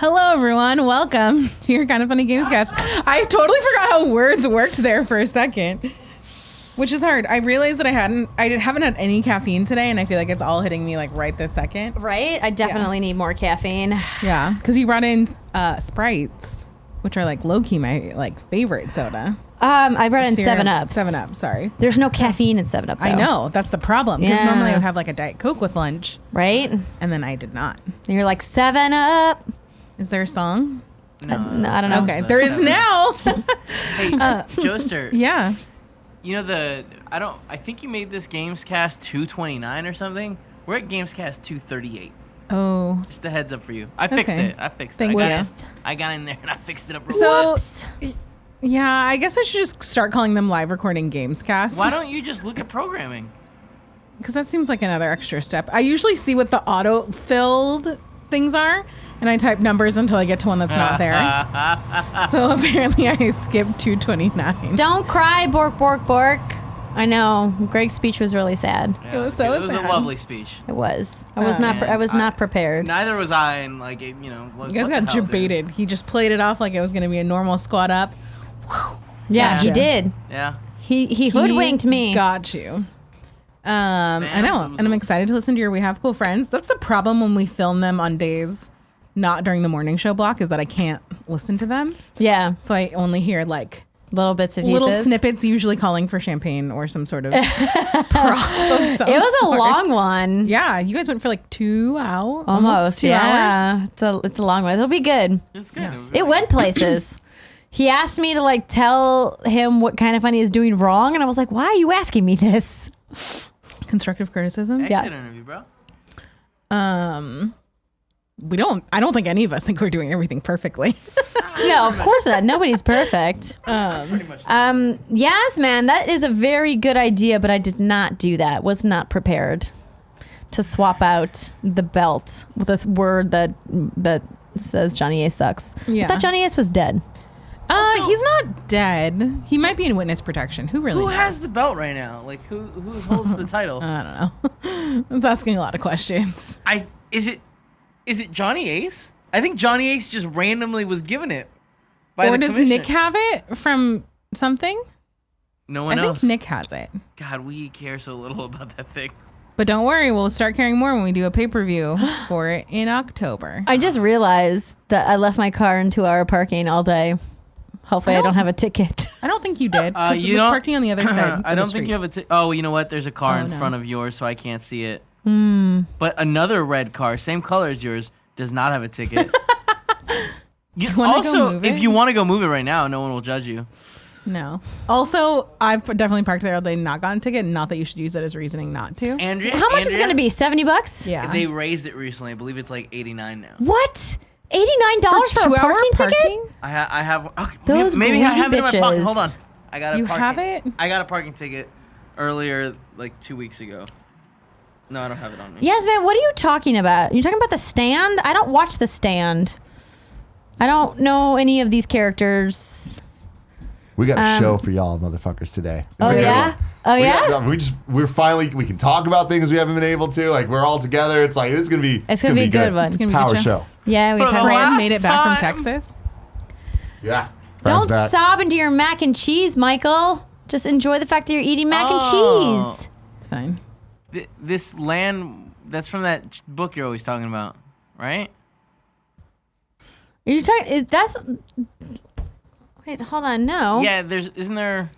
Hello, everyone. Welcome to your Kind of Funny Games cast. I totally forgot how words worked there for a second, which is hard. I realized that I haven't had any caffeine today, and I feel like it's all hitting me like right this second. Right? I definitely need more caffeine. Yeah, because you brought in Sprites, which are like low key my like favorite soda. I brought in 7-Ups. 7-Up, sorry. There's no caffeine in 7-Up, though. I know, that's the problem. Because Yeah. normally I would have like a Diet Coke with lunch. Right? And then I did not. And you're like, 7-Up. Is there a song? No, I don't know. Okay, there is now. Hey, Joester. Yeah. You know I think you made this Gamescast 229 or something. We're at Gamescast 238. Oh. Just a heads up for you. I fixed Okay. it. I fixed Thank it. you. I got in there and I fixed it up real So, quick. Whoops. yeah, I guess I should just start calling them live recording Gamescasts. Why don't you just look at programming? Because that seems like another extra step. I usually see what the auto-filled things are, and I type numbers until I get to one that's not there. So apparently I skipped 229. Don't cry, Bork, Bork, Bork. I know. Greg's speech was really sad. Yeah, It was so It was sad. a lovely speech. It was. I was not. man, I was not prepared. Neither was I, and like you know. You guys got jebaited. He just played it off like it was going to be a normal squat up. Yeah, he Gotcha. did. Yeah. He hoodwinked me. Got you. I know, and I'm excited to listen to your We Have Cool Friends. That's the problem when we film them on days not during the morning show block, is that I can't listen to them. Yeah, So I only hear like little bits of little pieces. snippets, usually calling for champagne or some sort of prop of some It was a sort. long one. Yeah, you guys went for like 2 hours. Almost. 2 hours. Yeah, it's a long one. It'll be good. It's good. It went places. He asked me to like tell him what Kind of Funny is doing wrong, and I was like, "Why are you asking me this?" Constructive criticism. Exit interview, bro. I don't think any of us think we're doing everything perfectly. No, of course not. Nobody's perfect. Pretty much. Yes, man, that is a very good idea, but I did not do that. Was not prepared to swap out the belt with this word that says Johnny Ace sucks. Yeah. I thought Johnny Ace was dead. He's not dead. He might be in witness protection. Who really Who knows? has the belt right now? Like who holds the title? I don't know. I'm asking a lot of questions. Is it Johnny Ace? I think Johnny Ace just randomly was given it. By Or the does commission. Nick have it from something? No one I else. think Nick has it. God, we care so little about that thing. But don't worry, we'll start caring more when we do a pay-per-view for it in October. I just realized that I left my car in 2-hour parking all day. Hopefully I don't have a ticket. I don't think you did, because You it was don't- parking on the other side. I don't think you have a. Oh, you know what? There's a car Oh, in no. front of yours, so I can't see it. But another red car, same color as yours, does not have a ticket. You wanna go also, move if it? you want to go move it right now, no one will judge you. No. Also, I've definitely parked there all day and not gotten a ticket. Not that you should use that as reasoning not to. Andrea, How much is it going to be? $70? Yeah. They raised it recently. I believe it's like 89 now. What? $89 for a 2-hour parking ticket? I have. Okay, Those maybe I have it in my greedy pocket. bitches. Hold on. I got a You parking, have it? I got a parking ticket earlier, like 2 weeks ago. No, I don't have it on me. Yes, man. What are you talking about? You're talking about The Stand? I don't watch The Stand. I don't know any of these characters. We got a show for y'all motherfuckers today. It's Oh, a good yeah? one. Oh, yeah? We can talk about things we haven't been able to. Like, we're all together. It's like, it's gonna be It's gonna be a good one. It's gonna be a Power good show. Yeah, we For talk the about Fran last made it back from time. Texas. Yeah. Don't Friends back. sob into your mac and cheese, Michael. Just enjoy the fact that you're eating mac and Oh. cheese. It's fine. This land, that's from that book you're always talking about, right? Are you talking? That's. Wait, hold on. No. Yeah, isn't there?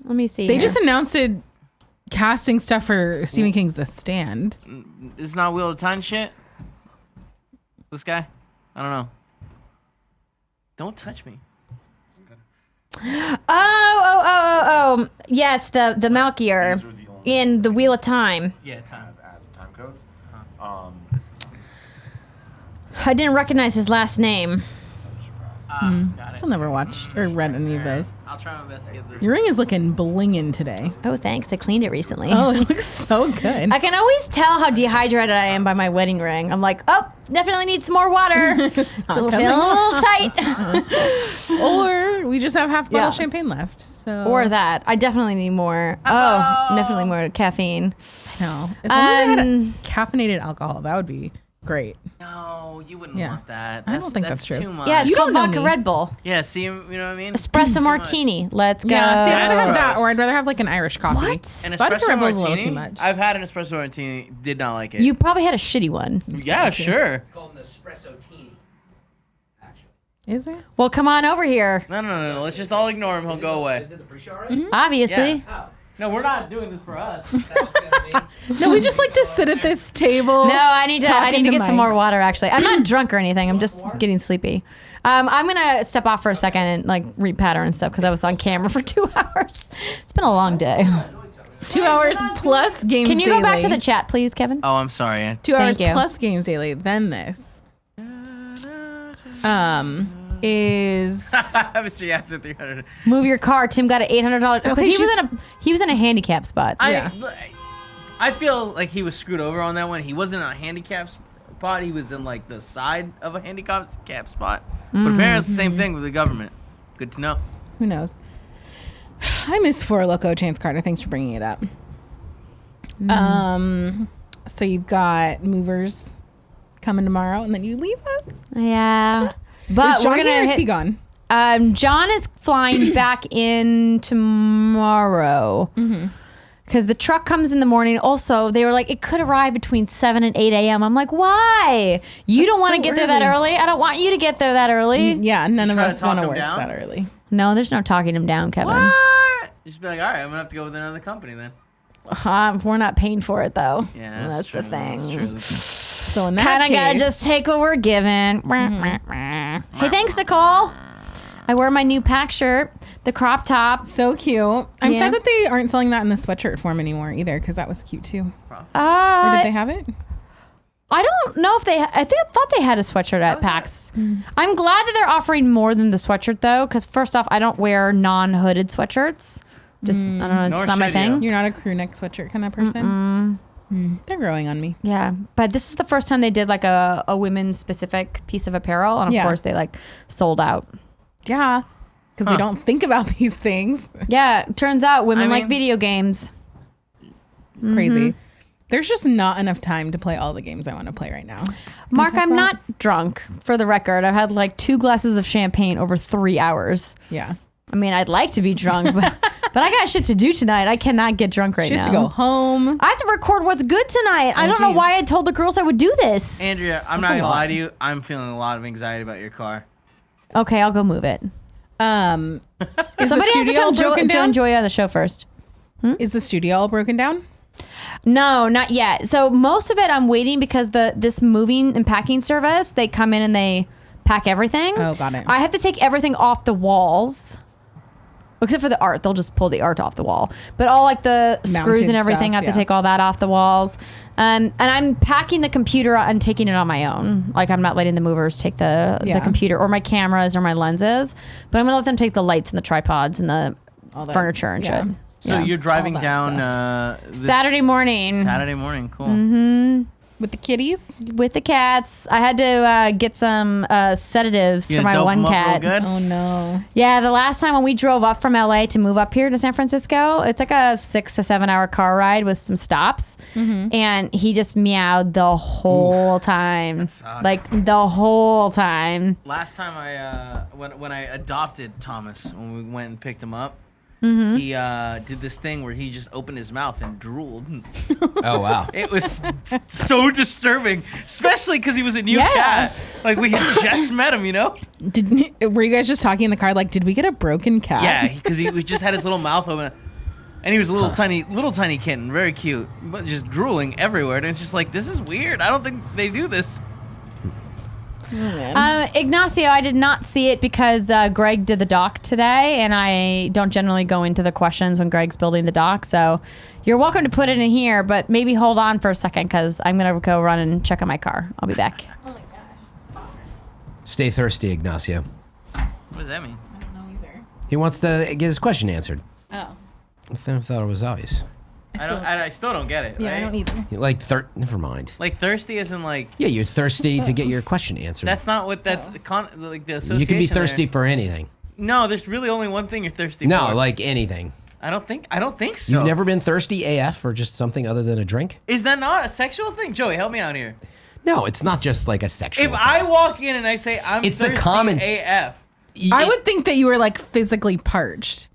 Let me see. They here. just announced casting stuff for Stephen King's The Stand. It's not Wheel of Time shit. This guy, I don't know. Don't touch me. Oh. Yes, the Malkier in the Wheel of Time. Yeah, time. Time codes. I didn't recognize his last name. Got Still never watched or read any of those. I'll try my best to get this. Your ring is looking blingin' today. Oh, thanks. I cleaned it recently. Oh, it looks so good. I can always tell how dehydrated I am by my wedding ring. I'm like, oh, definitely need some more water. It's a little, coming. feeling a little tight. Or we just have half a bottle Yeah. of champagne left. So Or that. I definitely need more. Oh, definitely more caffeine. no. If only I had Um, caffeinated alcohol, that would be great. No, you wouldn't Yeah. want that. I don't think that's true. Too much. Yeah, it's You called don't know vodka me. Red Bull. Yeah, see, you know what I mean? Espresso Too martini. Let's go. Yeah, see, I'd rather have Gross. that, or I'd rather have like an Irish coffee. What? An Vodka espresso Red Bull's a little martini? too much. I've had an espresso martini. Did not like it. You probably had a shitty one. Yeah, sure. It's called an espresso teeny. Actually. Is it? Well, come on over here. No. Let's just all ignore him. He'll go away. Is it the pre-show already? Obviously. Oh. No, we're not doing this for us. That's gonna be. No, we just like to sit at this table. No, I need to Talking to get some more mics. water. Actually, I'm not drunk or anything. I'm just getting sleepy. I'm gonna step off for a second and like read pattern and stuff because I was on camera for 2 hours. It's been a long day. 2 hours plus games Can you daily. go back to the chat, please, Kevin? Oh, I'm sorry. 2 hours Thank you. plus games daily. Then this. Is Mr. Yasser 300. Move your car. Tim got an $800 because Okay, he was in a handicap spot. I feel like he was screwed over on that one. He wasn't in a handicap spot. He was in like the side of a handicap spot. But apparently it's the same thing with the government. Good to know. who knows? I miss Four Loco Chance Carter. Thanks for bringing it up. So you've got movers coming tomorrow, and then you leave us. Yeah, but Is John we're here or gonna is he hit. gone? John is flying back in tomorrow. Because the truck comes in the morning. Also, they were like, it could arrive between 7 and 8 a.m. I'm like, why? You don't want to so get there that early. early? I don't want you to get there that early. Yeah, none of try to us talk want to him work down? that early. No, there's no talking him down, Kevin. What? You should be like, all right, I'm going to have to go with another company then. We're not paying for it, though. Yeah, That's the true, thing. That's true. So in that Kind of case, gotta just take what we're given. Hey, thanks, Nicole. I wear my new pack shirt, the crop top. so cute. I'm Yeah. sad that they aren't selling that in the sweatshirt form anymore either, because that was cute too. Or did Uh, they have it? I don't know if they. I thought they had a sweatshirt at PAX. I'm glad that they're offering more than the sweatshirt though, because first off, I don't wear non-hooded sweatshirts. Just I don't know, it's Nor not my should thing. you. You're not a crew neck sweatshirt kind of person. They're growing on me. Yeah, but this is the first time they did like a women's specific piece of apparel, and of Yeah. course they like sold out. Yeah, because they don't think about these things. Yeah, turns out women I like mean- video games. Crazy. There's just not enough time to play all the games I want to play right now. Mark, I'm not drunk. For the record, I've had like 2 glasses of champagne over 3 hours. Yeah. I mean, I'd like to be drunk, but I got shit to do tonight. I cannot get drunk right She has now. to go home. I have to record what's good tonight. I don't know geez. why I told the girls I would do this. Andrea, I'm That's not a going to lot. lie to you. I'm feeling a lot of anxiety about your car. Okay, I'll go move it. Is Somebody the has to studio all come broken join down? Joy on the show first. Is the studio all broken down? No, not yet. So most of it I'm waiting because this moving and packing service, they come in and they pack everything. Oh, got it. I have to take everything off the walls. Except for the art. They'll just pull the art off the wall. But all like the screws Mounted and everything, stuff, I have to yeah. take all that off the walls. And I'm packing the computer and taking it on my own. Like I'm not letting the movers take the Yeah. computer or my cameras or my lenses. But I'm going to let them take the lights and the tripods and the All that- furniture and yeah. shit. So Yeah. you're driving All that down this Saturday morning. Saturday morning. Cool. With the kitties? With the cats. I had to get some sedatives You for gonna my dope one 'em up real cat. good? Oh, no. Yeah, the last time when we drove up from LA to move up here to San Francisco, it's like a 6 to 7 hour car ride with some stops. And he just meowed the whole time. sucks. Like the whole time. Last time when I adopted Thomas, when we went and picked him up, Mm-hmm. he did this thing where he just opened his mouth and drooled. Oh wow. It was so disturbing, especially because he was a new Yeah. cat. Like we had just met him, you know? Were you guys just talking in the car like, did we get a broken cat? Yeah, because we just had his little mouth open, and he was a little tiny kitten, very cute, but just drooling everywhere. And it's just like, this is weird. I don't think they do this. Ignacio, I did not see it because Greg did the dock today, and I don't generally go into the questions when Greg's building the dock. So you're welcome to put it in here, but maybe hold on for a second because I'm going to go run and check on my car. I'll be back. Stay thirsty, Ignacio. What does that mean? I don't know either. He wants to get his question answered. Oh. I thought it was obvious. I still don't get it. Yeah, right? I don't either. You like never mind. Like thirsty isn't like Yeah, you're thirsty to get your question answered. that's not what that's like the association. You can be there. thirsty for anything. No, there's really only one thing you're thirsty No, for. like anything. I don't think so. You've never been thirsty AF for just something other than a drink? Is that not a sexual thing? Joey, help me out here. No, it's not just like a sexual If thing. I walk in and I say I'm It's the thirsty common- AF, I would think that you were like physically parched.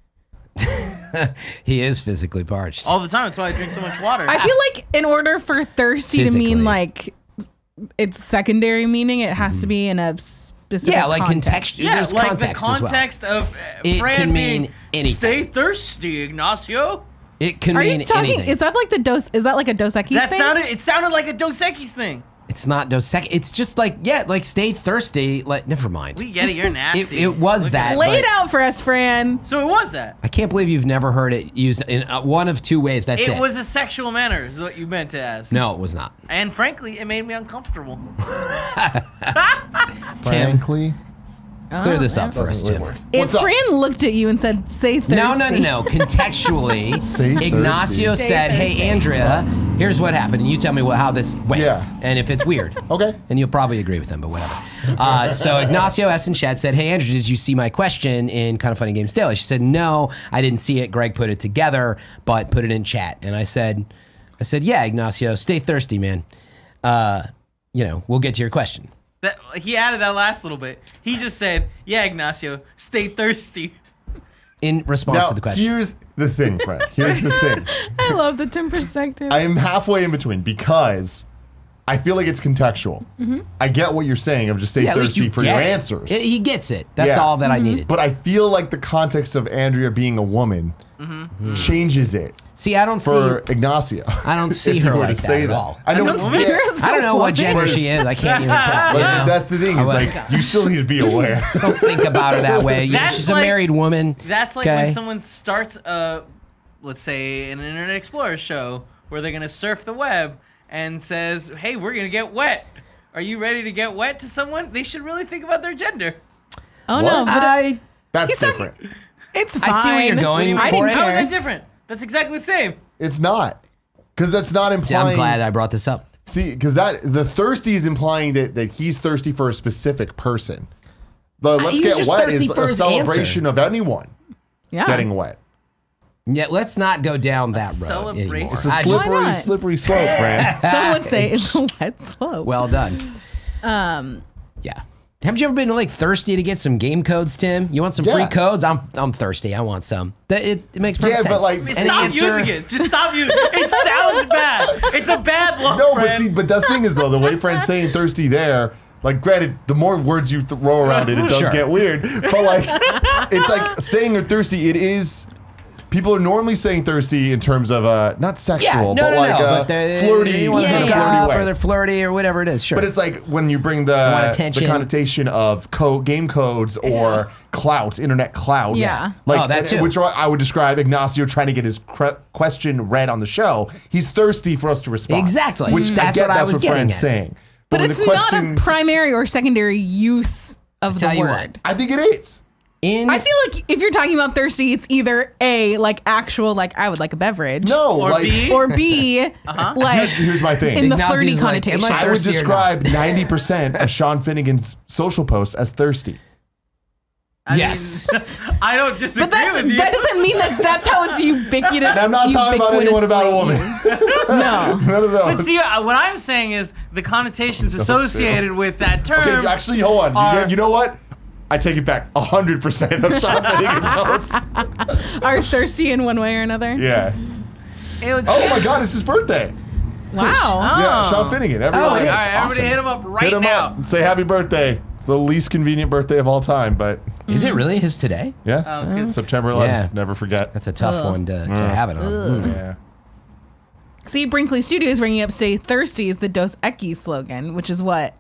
He is physically parched. all the time. That's why I drink so much water. I feel like in order for thirsty to Physically. mean like its secondary meaning, it has to be in a specific Yeah, like context. yeah, there's like context the as well. context of It Fran can being, mean anything. Stay thirsty, Ignacio. It can Are mean you talking? anything. Is that like is that like a Dos Equis That thing? sounded like a Dos Equis thing. It's not Dos Equis. It's just like, like stay thirsty. Like, never mind. We get it. You're nasty. It was Look that. at Lay it but- out for us, Fran. So it was that. I can't believe you've never heard it used in one of two ways. That's it. It was a sexual manner, is what you meant to ask. No, it was not. And frankly, it made me uncomfortable. Tim, Frankly, clear this up for us, doesn't Tim. really work. If What's up? Fran looked at you and said, "Say thirsty," No. Contextually, Say thirsty. Ignacio Stay said, thirsty. "Hey, Andrea, here's what happened, and you tell me how this went, Yeah. and if it's weird." Okay. And you'll probably agree with him, but whatever. So Ignacio S. in chat said, "Hey, Andrea, did you see my question in Kind of Funny Games Daily?" She said, "No, I didn't see it. Greg put it together, but put it in chat." And I said, "Yeah, Ignacio, stay thirsty, man. We'll get to your question." That he added that last little bit. He just said, "Yeah, Ignacio, stay thirsty." In response Now, to the question. here's the thing, Fred. Here's the thing. I love the Tim perspective. I am halfway in between because I feel like it's contextual. I get what you're saying of just stay Yeah, at least thirsty you for get your it. answers. He gets it. That's Yeah. all that I needed. But I feel like the context of Andrea being a woman changes it See, I don't for see. Ignacio. I don't see if her you were to like say that at all. I don't As a see woman? it. I don't know what gender she is. I can't even tell. But you know? that's the thing. Is like you still need to be aware. Don't think about her that way. That's She's a like- married woman. That's like okay? when someone starts let's say an Internet Explorer show where they're gonna surf the web and says, "Hey, we're gonna get wet. Are you ready to get wet to someone?" They should really think about their gender. oh What? no, but That's He's talking- different. it's fine. I see where you're going I for didn't it. How is care. that different? That's exactly the same. It's not. Because that's not implying. See, I'm glad I brought this up. See, because the thirsty is implying that he's thirsty for a specific person. The let's he was get just wet thirsty is for a his celebration answer. of anyone Yeah. getting wet. Yeah, let's not go down that road celebration. anymore. It's a I just- Why not? slippery slope, Fran. Some would say it's a wet slope. well done. Yeah. Haven't you ever been like thirsty to get some game codes, Tim? You want some free Yeah. codes? I'm thirsty. I want some. It makes perfect Yeah, sense. but, like- An Stop answer- using it. Just stop using it. It sounds bad. It's a bad look, No, friend. but see, but that's the thing is though, the way Fran's saying thirsty there, like granted, the more words you throw around it, it does Sure. get weird. But like, it's like saying you're thirsty. It is. People are normally saying thirsty in terms of not sexual, Yeah, no, but no, like no, but flirty, they want to Yeah, hook in a yeah. flirty up, way. or they're flirty or whatever it is. Sure. But it's like when you bring want the attention. connotation of game codes or clout, internet clout. Yeah. Like, Oh, that too. which I would describe Ignacio trying to get his question read on the show. He's thirsty for us to respond. Exactly. Which I That's get what I that's was what getting Fran's at. saying. But when it's the question, not a primary or secondary use of the Tell you what. word. I think it is. I feel like if you're talking about thirsty, it's either A, like actual, like I would like a beverage. No, Or like B. Or B, like here's my thing. in the Ignacio's flirty like, connotation. am I would thirsty or describe 90% of Sean Finnegan's social posts as thirsty. I Yes. mean, I don't disagree But with you. that doesn't mean that that's how it's ubiquitous. And I'm not talking about anyone about a woman. No. None of But those. see, what I'm saying is the connotations associated with that term. Okay, actually, hold on. are- You know what? I take it back. 100% of Sean Finnegan's posts. Are thirsty in one way or another. Yeah. it would- Oh my God, it's his birthday. Wow. Yeah, Sean Finnegan. Everyone, Oh, it is. All right, Awesome. everybody hit him up right hit him now. up and say happy birthday. It's the least convenient birthday of all time, but Is it really his today? yeah. Oh, good. September 11th. Yeah. Never forget. That's a tough one to have it on. Yeah. See, Brinkley Studios bringing up "Stay Thirsty" is the Dos Equis slogan, which is what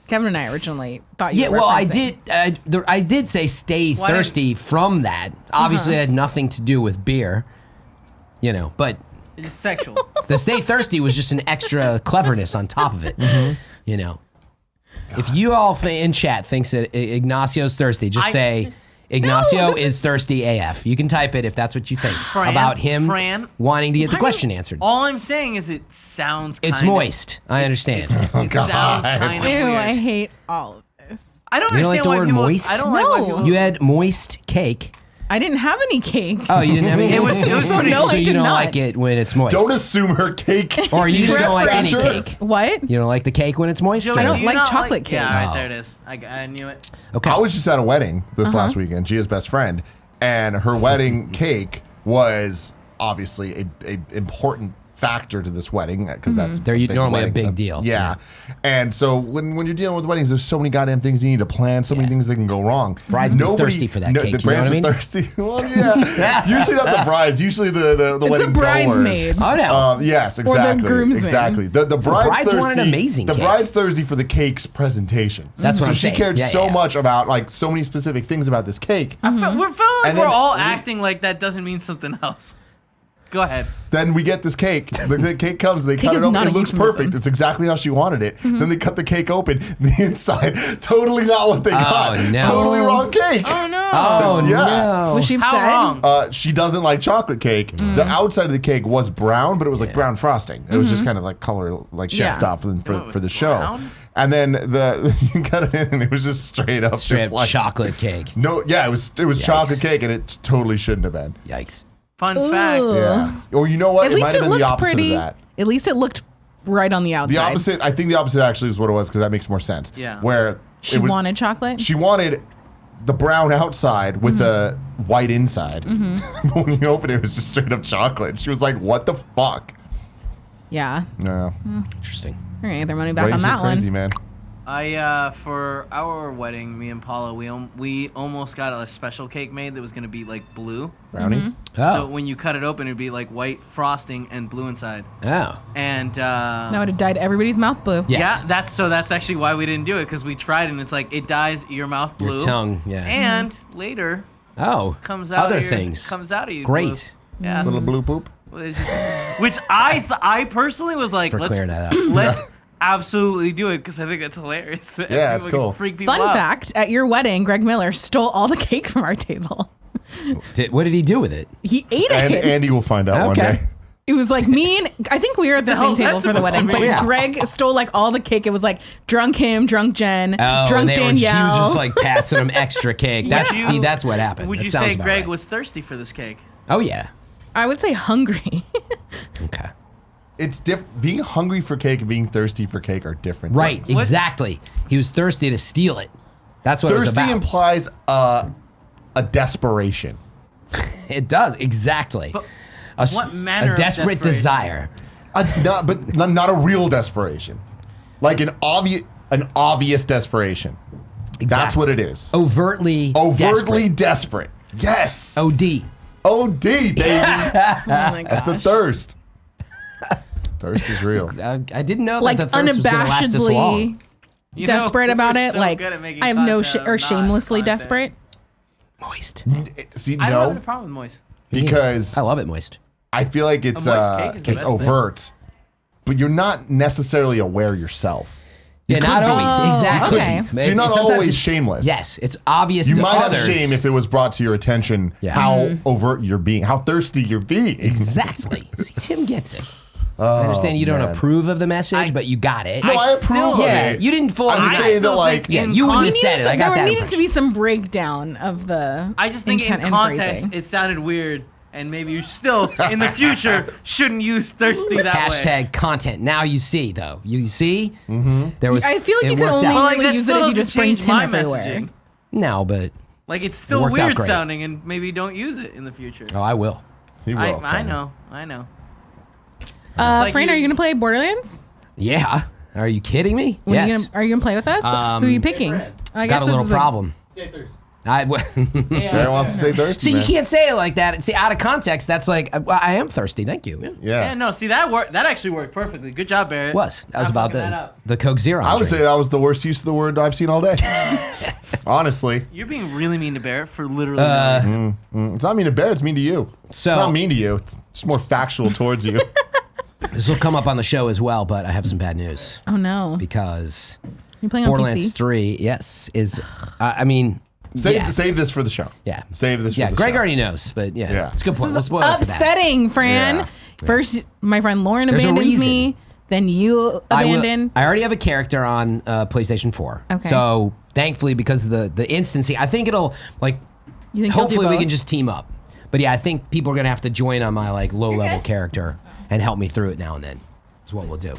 Kevin and I originally thought. You Yeah, were well, I referencing. I did say stay Why didn't- thirsty from that. Obviously, it had nothing to do with beer, but It's sexual. the stay thirsty was just an extra cleverness on top of it. If you all in chat thinks that Ignacio's thirsty, just say Ignacio is thirsty AF. You can type it if that's what you think Fran, about him Fran, wanting to get the why- question answered. All I'm saying is it sounds. It's kinda- moist. I understand. It sounds kind of Ew, I weird. hate all of this. I don't You don't like understand the why word people. moist? I don't like why No. people. You had moist cake. I didn't have any cake. Oh, you didn't have any? It was pretty. No, so I you did don't not. like it when it's moist? Don't assume her cake. Or you just don't like any Preference. cake? What? You don't like the cake when it's moist? Joey, I or- don't do you like not chocolate cake. Yeah, right Oh. there it is. I knew it. Okay. I was just at a wedding this last weekend. Gia's best friend, and her wedding cake was obviously a important factor to this wedding because that's They're big normally a wedding. big deal. Yeah. And so when you're dealing with weddings, there's so many goddamn things you need to plan, so many things that can go wrong. Brides be thirsty for that cake, The you know brides what I are mean? thirsty. Well, yeah. Usually not the brides. Usually the It's wedding the bridesmaids. Oh, no. Yes, the exactly. groomsmen. Exactly. The bride's brides thirsty. want an amazing The cake. bride's thirsty for the cake's presentation. That's what so I'm she saying. cared Yeah, so yeah. much about like so many specific things about this cake. We're feeling like And we're then all we- acting like that doesn't mean something else. Go ahead. Then we get this cake. The cake comes. They cut is it open. not It a looks euphemism. perfect. It's exactly how she wanted it. Then they cut the cake open. The inside, totally not what they got. no. Totally wrong cake. Oh no. Oh, Yeah. no. Was she upset? How wrong? She doesn't like chocolate cake. The outside of the cake was brown, but it was like brown frosting. It was just kind of like color, like Yeah. stuff for the show. brown? And then you cut it in, and it was just straight up, Straight just up like chocolate cake. No, yeah, it was chocolate cake, and it totally shouldn't have been. Yikes. Fun Ooh. fact. Yeah. Or you know what? At It might least have it been the looked opposite pretty. of that. At least it looked right on the outside. The opposite. I think the opposite actually is what it was because that makes more sense. Yeah. Where She it was, wanted chocolate. She wanted the brown outside with the white inside. But when you open it, it was just straight up chocolate. She was like, "What the fuck?" Yeah. No. Interesting. All right, their money back Crazy, on that crazy, one. man. For our wedding, me and Paula, we almost got a special cake made that was gonna be like blue. Brownies. So Oh. when you cut it open, it'd be like white frosting and blue inside. Oh. And That would have dyed everybody's mouth blue. Yeah. yeah, that's actually why we didn't do it because we tried and it's like it dyes your mouth blue. Your tongue, yeah. And later Oh. comes out Other of your, things. comes out of you. Great. Blue. Yeah. Little blue poop. Which I personally was like, For let's clearing that up. let's absolutely do it because I think that's hilarious. That Yeah, it's people can cool. Freak people Fun out. fact: at your wedding, Greg Miller stole all the cake from our table. What did he do with it? He ate And it. Andy will find out one Okay. day. It was like me and I think we were at the The same hell table that's for the supposed to wedding, but mean? Yeah. Greg stole like all the cake. It was like drunk him, drunk Jen, Oh, drunk and they Danielle. were just like passing him extra cake. That's Yeah. see, that's what happened. Would That you sounds say about Greg right. was thirsty for this cake? Oh yeah. I would say hungry. Okay. It's being hungry for cake and being thirsty for cake are different. Right. things. Exactly. He was thirsty to steal it. That's what it was Thirsty about. implies a desperation. It does exactly. But A, what manner a of desperate desperation? desire. But not a real desperation. Like an obvious desperation. Exactly. That's what it is. Overtly Overtly desperate. desperate. Yes. OD. OD, baby. Oh my That's the gosh. thirst. Thirst is real. I didn't know that Like the thirst was going to last this long. unabashedly You know, desperate about we're it. so Like good at making I have no content, or not shamelessly content. desperate. Moist. See, I don't have no, a problem with moist. because I love it moist. I feel like it's moist cake is the it's best overt, but you're not necessarily aware yourself. Yeah, could not be. always. Oh, Exactly. okay. So you're not Sometimes always it's- shameless. Yes, it's obvious You to might others. have shame if it was brought to your attention Yeah. how overt you're being, how thirsty you're being. Exactly. See, Tim gets it. I understand you don't man. approve of the message, but you got it. No, I I approve still- of yeah, it. you didn't fully. I'm just I saying that, still like, think yeah, in you wouldn't have context- said it. I got there that needed to impression. be some breakdown of the. I just think intent in and context, phrasing. it sounded weird, and maybe you still, in the future, shouldn't use thirsty that way. Hashtag content. Now you see, though. You see? Mm-hmm. There was. I feel like it you could worked only out. Well, like, really that use it still if you doesn't just bring change Tim my everywhere. messaging. No, but Like, it's still worked out weird great. sounding, and maybe don't use it in the future. oh, I will. He will. I Kevin. know. like Fran, you- are you gonna play Borderlands? Yeah. Are you kidding me? When Yes. are you gonna play with us? Who are you picking? Fran. I guess Got a this little is problem. Stay Thursday. Aaron wants to say thirsty. See, you man. can't say it like that. See, out of context, that's like, I am thirsty. Thank you. Yeah. Yeah. Yeah, no, see, that actually worked perfectly. Good job, Barrett. That was I'm about fucking that up. the Coke Zero. I would say that was the worst use of the word I've seen all day. Honestly. You're being really mean to Barrett for literally. no reason. It's not mean to Bear, it's mean to you. So- it's not mean to you. It's just more factual towards you. This will come up on the show as well, but I have some bad news Oh no! because You playing on Borderlands PC? 3, yes, is, I mean, yeah. Save this for the show. Yeah. Save this for Yeah, the Greg show. already knows, but yeah, Yeah. it's a good point. We'll This is spoil it for that. upsetting, Fran. Yeah. First, my friend Lauren There's a abandons reason. me. Then you I abandon. already have a character on PlayStation 4. Okay. So thankfully, because of the instancing, I think it'll like You think he'll do hopefully we both? can just team up. But yeah, I think people are gonna have to join on my like low level character and help me through it now and then. Is what we'll do.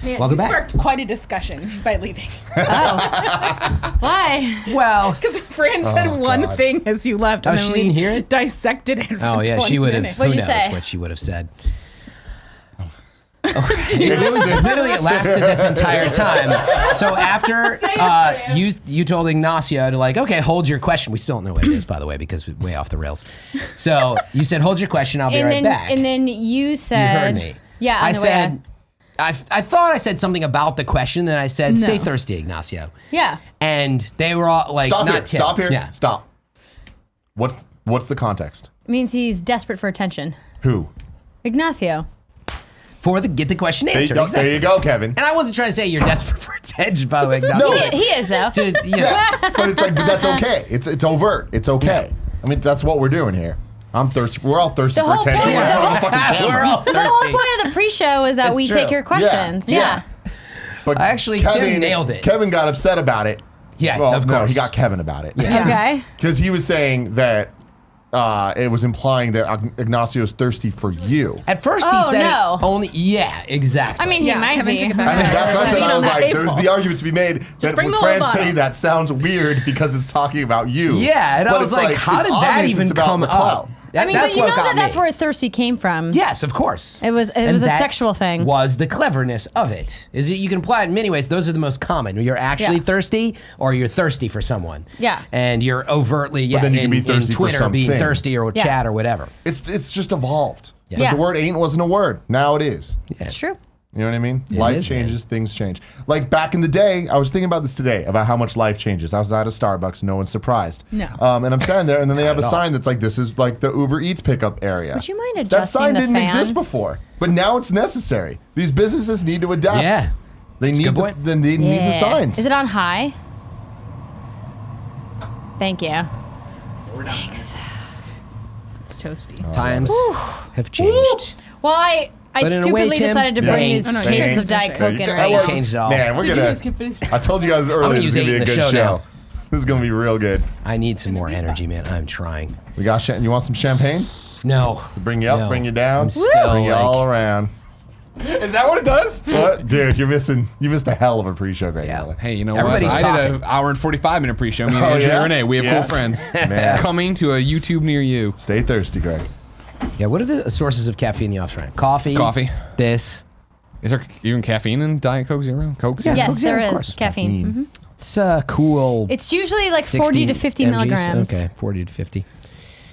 Man, Welcome you back. sparked quite a discussion by leaving. Oh. Why? Well, Because Fran said one God. thing as you left, and Oh, then she we didn't hear it? dissected it. For oh yeah, 20 she would have. minutes. Who What'd you knows say? what she would have said? It was literally it lasted this entire time. So after you told Ignacio to like, okay, hold your question. We still don't know what it is, by the way, because we're way off the rails. So you said, hold your question. I'll be right back. And then you said, you heard me. Yeah, on I the way said. out. I thought I said something about the question, then I said, "Stay No. thirsty, Ignacio." Yeah. And they were all like, Stop "Not here. Tim." Stop here. Yeah. Stop. What's the context? It means he's desperate for attention. Who? Ignacio. Get the question There you answered. go, Exactly. there you go, Kevin. And I wasn't trying to say you're desperate for attention, by the way, Ignacio. No. He is, though. To, you know, Yeah, but it's like, but that's okay. It's overt. It's okay. I mean, that's what we're doing here. I'm thirsty. We're all thirsty The for whole attention. point- We're the on whole- the fucking camera. we're all The whole thirsty. point of the pre-show is that That's we true. take your questions. Yeah. But Actually, Tim nailed it. Kevin got upset about it. Yeah, well, of no, course. he got Kevin about it. Okay. Because he was saying that it was implying that Ignacio's thirsty for you. At first, he Oh, said no. it only. Yeah, exactly. I mean, he Yeah, might Kevin be. took it back. I mean, that's what I said. Meat I on was the like, table. there's the argument to be made that bring with the whole Fran bottle. saying that sounds weird because it's talking about you. yeah, and I But was it's like, how it's did that obvious even it's about come the clout. up? That, I mean, that's but you what know got that that's me. where thirsty came from. Yes, of course. It was And a that sexual thing. Was the cleverness of it? Is that you can apply it in many ways. Those are the most common. You're actually Yeah. thirsty, or you're thirsty for someone. Yeah. And you're overtly, yeah, then you can in, be thirsty in for Twitter being something. thirsty or Yeah. chat or whatever. It's just evolved. It's Yeah. like the word ain't wasn't a word. Now it is. It's true. You know what I mean? Life is, changes, things change. Like back in the day, I was thinking about this today, about how much life changes. I was at a Starbucks, no one's surprised. No. And I'm standing there, and then they have a at all. sign that's like, this is like the Uber Eats pickup area. Would you mind That adjusting sign the didn't fan? exist before, but now it's necessary. These businesses need to adapt. Yeah. They That's a need good the, point. they need the signs. Is it on high? Thank you. It's toasty. Times have changed. Well, I But in a way, stupidly Tim, decided to Yeah. bring these Oh, no, you cases can of Diet finish it. Coke There in you go. right They now. changed it all. Man, we're So you gonna. guys can finish. I told you guys earlier gonna this use is gonna be eight a in the good show show. now. This is gonna be real good. I need some more energy, man. I'm trying. We got. You want some champagne No. to bring you up, No. bring you down, I'm still bring you like- all around? Is that what it does? What, dude? You missed a hell of a pre-show, Greg. Yeah. Miller. Hey, you know Everybody's what? I did talking. an hour and 45 minute pre-show. Me and Oh, Andrew yeah? and Renee, we have Yeah. cool friends. Man. Coming to a YouTube near you. Stay thirsty, Greg. Yeah, what are the sources of caffeine in the off ramp? Coffee. Coffee. This. Is there even caffeine in Diet Coke Zero? Coke Zero? Yes, Coke Zero, there of course, is it's caffeine. Mhm. It's cool. It's usually like 60 40 to 50 mgs. milligrams. Okay, 40 to 50.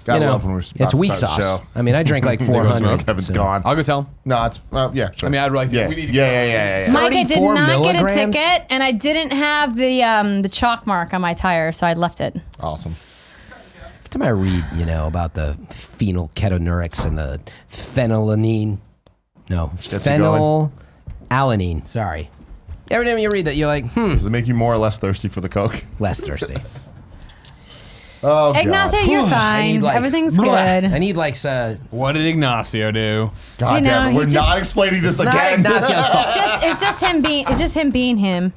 Gotta You know, love when we're about it's to weak start the sauce. show. I mean, I drink like There goes 400. Smoke. Kevin's so- gone. I'll go tell him. No, it's yeah. Sure. I mean, I'd like to. yeah, We need to yeah. Mike, I did 34 not get a milligrams? ticket, and I didn't have the chalk mark on my tire, so I left it. Awesome. Every time I read, about the phenylketonurics and the phenylalanine, Gets you going. phenylalanine. Sorry. Every time you read that, you're like, Does it make you more or less thirsty for the Coke? less thirsty. Oh God. Ignacio, you're I fine. need, like, Everything's blah. good. I need like What did Ignacio do? God You damn know, it. he We're just- not explaining this not again. Ignacio's fault. It's just him being him.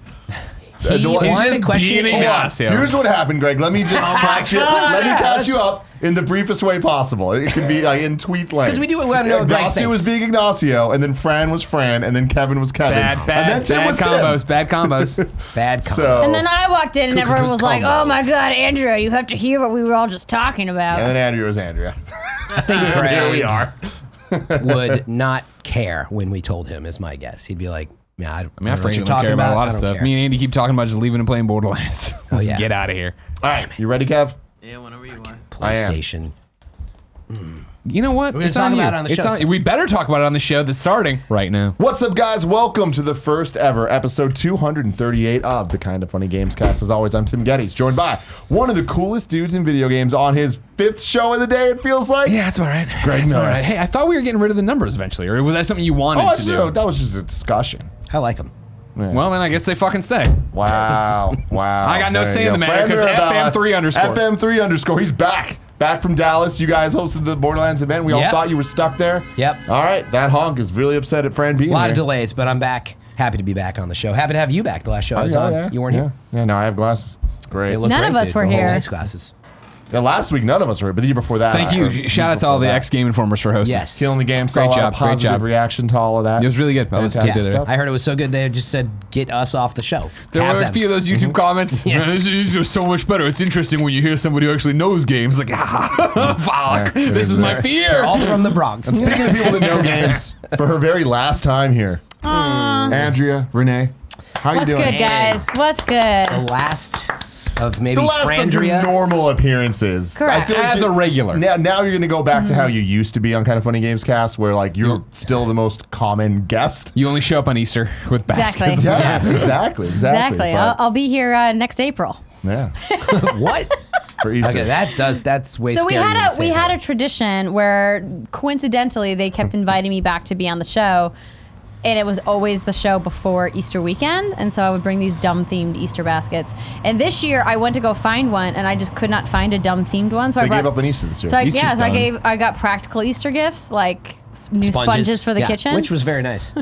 He He's wanted just to question beating Hold on. Ignacio. Here's what happened, Greg. Let me just catch you. Let me catch you up in the briefest way possible. It could be like in tweet length. 'Cause we do it when I know Greg Ignacio thinks. was being Ignacio, and then Fran was Fran, and then Kevin was Kevin. Bad, and then bad, Tim bad was combos. Tim. Bad combos. Bad So, comment. And then I walked in, and everyone was like, combo. "Oh my God, Andrea, you have to hear what we were all just talking about." and then Andrea was Andrea. I think Here we Greg are. would not care when we told him, is my guess. He'd be like, yeah, I don't I mean, I know what you're frankly don't talking care about a lot I of don't stuff. care. Me and Andy keep talking about just leaving and playing Borderlands. Let's yeah. get out of here. All right, you ready, Kev? Yeah, whenever you want. I am. PlayStation. You know what? We're gonna It's talk on about you. it on the It's show. on- we better talk about it on the show that's starting right now. What's up, guys? Welcome to the first ever episode 238 of the Kind of Funny Games Cast. As always, I'm Tim Gettys, joined by one of the coolest dudes in video games on his 5th show of the day, it feels like. Yeah, that's all right. Greg That's all Miller. right. Hey, I thought we were getting rid of the numbers eventually, or was that something you wanted Oh, to do? that was just a discussion. I like him. Well, then I guess they fucking stay. Wow. Wow. I got no There say you in go. the matter, 'cause Fran FM3 underscore. FM3 underscore. He's back. Back from Dallas. You guys hosted the Borderlands event. We all Yep. thought you were stuck there. Yep. All right. That honk is really upset at Fran being A lot here. of delays, but I'm back. Happy to be back on the show. Happy to have you back. The last show I was on, you weren't here. Yeah, no, I have glasses. Great. They look None great, of us dude. were They're here. Nice glasses. Yeah, last week none of us were, but the year before that. Thank you. Shout out to all the ex Game Informers for hosting. Yes. Killing the game. Saw Great a lot of job, great positive job. reaction to all of that. It was really good. I listened to Fantastic it. stuff. I heard it was so good they just said, get us off the show. There Have were a them. few of those YouTube comments. Yeah. This is so much better. It's interesting when you hear somebody who actually knows games. Like, fuck, Yeah, it this is is my there. fear. They're all from the Bronx. Speaking of people that know games, for her very last time here, Andrea, Renee, how you What's doing? good, guys? What's good? The last of maybe The last of your Frandria. normal appearances. Correct. As a regular. Now you're going to go back to how you used to be on Kind of Funny Games Cast, where like you're still the most common guest. You only show up on Easter with baskets. Exactly. Yeah, exactly. Exactly. But, I'll be here next April. yeah, What? for Easter. Okay, that's way So we scarier had to a say we had that. a tradition where coincidentally they kept inviting me back to be on the show, and it was always the show before Easter weekend, and so I would bring these dumb themed Easter baskets. And this year I went to go find one, and I just could not find a dumb themed one. So They I brought, gave up on Easter this year. So I, Easter's yeah, so done. I got practical Easter gifts like new sponges for the Yeah, kitchen. which was very nice.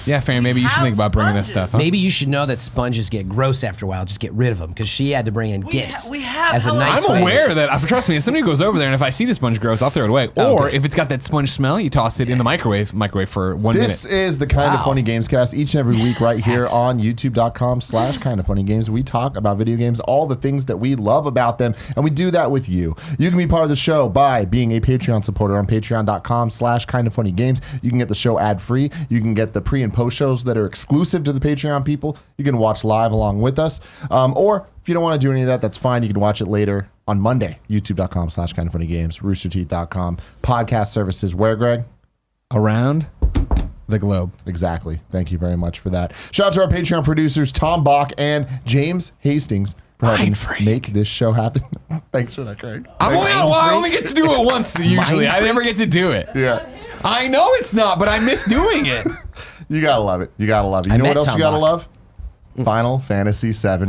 Yeah, fair. Maybe you should Have think about bringing this sponges. stuff. Huh? Maybe you should know that sponges get gross after a while. Just get rid of them because she had to bring in gifts we have as a hella- nice I'm way. aware that, trust me, if somebody goes over there and if I see the sponge gross, I'll throw it away. Oh, Or good. if it's got that sponge smell, you toss it in the microwave for 1 This minute. is the Kind of Wow. Funny Games Cast each and every week right here on youtube.com/Kind of Funny Games. We talk about video games, all the things that we love about them, and we do that with you. You can be part of the show by being a Patreon supporter on patreon.com/Kind of Funny Games. You can get the show ad free. You can get the pre and post shows that are exclusive to the Patreon people. You can watch live along with us. Or if you don't want to do any of that, that's fine. You can watch it later on Monday. youtube.com/Kind of Funny Games, roosterteeth.com, podcast services. Where, Greg? Around the globe. Exactly. Thank you very much for that. Shout out to our Patreon producers, Tom Bach and James Hastings, for helping Mind freak. make this show happen. Thanks for that, Craig. I only get to do it once usually. I never get to do it. Yeah. I know it's not, but I miss doing it. You gotta love it. You gotta love it. You I know what met else Tom you gotta Bach. love? Final Fantasy VII Remake.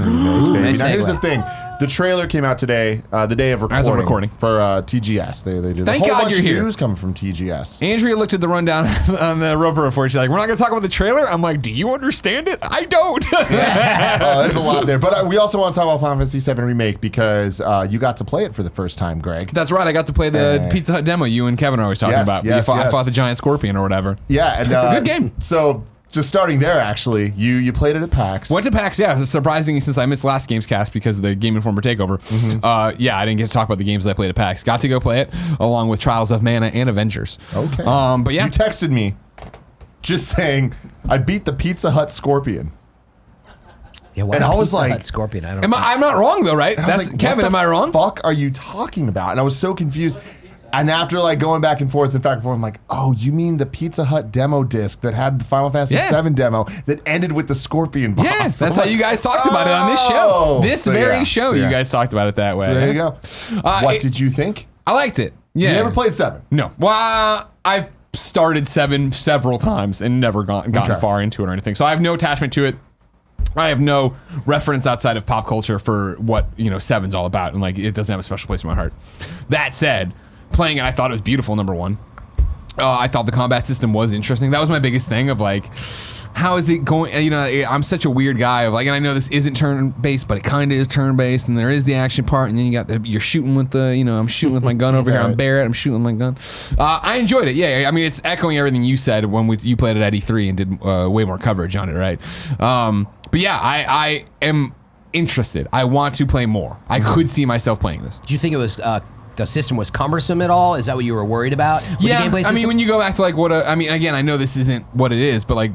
Baby. nice Now, here's segue. the thing. The trailer came out today, the day of recording. As of recording. For TGS. They did Thank a whole God bunch you're of here. news coming from TGS. Andrea looked at the rundown on the Roper report. She's like, we're not going to talk about the trailer? I'm like, do you understand it? I don't. There's a lot there. But we also want to talk about Final Fantasy VII Remake because you got to play it for the first time, Greg. That's right. I got to play the Hey. Pizza Hut demo you and Kevin are always talking Yes, about. yes, I yes. fought the giant scorpion or whatever. Yeah. And, It's a good game. So just starting there, actually, you played it at PAX. Went to PAX, yeah. It's surprising since I missed last Games Cast because of the Game Informer takeover. Yeah, I didn't get to talk about the games that I played at PAX. Got to go play it along with Trials of Mana and Avengers. Okay. But yeah, You texted me just saying, I beat the Pizza Hut Scorpion. Yeah, why And not I was Pizza like- Hut Scorpion. I don't. I'm not wrong though, right? And I was That's like, Kevin. what Am the I wrong? fuck are you talking about? And I was so confused. And after like going back and forth, I'm like, oh, you mean the Pizza Hut demo disc that had the Final Fantasy Yeah. VII demo that ended with the Scorpion boss? Yes, that's I'm how like, you guys talked about it on this oh. show. This So, very yeah. show, So, you yeah. guys talked about it that way. So there you go. What it- did you think? I liked it. Yeah. You never played 7. No. Well, I've started 7 several times and never gotten Okay. far into it or anything. So I have no attachment to it. I have no reference outside of pop culture for what 7's all about, and like it doesn't have a special place in my heart. That said, playing it, I thought it was beautiful. Number one, I thought the combat system was interesting. That was my biggest thing of like, how is it going? I'm such a weird guy of like, and I know this isn't turn-based, but it kind of is turn-based, and there is the action part, and then you got you're shooting with the, I'm shooting with my gun over here. I'm Barrett. I'm shooting with my gun. I enjoyed it. Yeah, I mean, it's echoing everything you said when you played it at E3 and did way more coverage on it, right? But yeah, I am interested. I want to play more. I could see myself playing this. Did you think it was the system was cumbersome at all? Is that what you were worried about? With the gameplay I mean, system? when you go back to like again, I know this isn't what it is, but like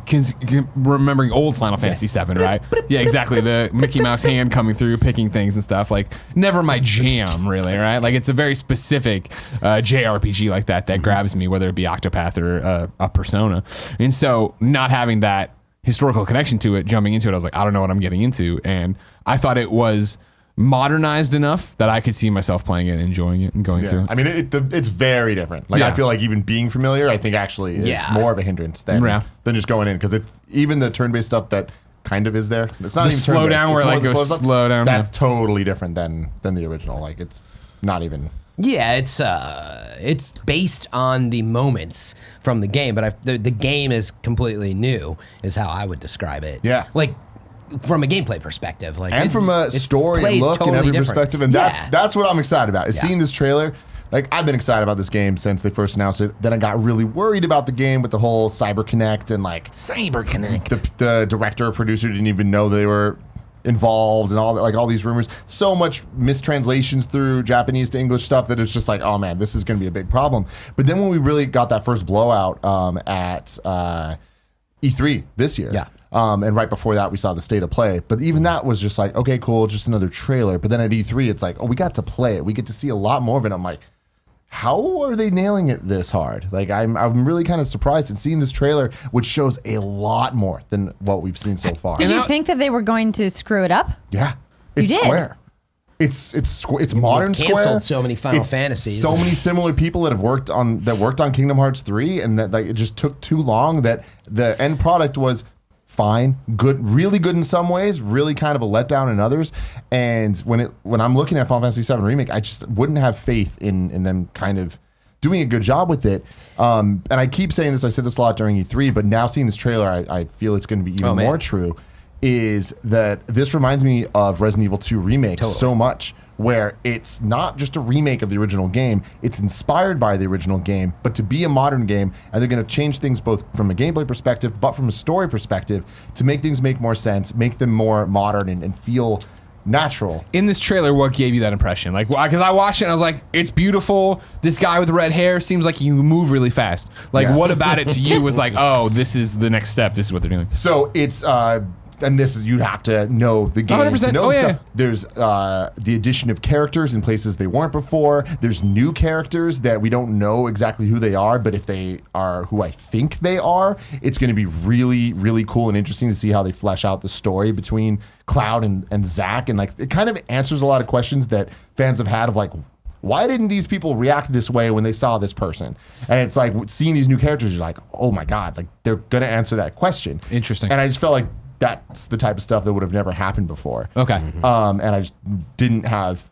remembering old Final Fantasy VII, right? Yeah, exactly. The Mickey Mouse hand coming through, picking things and stuff. Like, never my jam, really, right? Like, it's a very specific JRPG like that grabs me, whether it be Octopath or a Persona. And so, not having that historical connection to it, jumping into it, I was like, I don't know what I'm getting into, and I thought it was modernized enough that I could see myself playing it, enjoying it, and going through it. I mean, it's very different. Like, I Yeah. feel like even being familiar, I think actually is Yeah. more of a hindrance than Yeah. just going in. Because even the turn-based stuff that kind of is there, it's not The even slow turn-based. down It's where, more like, the goes stuff. slow down, That's yeah. totally different than the original. Like, it's not even... Yeah, it's based on the moments from the game, but the game is completely new, is how I would describe it. Yeah. Like, from a gameplay perspective, like and from a story and look and every perspective, and that's what I'm excited about. Is seeing this trailer. Like, I've been excited about this game since they first announced it. Then I got really worried about the game with the whole CyberConnect and like the director or producer didn't even know they were involved and all that, like all these rumors. So much mistranslations through Japanese to English stuff that it's just like, oh man, this is going to be a big problem. But then when we really got that first blowout at E3 this year. Yeah. And right before that, we saw the state of play. But even that was just like, okay, cool, just another trailer. But then at E3, it's like, oh, we got to play it. We get to see a lot more of it. I'm like, how are they nailing it this hard? Like, I'm really kind of surprised at seeing this trailer, which shows a lot more than what we've seen so far. Did you think that they were going to screw it up? Yeah, it's did? Square. It's modern Square. Canceled so many Final Fantasies. So many similar people that have worked on Kingdom Hearts 3, and that like it just took too long. That the end product was fine, good, really good in some ways, really kind of a letdown in others. And when I'm looking at Final Fantasy VII Remake, I just wouldn't have faith in them kind of doing a good job with it. And I keep saying this, I said this a lot during E3, but now seeing this trailer, I feel it's going to be even more true, is that this reminds me of Resident Evil 2 Remake so much, where it's not just a remake of the original game, it's inspired by the original game, but to be a modern game, and they're going to change things both from a gameplay perspective, but from a story perspective, to make things make more sense, make them more modern and feel natural. In this trailer, what gave you that impression? Like, because I watched it and I was like, it's beautiful. This guy with the red hair seems like he can move really fast. Like, what about it to you was like, oh, this is the next step. This is what they're doing. So it's, and this is, you'd have to know the game 100%. to know Oh, the yeah. stuff. There's the addition of characters in places they weren't before. There's new characters that we don't know exactly who they are, but if they are who I think they are, it's going to be really, really cool and interesting to see how they flesh out the story between Cloud and Zack. And like, it kind of answers a lot of questions that fans have had of like, why didn't these people react this way when they saw this person? And it's like seeing these new characters, you're like, oh my God, like they're going to answer that question. Interesting. And I just felt like that's the type of stuff that would have never happened before. Okay. And I just didn't have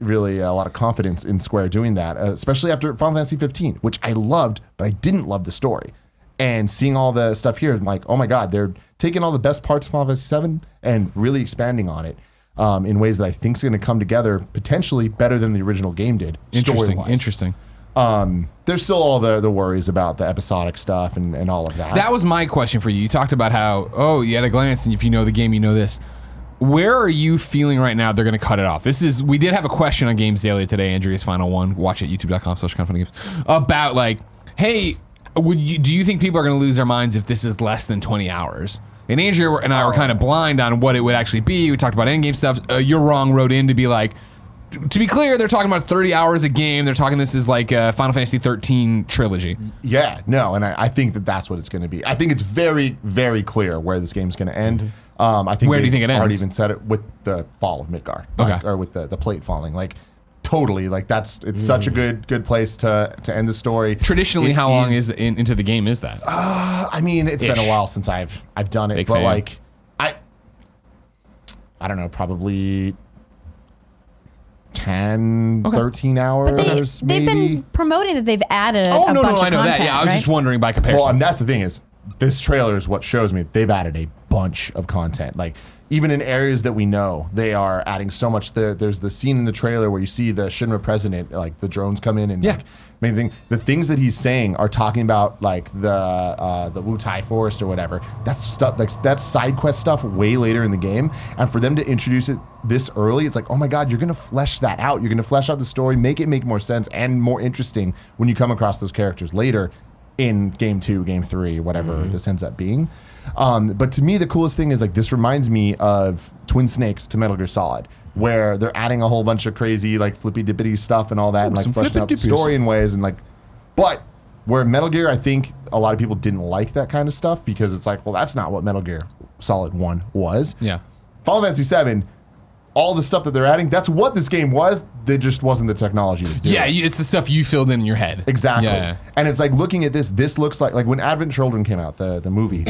really a lot of confidence in Square doing that, especially after Final Fantasy 15, which I loved, but I didn't love the story. And seeing all the stuff here, I'm like, oh my God, they're taking all the best parts of Final Fantasy 7 and really expanding on it in ways that I think is going to come together potentially better than the original game did. Interesting. There's still all the worries about the episodic stuff and all of that. That was my question for you. You talked about how, at a glance, and if you know the game, you know this. Where are you feeling right now they're going to cut it off? We did have a question on Games Daily today, Andrea's final one. Watch it, youtube.com/kindoffunnygames. About like, hey, do you think people are going to lose their minds if this is less than 20 hours? And Andrea and I were kind of blind on what it would actually be. We talked about endgame stuff. You're Wrong wrote in to be like, to be clear, they're talking about 30 hours a game. They're talking this is like a Final Fantasy 13 trilogy. Yeah, no, and I think that's what it's going to be. I think it's very, very clear where this game's going to end. I think Where do you think it ends? Already even said it with the fall of Midgar, or with the plate falling. Like totally, like it's such a good place to end the story. Traditionally, how long is into the game is that? I mean, it's been a while since I've done it, but like I don't know, probably 10, 13 hours. But they've been promoting that they've added a bunch of content. I know that. Yeah, I was just wondering by comparison. Well, and that's the thing is, this trailer is what shows me they've added a bunch of content. Like, even in areas that we know, they are adding so much. There's the scene in the trailer where you see the Shinra president, like the drones come in and like the things that he's saying are talking about like the Wutai Forest or whatever. That's stuff like that's side quest stuff way later in the game. And for them to introduce it this early, it's like, oh my God, you're gonna flesh that out. You're gonna flesh out the story, make it make more sense and more interesting when you come across those characters later in game 2, game 3, whatever this ends up being. But to me, the coolest thing is like this reminds me of Twin Snakes to Metal Gear Solid, where they're adding a whole bunch of crazy like flippy dippity stuff and all that, and like fleshing out the story in ways and like. But where Metal Gear, I think a lot of people didn't like that kind of stuff because it's like, well, that's not what Metal Gear Solid 1 was. Yeah. Final Fantasy 7. All the stuff that they're adding, that's what this game was. There just wasn't the technology to do it. It's the stuff you filled in your head. Exactly. Yeah. And it's like looking at this looks like when Advent Children came out, the movie,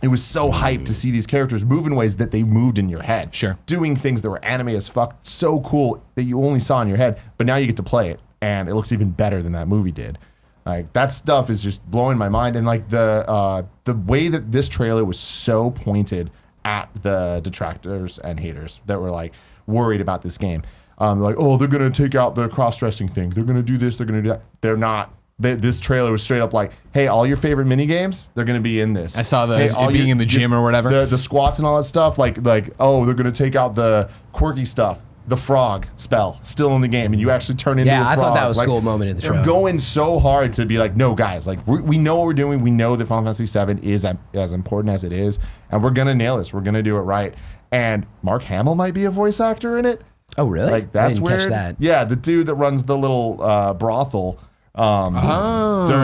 it was so hyped to see these characters move in ways that they moved in your head. Sure. Doing things that were anime as fuck, so cool that you only saw in your head, but now you get to play it, and it looks even better than that movie did. Like, that stuff is just blowing my mind. And like the way that this trailer was so pointed at the detractors and haters that were like worried about this game. Like, oh, they're gonna take out the cross-dressing thing. They're gonna do this. They're gonna do that. They're not. This trailer was straight up like, hey, all your favorite mini games, they're gonna be in this. I saw all being in the gym or whatever. The squats and all that stuff. Like, oh, they're gonna take out the quirky stuff. The frog spell still in the game, and you actually turn into a frog. I thought that was a cool moment in the trailer. They're going so hard to be like, no, guys, like we know what we're doing. We know that Final Fantasy VII is as important as it is, and we're gonna nail this. We're gonna do it right. And Mark Hamill might be a voice actor in it. Oh, really? Like that's I didn't weird. catch that. Yeah, the dude that runs the little brothel. During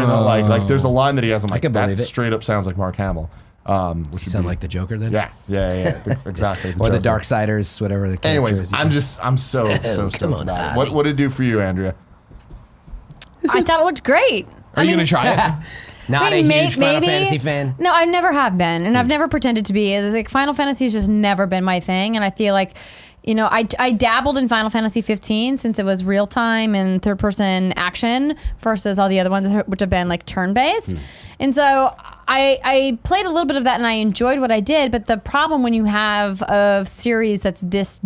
the like, there's a line that he has. I'm like, can that believe it. straight up sounds like Mark Hamill. Does he sound like the Joker then? Yeah, exactly. Or the Joker. Darksiders, whatever the character Anyways, is. I'm so stoked come on, about it. What did it do for you, Andrea? I thought it looked great. Are you gonna try it? Not I mean, a huge Final maybe. Fantasy fan. No, I never have been, and I've never pretended to be. It's like Final Fantasy has just never been my thing, and I feel like, you know, I dabbled in Final Fantasy 15 since it was real time and third person action versus all the other ones which have been like turn based, and so I played a little bit of that and I enjoyed what I did. But the problem when you have a series that's this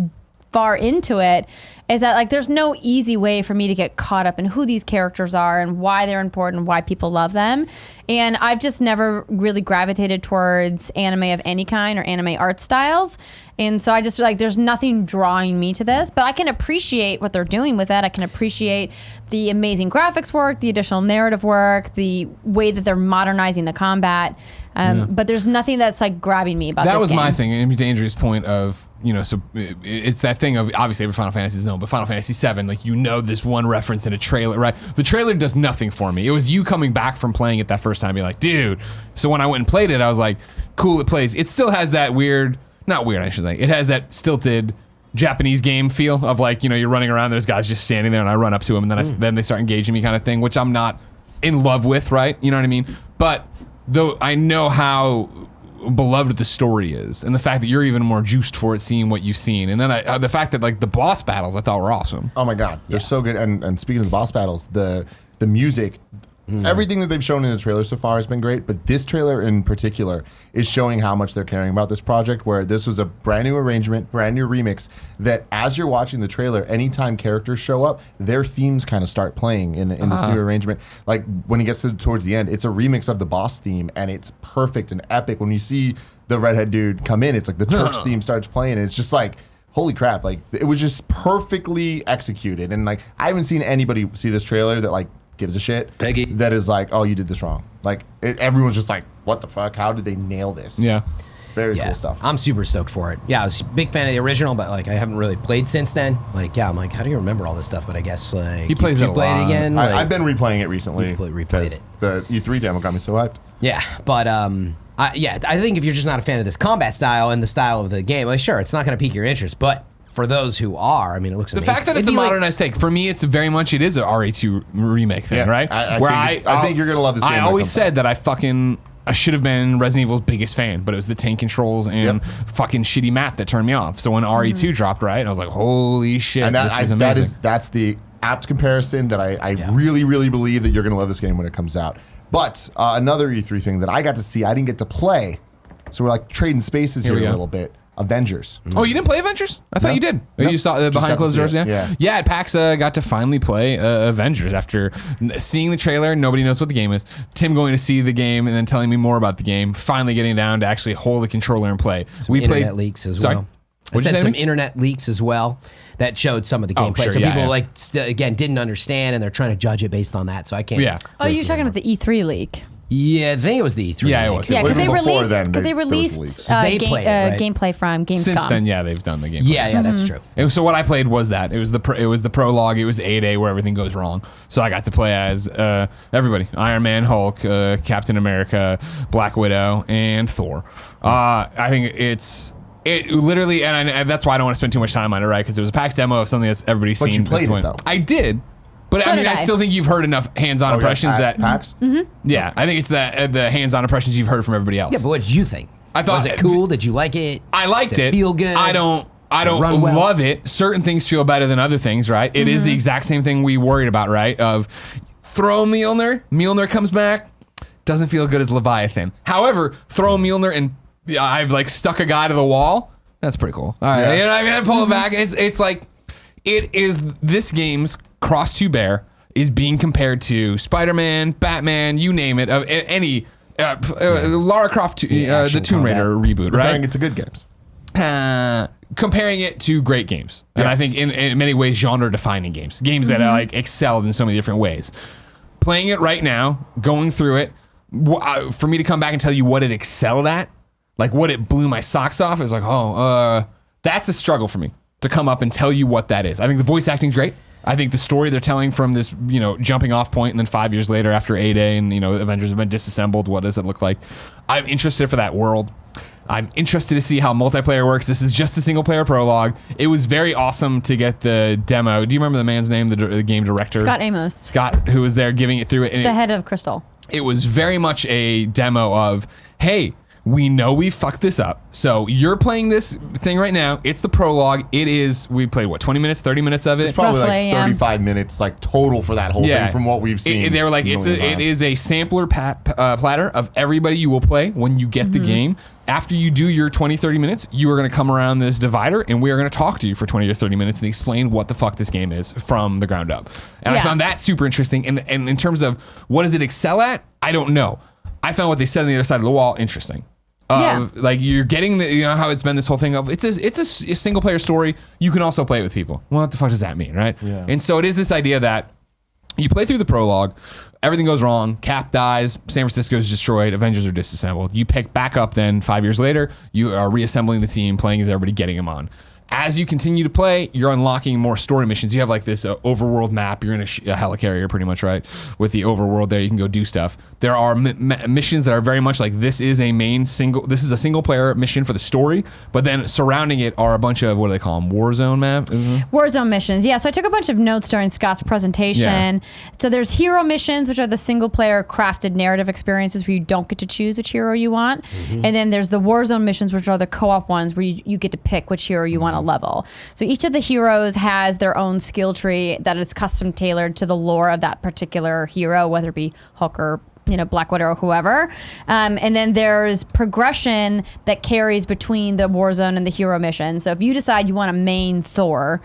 far into it is that like there's no easy way for me to get caught up in who these characters are and why they're important and why people love them. And I've just never really gravitated towards anime of any kind or anime art styles. And so I just feel like there's nothing drawing me to this, but I can appreciate what they're doing with it. I can appreciate the amazing graphics work, the additional narrative work, the way that they're modernizing the combat. But there's nothing that's like grabbing me about this That was game. my thing. I mean, to Andrea's point of, you know, so it's that thing of obviously every Final Fantasy zone, but Final Fantasy VII, like, you know, this one reference in a trailer, right? The trailer does nothing for me. It was you coming back from playing it that first time, being like, dude. So when I went and played it, I was like, cool, it plays. It still has that weird, not weird, I should say. It has that stilted Japanese game feel of like, you know, you're running around, there's guys just standing there, and I run up to them, and then then they start engaging me kind of thing, which I'm not in love with, right? You know what I mean? But though I know how beloved the story is, and the fact that you're even more juiced for it, seeing what you've seen, and then the fact that like the boss battles I thought were awesome. Oh my god, they're so good. And speaking of the boss battles, the music, everything that they've shown in the trailer so far has been great, but this trailer in particular is showing how much they're caring about this project, where this was a brand new arrangement, brand new remix, that as you're watching the trailer, anytime characters show up, their themes kind of start playing in this new arrangement. Like when it gets towards the end, it's a remix of the boss theme, and it's perfect and epic. When you see the redhead dude come in, it's like the Turks theme starts playing, and it's just like, holy crap, like it was just perfectly executed. And like I haven't seen anybody see this trailer that like gives a shit. Peggy. That is like, oh, you did this wrong. Like everyone's just like, what the fuck? How did they nail this? Yeah. Very cool stuff. I'm super stoked for it. Yeah, I was a big fan of the original, but like I haven't really played since then. Like, yeah, I'm like, how do you remember all this stuff? But I guess like He plays you it a play lot. it again. Like, I've been replaying it recently. You've replayed because it. The E3 demo got me so hyped. yeah, but I think if you're just not a fan of this combat style and the style of the game, like sure, it's not going to pique your interest, but for those who are, I mean, it looks The amazing. fact that it's a modernized take, for me, it's very much, it is a RE2 remake thing, Yeah, right? I think you're gonna love this game I when it always comes said that I should have been Resident Evil's biggest fan, but it was the tank controls and fucking shitty map that turned me off. So when RE2 dropped, right, I was like, holy shit, And this is amazing. that's the apt comparison that I really, really believe that you're gonna love this game when it comes out. But another E3 thing that I got to see, I didn't get to play, so we're like trading spaces here we a go. little bit. Avengers. Oh, you didn't play Avengers? I thought No. you did. Nope. You saw Just got behind to closed see doors, it. yeah? Yeah. Yeah, at PAX, got to finally play Avengers after seeing the trailer. Nobody knows what the game is. Tim going to see the game and then telling me more about the game. Finally getting down to actually hold the controller and play. we internet leaks as Sorry? well. I What'd you said say to some me? internet leaks as well that showed some of the Oh, gameplay. sure, Some yeah, people yeah. like again didn't understand, and they're trying to judge it based on that. So I can't. Yeah. Oh, you're talking about the E3 leak. Yeah, I think it was the E3. Yeah, it leak. was. Yeah, because wasn't they before released then, because they there was released leaks. They played it, right? gameplay from Gamescom. Since then, yeah, they've done the game. Yeah, that's true. And so what I played was that it was the prologue. It was 8A where everything goes wrong. So I got to play as everybody: Iron Man, Hulk, Captain America, Black Widow, and Thor. I think it literally, and that's why I don't want to spend too much time on it, right? Because it was a PAX demo of something that's everybody's But seen. you played at this it, point. though. I did. But So I mean, did I I. still think you've heard enough hands-on impressions at that PAX? yeah, I think it's the hands-on impressions you've heard from everybody else. Yeah, but what did you think? I thought- was it cool? Did you like it? I liked Does it. Feel good? I don't run well? love it. Certain things feel better than other things, right? It is the exact same thing we worried about, right? Of throw Mjolnir, Mjolnir comes back, doesn't feel good as Leviathan. However, throw Mjolnir and I've like stuck a guy to the wall. That's pretty cool. All right, you know what I mean? I pull it back. It's like it is. This game's cross to bear is being compared to Spider-Man, Batman, you name it, any Lara Croft, the Tomb Raider reboot, right? Comparing it to good games. Comparing it to great games, and I think in many ways genre-defining games that are like excelled in so many different ways. Playing it right now, going through it, for me to come back and tell you what it excelled at, like what it blew my socks off, is like, that's a struggle for me to come up and tell you what that is. I think the voice acting's great. I think the story they're telling from this, jumping off point, and then 5 years later after A-Day and, Avengers have been disassembled, what does it look like? I'm interested for that world. I'm interested to see how multiplayer works. This is just a single player prologue. It was very awesome to get the demo. Do you remember the man's name, the game director? Scott Amos. Scott, who was there giving it through it. It's the head of Crystal. It was very much a demo of, hey, we know we fucked this up. So you're playing this thing right now. It's the prologue. We played 20 minutes, 30 minutes of it? It's probably Roughly, like 35 minutes like total for that whole thing from what we've seen. They were like, it is a sampler platter of everybody you will play when you get the game. After you do your 20, 30 minutes, you are going to come around this divider and we are going to talk to you for 20 or 30 minutes and explain what the fuck this game is from the ground up. And I found that super interesting. And in terms of what does it excel at, I don't know. I found what they said on the other side of the wall interesting. Like you're getting how it's been this whole thing of it's a single player story. You can also play it with people. Well, what the fuck does that mean, right? Yeah. And so it is this idea that you play through the prologue, everything goes wrong, Cap dies, San Francisco is destroyed, Avengers are disassembled. You pick back up then 5 years later, you are reassembling the team, playing as everybody, getting them on. As you continue to play, you're unlocking more story missions. You have like this overworld map. You're in a helicarrier pretty much, right? With the overworld there, you can go do stuff. There are missions that are very much like this is a single player mission for the story, but then surrounding it are a bunch of, what do they call them? Warzone map? Mm-hmm. Warzone missions. Yeah, so I took a bunch of notes during Scott's presentation. Yeah. So there's hero missions, which are the single player crafted narrative experiences where you don't get to choose which hero you want. Mm-hmm. And then there's the Warzone missions, which are the co-op ones where you get to pick which hero you want to level. So each of the heroes has their own skill tree that is custom tailored to the lore of that particular hero, whether it be Hulk or Black Widow or whoever. And then there's progression that carries between the Warzone and the hero mission. So if you decide you want to main Thor,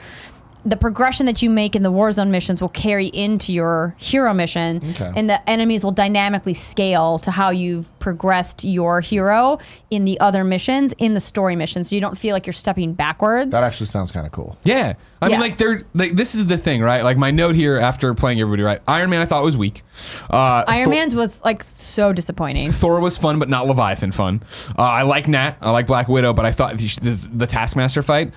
the progression that you make in the Warzone missions will carry into your hero mission, and the enemies will dynamically scale to how you've progressed your hero in the other missions, in the story missions, so you don't feel like you're stepping backwards. That actually sounds kind of cool. Yeah. I mean, this is the thing, right? Like my note here after playing everybody, right? Iron Man I thought was weak. Iron Man's was like so disappointing. Thor was fun, but not Leviathan fun. I like Nat. I like Black Widow, but I thought the Taskmaster fight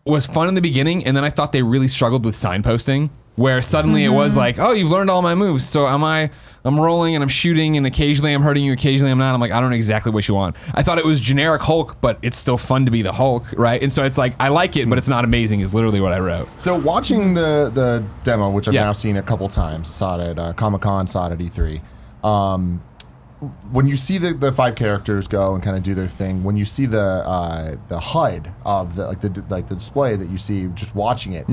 was fun in the beginning, and then I thought they really struggled with signposting, where suddenly it was like, oh, you've learned all my moves, so I'm rolling and I'm shooting, and occasionally I'm hurting you, occasionally I'm not. I'm like, I don't know exactly what you want. I thought it was generic Hulk, but it's still fun to be the Hulk, right? And so it's like, I like it, but it's not amazing is literally what I wrote. So watching the demo, which I've now seen a couple times, saw it at Comic-Con, saw it at E3, when you see the five characters go and kind of do their thing, when you see the HUD of the display that you see just watching it,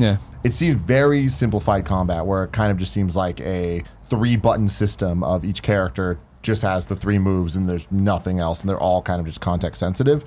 it seems very simplified combat, where it kind of just seems like a 3-button system of each character just has the 3 moves and there's nothing else, and they're all kind of just context sensitive.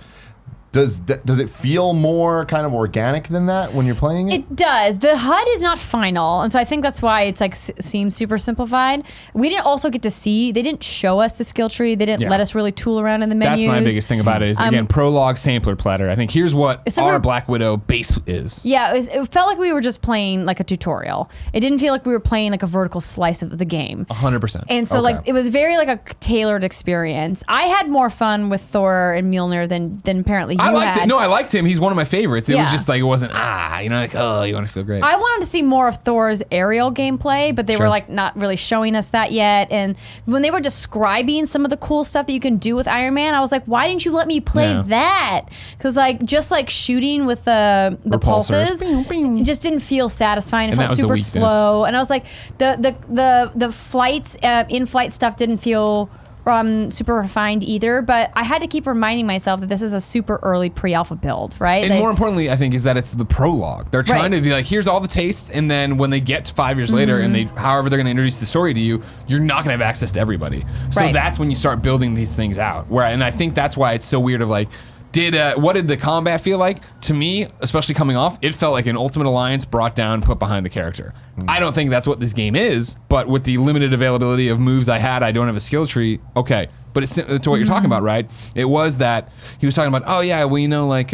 Does it feel more kind of organic than that when you're playing it? It does. The HUD is not final, and so I think that's why it's like seems super simplified. We didn't also get to see. They didn't show us the skill tree. They didn't let us really tool around in the menus. That's my biggest thing about it. Is again prologue sampler platter. I think here's what our Black Widow base is. Yeah, it felt like we were just playing like a tutorial. It didn't feel like we were playing like a vertical slice of the game. 100%. And so like it was very like a tailored experience. I had more fun with Thor and Mjolnir than apparently you liked had. it. No, I liked him. He's one of my favorites. It was just like, it wasn't, like, oh, you want to feel great. I wanted to see more of Thor's aerial gameplay, but they were like not really showing us that yet. And when they were describing some of the cool stuff that you can do with Iron Man, I was like, why didn't you let me play that? Because like just like shooting with the pulses, it just didn't feel satisfying. It felt super slow. And I was like, the flight, in-flight stuff didn't feel super refined either, but I had to keep reminding myself that this is a super early pre-alpha build, right? And more importantly, I think, is that it's the prologue. They're trying to be like, here's all the tastes, and then when they get to 5 years later, and however they're going to introduce the story to you, you're not going to have access to everybody. So that's when you start building these things out. And I think that's why it's so weird of like, what did the combat feel like? To me, especially coming off, it felt like an Ultimate Alliance brought down, put behind the character. I don't think that's what this game is, but with the limited availability of moves I had, I don't have a skill tree. Okay. But it's to what you're talking about, right? It was that he was talking about, oh yeah, well, you know, like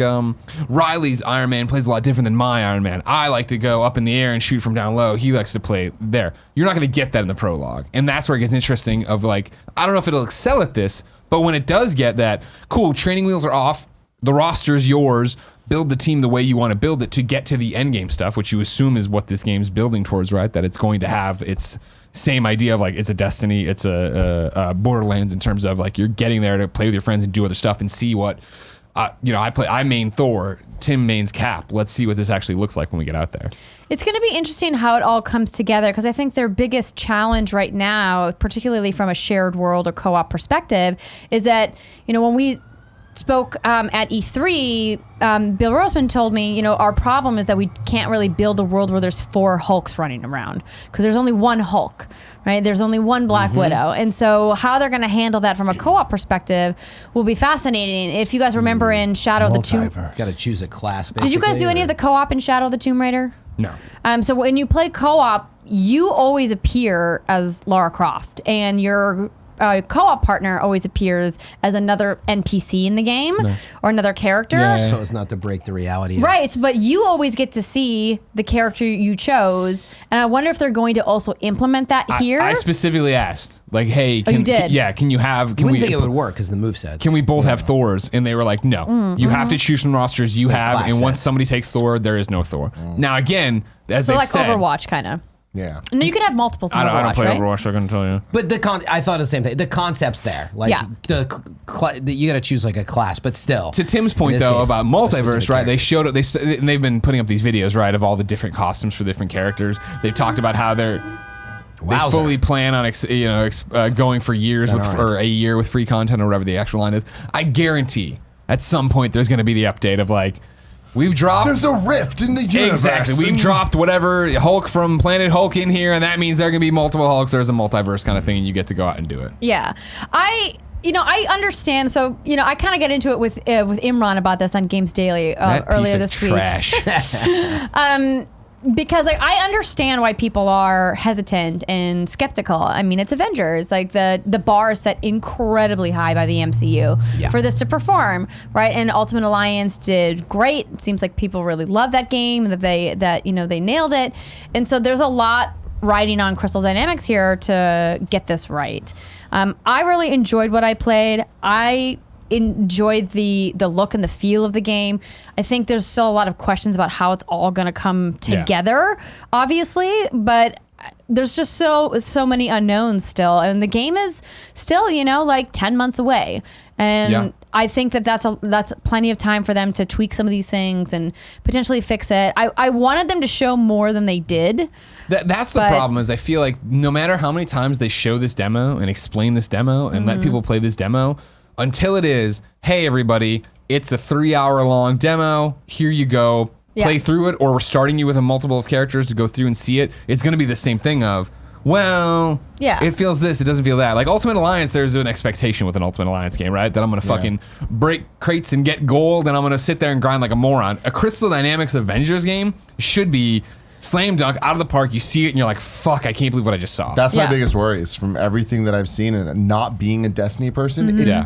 Riley's Iron Man plays a lot different than my Iron Man. I like to go up in the air and shoot from down low. He likes to play there. You're not going to get that in the prologue. And that's where it gets interesting of like, I don't know if it'll excel at this, but when it does get that, cool, training wheels are off, the roster's yours, build the team the way you want to build it to get to the end game stuff, which you assume is what this game's building towards, right? That it's going to have its same idea of like, it's a Destiny, it's a Borderlands in terms of like, you're getting there to play with your friends and do other stuff and see what, I main Thor, Tim mains Cap. Let's see what this actually looks like when we get out there. It's going to be interesting how it all comes together, because I think their biggest challenge right now, particularly from a shared world or co-op perspective, is that, when we spoke at E3, Bill Roseman told me, our problem is that we can't really build a world where there's 4 Hulks running around, because there's only one Hulk, right? There's only one Black Widow. And so how they're going to handle that from a co-op perspective will be fascinating. If you guys remember in Shadow of the Tomb... Got to choose a class, basically. Did you guys do any of the co-op in Shadow of the Tomb Raider? No. So when you play co-op, you always appear as Lara Croft, and your co-op partner always appears as another NPC in the game or another character. Yeah. So as not to break the reality. Right, but you always get to see the character you chose, and I wonder if they're going to also implement that here. I specifically asked, like, hey, you did? Can you have... You wouldn't think it would work because the movesets. Can we both have Thors? And they were like, no. You have to choose from rosters you have, and once somebody takes Thor, there is no Thor. Now, again, as they said... Overwatch, kind of. Yeah. No, you can have multiples in Overwatch, I don't play right? Overwatch, so I couldn't tell you. But I thought the same thing. The concept's there. Like, you got to choose like a class, but still. To Tim's point, though, about multiverse, right? They showed it. And they've been putting up these videos, right, of all the different costumes for different characters. They've talked about how they fully plan on going for years or a year with free content or whatever the actual line is. I guarantee at some point there's going to be the update of like, we've dropped... There's a rift in the universe. Exactly. We've dropped whatever Hulk from Planet Hulk in here, and that means there are going to be multiple Hulks. There's a multiverse kind of thing, and you get to go out and do it. Yeah. I understand. So, I kind of get into it with Imran about this on Games Daily earlier this week. Trash. Because I understand why people are hesitant and skeptical. I mean, it's Avengers. Like the bar is set incredibly high by the MCU for this to perform, right? And Ultimate Alliance did great. It seems like people really love that game, that they nailed it. And so there's a lot riding on Crystal Dynamics here to get this right. I really enjoyed what I played. I enjoyed the look and the feel of the game. I think there's still a lot of questions about how it's all going to come together, obviously, but there's just so many unknowns still, and the game is still, like 10 months away. And I think that's plenty of time for them to tweak some of these things and potentially fix it. I wanted them to show more than they did. That's the problem, is I feel like no matter how many times they show this demo and explain this demo and let people play this demo, until it is, hey, everybody, it's a 3-hour-long demo. Here you go. Play through it, or we're starting you with a multiple of characters to go through and see it. It's going to be the same thing of, it feels this, it doesn't feel that. Like Ultimate Alliance, there's an expectation with an Ultimate Alliance game, right? That I'm going to fucking break crates and get gold, and I'm going to sit there and grind like a moron. A Crystal Dynamics Avengers game should be slam dunk, out of the park. You see it and you're like, fuck, I can't believe what I just saw. That's my biggest worry, is from everything that I've seen, and not being a Destiny person. It's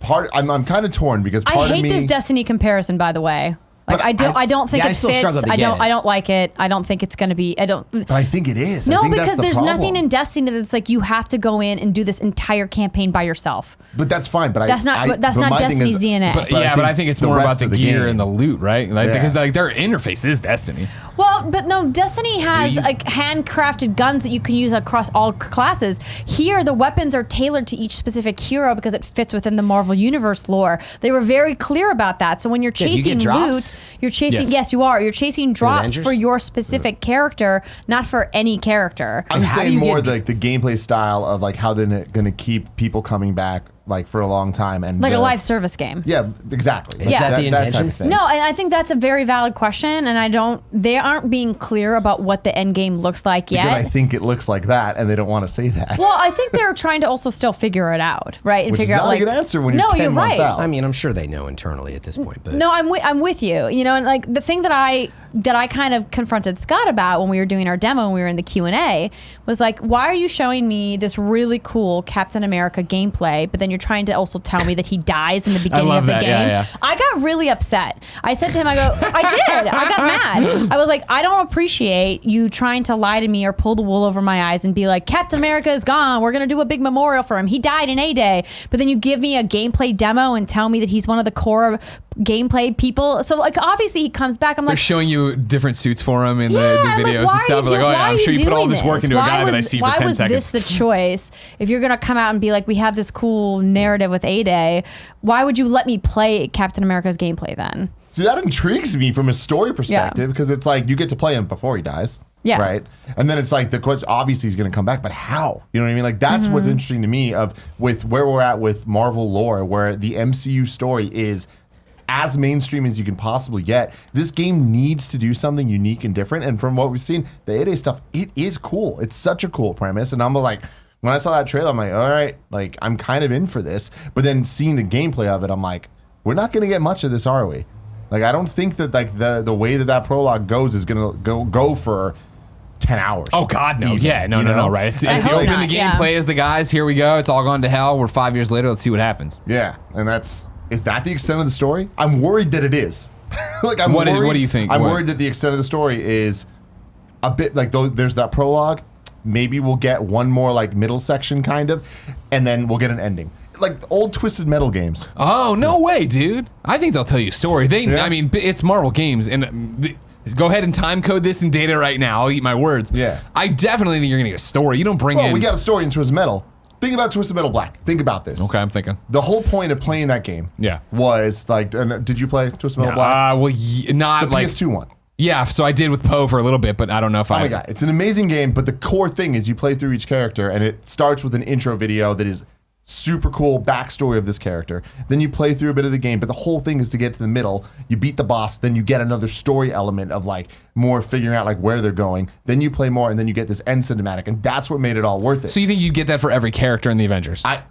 I'm kind of torn, because part of me... I hate this Destiny comparison, by the way. Like, I don't think it fits. I don't like it. I don't think it's going to be. But I think it is. No, because there's nothing in Destiny that's like you have to go in and do this entire campaign by yourself. But that's fine. But that's not Destiny's DNA. But I think it's more about the gear and the loot, right? Like, because like their interface is Destiny. Well, but no, Destiny has like handcrafted guns that you can use across all classes. Here, the weapons are tailored to each specific hero because it fits within the Marvel Universe lore. They were very clear about that. So when you're Yeah, do you chasing get drops? loot, you're chasing. Yes. Yes, you are. You're chasing drops Avengers? for your specific character, not for any character. I'm how do saying you more get- like the gameplay style of like how they're going to keep people coming back like for a long time and Like a live service game. Yeah, exactly. Is that the type of intention? thing. No, and I think that's a very valid question, and they aren't being clear about what the end game looks like yet. Because I think it looks like that, and they don't want to say that. Well, I think they're trying to also still figure it out, right? And Which is figure out not a like good answer when you're 10 months out. I mean, I'm sure they know internally at this point, but No, I'm with you. You know, and like the thing that I kind of confronted Scott about when we were doing our demo and we were in the Q&A was like, why are you showing me this really cool Captain America gameplay, but then you're trying to also tell me that he dies in the beginning love of the that. game? Yeah. I got really upset. I said to him, I got mad. I was like, I don't appreciate you trying to lie to me or pull the wool over my eyes and be like, Captain America is gone. We're going to do a big memorial for him. He died in A-Day. But then you give me a gameplay demo and tell me that he's one of the core gameplay people. So like, obviously he comes back. I'm They're like, showing you different suits for him in the I'm like, videos why and are stuff. you Like, oh why yeah, are I'm sure you put all doing this work into a Why guy that I was- see for Why 10 was seconds. this the choice? If you're gonna come out and be like, we have this cool narrative with A-Day, why would you let me play Captain America's gameplay then? See, that intrigues me from a story perspective because it's like you get to play him before he dies. Yeah. Right. And then it's like the question, obviously he's going to come back, but how? You know what I mean? Like that's what's interesting to me with where we're at with Marvel lore, where the MCU story is as mainstream as you can possibly get. This game needs to do something unique and different. And from what we've seen, the 8A stuff, it is cool. It's such a cool premise. And I'm like, when I saw that trailer, I'm like, all right, like I'm kind of in for this. But then seeing the gameplay of it, I'm like, we're not going to get much of this, are we? Like, I don't think that like the way that prologue goes is going to go for 10 hours. Oh God, no! Even, Yeah, no, you know? right? It's I you hope open not, the yeah. gameplay as the guys. Here we go. It's all gone to hell. We're 5 years later. Let's see what happens. Yeah, and is that the extent of the story? I'm worried that it is. Like, I'm What worried, do you think? I'm What? worried that the extent of the story is a bit like there's that prologue. Maybe we'll get one more like middle section kind of, and then we'll get an ending. Like old Twisted Metal games. Oh no way, dude! I think they'll tell you a story. Yeah. I mean, it's Marvel games, and go ahead and time code this in data right now. I'll eat my words. Yeah. I definitely think you're gonna get a story. You don't bring Well, in. we got a story in Twisted Metal. Think about Twisted Metal Black. Think about this. Okay, I'm thinking. The whole point of playing that game, Yeah. was like, and did you play Twisted Metal Black? Not The like PS2 one. Yeah, so I did with Poe for a little bit, but I don't know if Oh my god, it's an amazing game, but the core thing is you play through each character and it starts with an intro video that is super cool backstory of this character. Then you play through a bit of the game, but the whole thing is to get to the middle, you beat the boss, then you get another story element of like more figuring out like where they're going. Then you play more and then you get this end cinematic, and that's what made it all worth it. So you think you get that for every character in the Avengers? I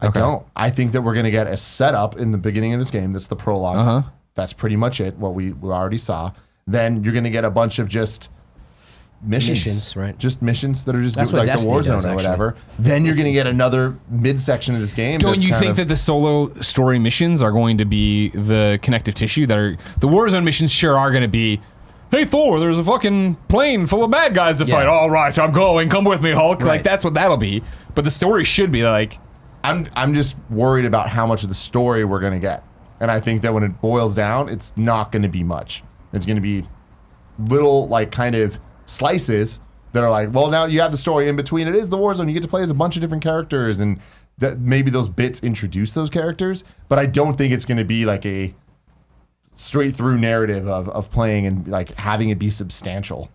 Okay. don't. I think that we're going to get a setup in the beginning of this game. That's the prologue. That's pretty much it, what we already saw. Then you're going to get a bunch of just missions, right. Just missions that are just That's like what the Destiny Warzone does, or actually. whatever. Then you're going to get another mid-section of this game. Don't that's you kind think of- that the solo story missions are going to be the connective tissue that are the Warzone missions? Sure are going to be. Hey Thor, there's a fucking plane full of bad guys to Yeah. fight. All right, I'm going. Come with me, Hulk. Right. Like that's what that'll be. But the story should be like. I'm just worried about how much of the story we're going to get. And I think that when it boils down, it's not going to be much. It's going to be little like kind of slices that are like, well, now you have the story in between. It is the Warzone. You get to play as a bunch of different characters, and that maybe those bits introduce those characters. But I don't think it's going to be like a straight through narrative of playing and like having it be substantial.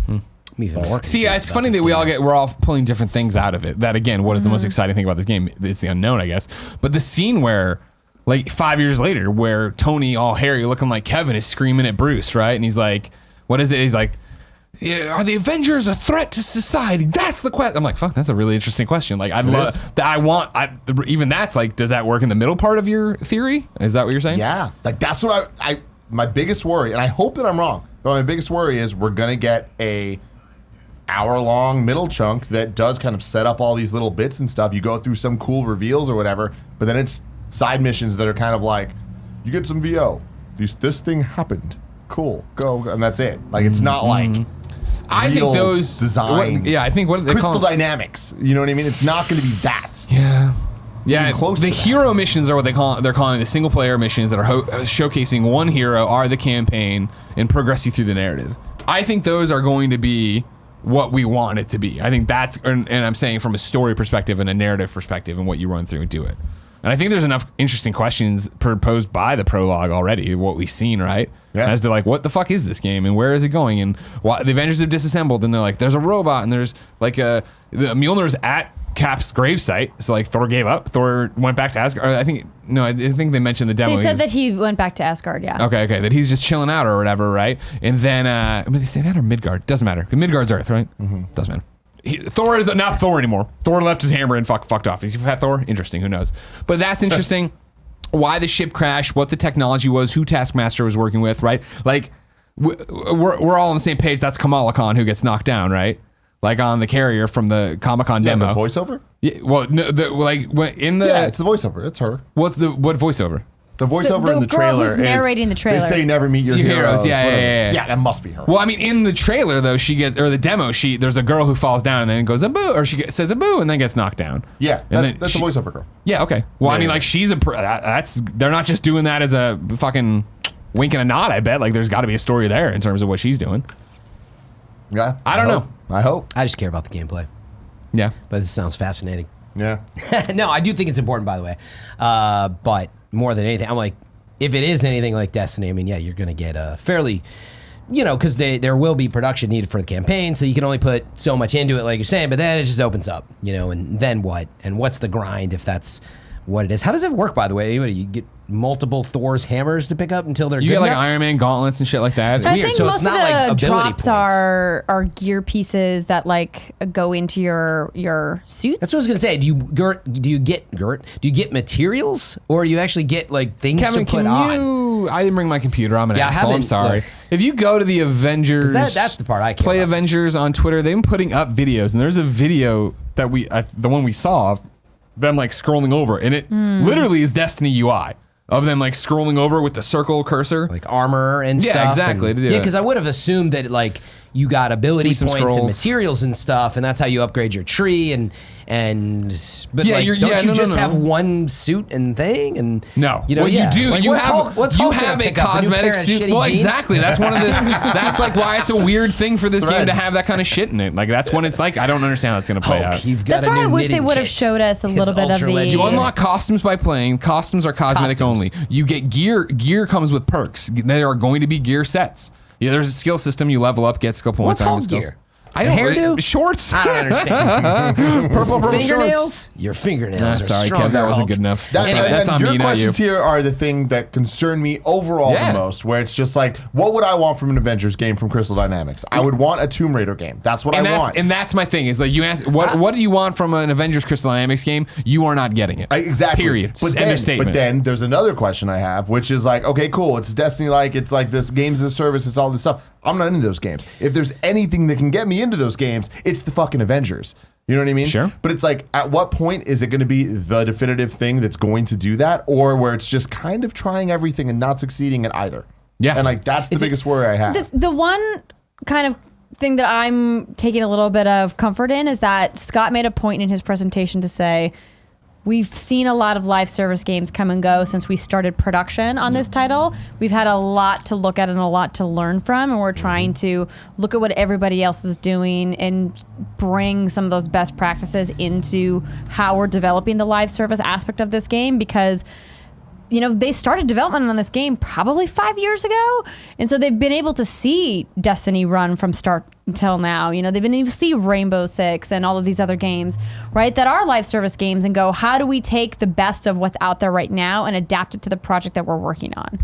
I'm even more See, confused it's about funny this that game. we're all pulling different things out of it. That again, what is the most exciting thing about this game? It's the unknown, I guess. But the scene where, like 5 years later, where Tony, all hairy, looking like Kevin, is screaming at Bruce, right? And he's like, "What is it?" He's like, yeah, "Are the Avengers a threat to society?" That's the question. I'm like, "Fuck, that's a really interesting question." Like, I'd love is. that. Even that's like, does that work in the middle part of your theory? Is that what you're saying? Yeah, like that's what I my biggest worry, and I hope that I'm wrong, but my biggest worry is we're gonna get a hour-long middle chunk that does kind of set up all these little bits and stuff. You go through some cool reveals or whatever, but then it's side missions that are kind of like, you get some VO. This thing happened. Cool, go, and that's it. Like it's not like I think real those designed. Yeah, I think what they Crystal call Dynamics. You know what I mean? It's not going to be that. Yeah. Yeah, Even close the to that. hero missions are what they're calling the single player missions that are showcasing one hero, are the campaign, and progress you through the narrative. I think those are going to be what we want it to be. I think that's, and I'm saying from a story perspective and a narrative perspective and what you run through and do it. And I think there's enough interesting questions proposed by the prologue already, what we've seen, right? Yeah. As to like, what the fuck is this game and where is it going? And why the Avengers have disassembled and they're like, there's a robot and there's like the Mjolnir's at Cap's gravesite. So like Thor gave up. Thor went back to Asgard. I think they mentioned the demo. They said that he went back to Asgard, yeah. Okay, that he's just chilling out or whatever, right? And then, they say that or Midgard? Doesn't matter. Midgard's Earth, right? Mm-hmm. Doesn't matter. Thor is not Thor anymore. Thor left his hammer and fucked off. Is he fat Thor? Interesting. Who knows? But that's interesting. Why the ship crashed, what the technology was, who Taskmaster was working with, right? Like, we're all on the same page. That's Kamala Khan who gets knocked down, right? Like on the carrier from the Comic-Con demo. The voiceover? Yeah, well, no, Yeah, it's the voiceover. It's her. What voiceover? The voiceover in the girl trailer who's narrating the trailer. They say never meet your heroes. Yeah. Yeah, that must be her. Well, I mean, in the trailer though, the demo, there's a girl who falls down and then goes a boo, or says a boo and then gets knocked down. Yeah, and that's the voiceover girl. Yeah, okay. Well, Yeah, I mean, yeah. like she's they're not just doing that as a fucking wink and a nod. I bet like there's got to be a story there in terms of what she's doing. Yeah, I don't know. I hope. I just care about the gameplay. Yeah, But this sounds fascinating. Yeah. No, I do think it's important, by the way. But more than anything, I'm like, if it is anything like Destiny, I mean, yeah, you're going to get a fairly, because there will be production needed for the campaign, so you can only put so much into it, like you're saying, but then it just opens up, and then what? And what's the grind if that's what it is? How does it work, by the way? You get multiple Thor's hammers to pick up until they're you good get like enough? Iron Man gauntlets and shit like that. I weird. think So most it's of not like the ability drops points. are gear pieces that like go into your suits. That's what I was gonna say. Do you get materials, or do you actually get like things Kevin, to put can on? you? I didn't bring my computer. I'm an Yeah, I asshole. I'm haven't- sorry. look. If you go to the Avengers, That's the part I care play about. Avengers on Twitter. They've been putting up videos, and there's a video that the one we saw, of them like scrolling over, and it literally is Destiny UI of them like scrolling over with the circle cursor. Like armor and Yeah, stuff. exactly, And, to do yeah, that. because I would have assumed that like you got ability Give me some points and scrolls. materials and stuff, and that's how you upgrade your tree. But Yeah, like, you're- don't yeah, you no, just no. have one suit and thing? And No, you know, well, yeah. you do. Like, you what's have Hulk- what's you Hulk gonna have a pick up? A new cosmetic pair of suit. shitty Well, jeans? exactly. That's one of the. That's like why it's a weird thing for this game to Threads. have that kind of shit in it. Like that's when it's like I don't understand how it's gonna play Hulk, out. you've got That's a why new I wish they knitting would have kit. showed us a It's little bit of ultra the. legendary. You unlock costumes by playing. Costumes are cosmetic Costumes. only. You get gear. Gear comes with perks. There are going to be gear sets. Yeah, there's a skill system. You level up, get skill points. What's item Hulk skills. gear? I A don't hairdo? Shorts. I don't understand. Purple fingernails? shorts. Your fingernails Ah, are sorry, stronger, Kev. That wasn't Hulk. good enough. That's, Anyway, that's on your me, not you. questions here are the thing that concern me overall Yeah. the most, where it's just like, what would I want from an Avengers game from Crystal Dynamics? I would want a Tomb Raider game. That's what I want. And that's my thing. Is like you ask what do you want from an Avengers Crystal Dynamics game? You are not getting it. Exactly. Period. But End then, of statement. but then there's another question I have, which is like, okay, cool. It's Destiny-like. It's like this games as a service. It's all this stuff. I'm not into those games. If there's anything that can get me into those games, it's the fucking Avengers. You know what I mean? Sure. But it's like, at what point is it going to be the definitive thing that's going to do that, or where it's just kind of trying everything and not succeeding at either? Yeah. And like that's the biggest worry I have. The one kind of thing that I'm taking a little bit of comfort in is that Scott made a point in his presentation to say, we've seen a lot of live service games come and go since we started production on this title. We've had a lot to look at and a lot to learn from, and we're trying to look at what everybody else is doing and bring some of those best practices into how we're developing the live service aspect of this game, because they started development on this game probably 5 years ago. And so they've been able to see Destiny run from start until now. They've been able to see Rainbow Six and all of these other games, right, that are live service games, and go, how do we take the best of what's out there right now and adapt it to the project that we're working on?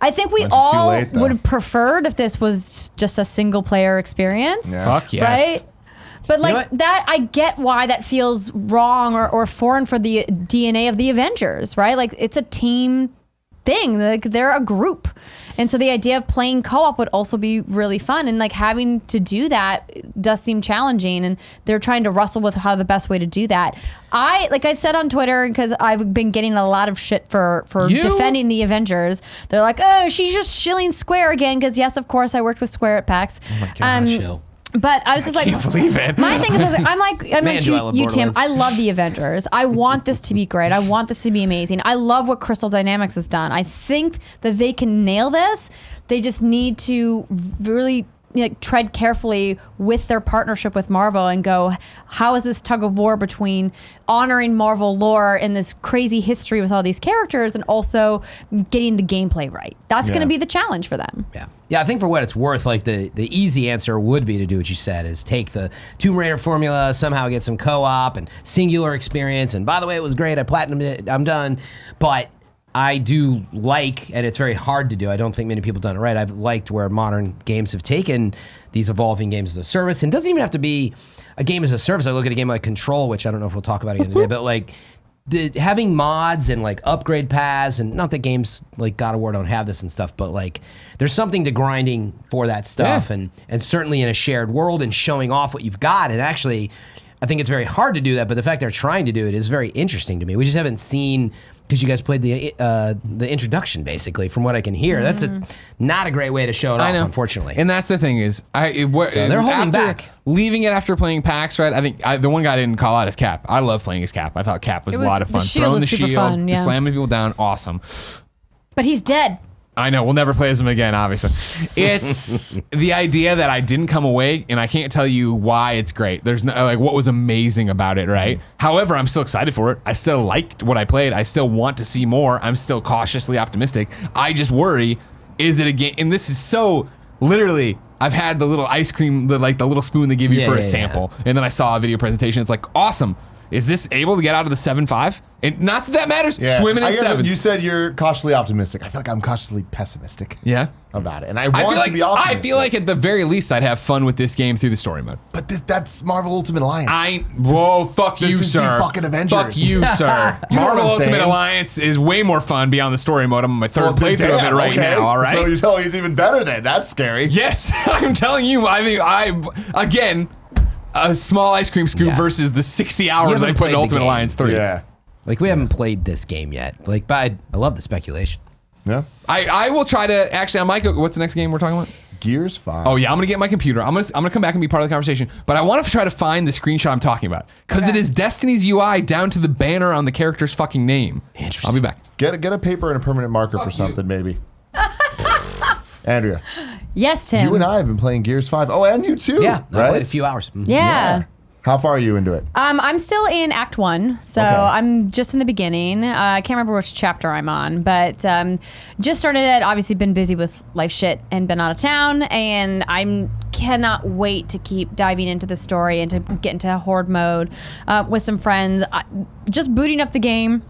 I think we That's too all late, though. would have preferred if this was just a single player experience. Yeah. Fuck yes. Right? But like know what? that, I get why that feels wrong or foreign for the DNA of the Avengers, right? Like it's a team thing. Like they're a group. And so the idea of playing co-op would also be really fun. And like having to do that does seem challenging. And they're trying to wrestle with how the best way to do that. I've said on Twitter, because I've been getting a lot of shit for You? defending the Avengers. They're like, oh, she's just shilling Square again. Because yes, of course, I worked with Square at PAX. Oh my gosh, Jill. But I was just like, Can't believe it. my thing is, I'm like Man, do I love you, Tim. Borderlands. I love the Avengers. I want this to be great. I want this to be amazing. I love what Crystal Dynamics has done. I think that they can nail this. They just need to really tread carefully with their partnership with Marvel and go, how is this tug of war between honoring Marvel lore and this crazy history with all these characters and also getting the gameplay right? That's going to be the challenge for them. Yeah, I think for what it's worth, like the easy answer would be to do what you said, is take the Tomb Raider formula, somehow get some co-op and singular experience. And by the way, it was great. I platinumed it. I'm done. But I do like, and it's very hard to do, I don't think many people have done it right, I've liked where modern games have taken these evolving games as a service. And it doesn't even have to be a game as a service. I look at a game like Control, which I don't know if we'll talk about again today, but like having mods and like upgrade paths, and not that games like God of War don't have this and stuff, but like there's something to grinding for that stuff, and certainly in a shared world and showing off what you've got. And actually, I think it's very hard to do that, but the fact they're trying to do it is very interesting to me. We just haven't seen, because you guys played the introduction, basically, from what I can hear. That's not a great way to show it off, unfortunately. And that's the thing is, they're holding back. Leaving it after playing PAX, right? I think the one guy I didn't call out is Cap. I love playing as Cap. I thought Cap was a lot of fun. Throwing the shield, fun, slamming people down, awesome. But he's dead. I know, we'll never play as him again, obviously. It's the idea that I didn't come away, and I can't tell you why it's great. There's no, like, what was amazing about it, right? However, I'm still excited for it. I still liked what I played. I still want to see more. I'm still cautiously optimistic. I just worry, is it a game? And this is so, literally, I've had the little ice cream, the little spoon they give you for a sample. And then I saw a video presentation. It's like, awesome. Is this able to get out of the 7.5? And not that that matters. Swimming in sevens. You said you're cautiously optimistic. I feel like I'm cautiously pessimistic. Yeah. About it, and I want to be optimistic. I feel like at the very least I'd have fun with this game through the story mode. But that's Marvel Ultimate Alliance. Fuck you, is sir. the fucking Avengers. Fuck you, sir. You know what Marvel I'm Ultimate saying? Alliance is way more fun beyond the story mode. I'm on my third playthrough of it right now. All right. So you're telling me it's even better then? That's scary. Yes, I'm telling you. I mean, again, a small ice cream scoop versus the 60 hours I put in Ultimate Alliance 3. Yeah. Like, we haven't played this game yet. Like, but I love the speculation. Yeah. I will try to actually. On what's the next game we're talking about? Gears 5. Oh yeah, I'm gonna get my computer. I'm gonna come back and be part of the conversation. But I want to try to find the screenshot I'm talking about, because it is Destiny's UI down to the banner on the character's fucking name. Interesting. I'll be back. Get a paper and a permanent marker for something, maybe. Andrea. Yes, Tim. You and I have been playing Gears 5. Oh, and you too. Yeah, right? I played a few hours. Yeah. How far are you into it? I'm still in Act 1, so I'm just in the beginning. I can't remember which chapter I'm on, but just started it. Obviously been busy with life shit and been out of town, and I cannot wait to keep diving into the story and to get into horde mode with some friends. Just booting up the game.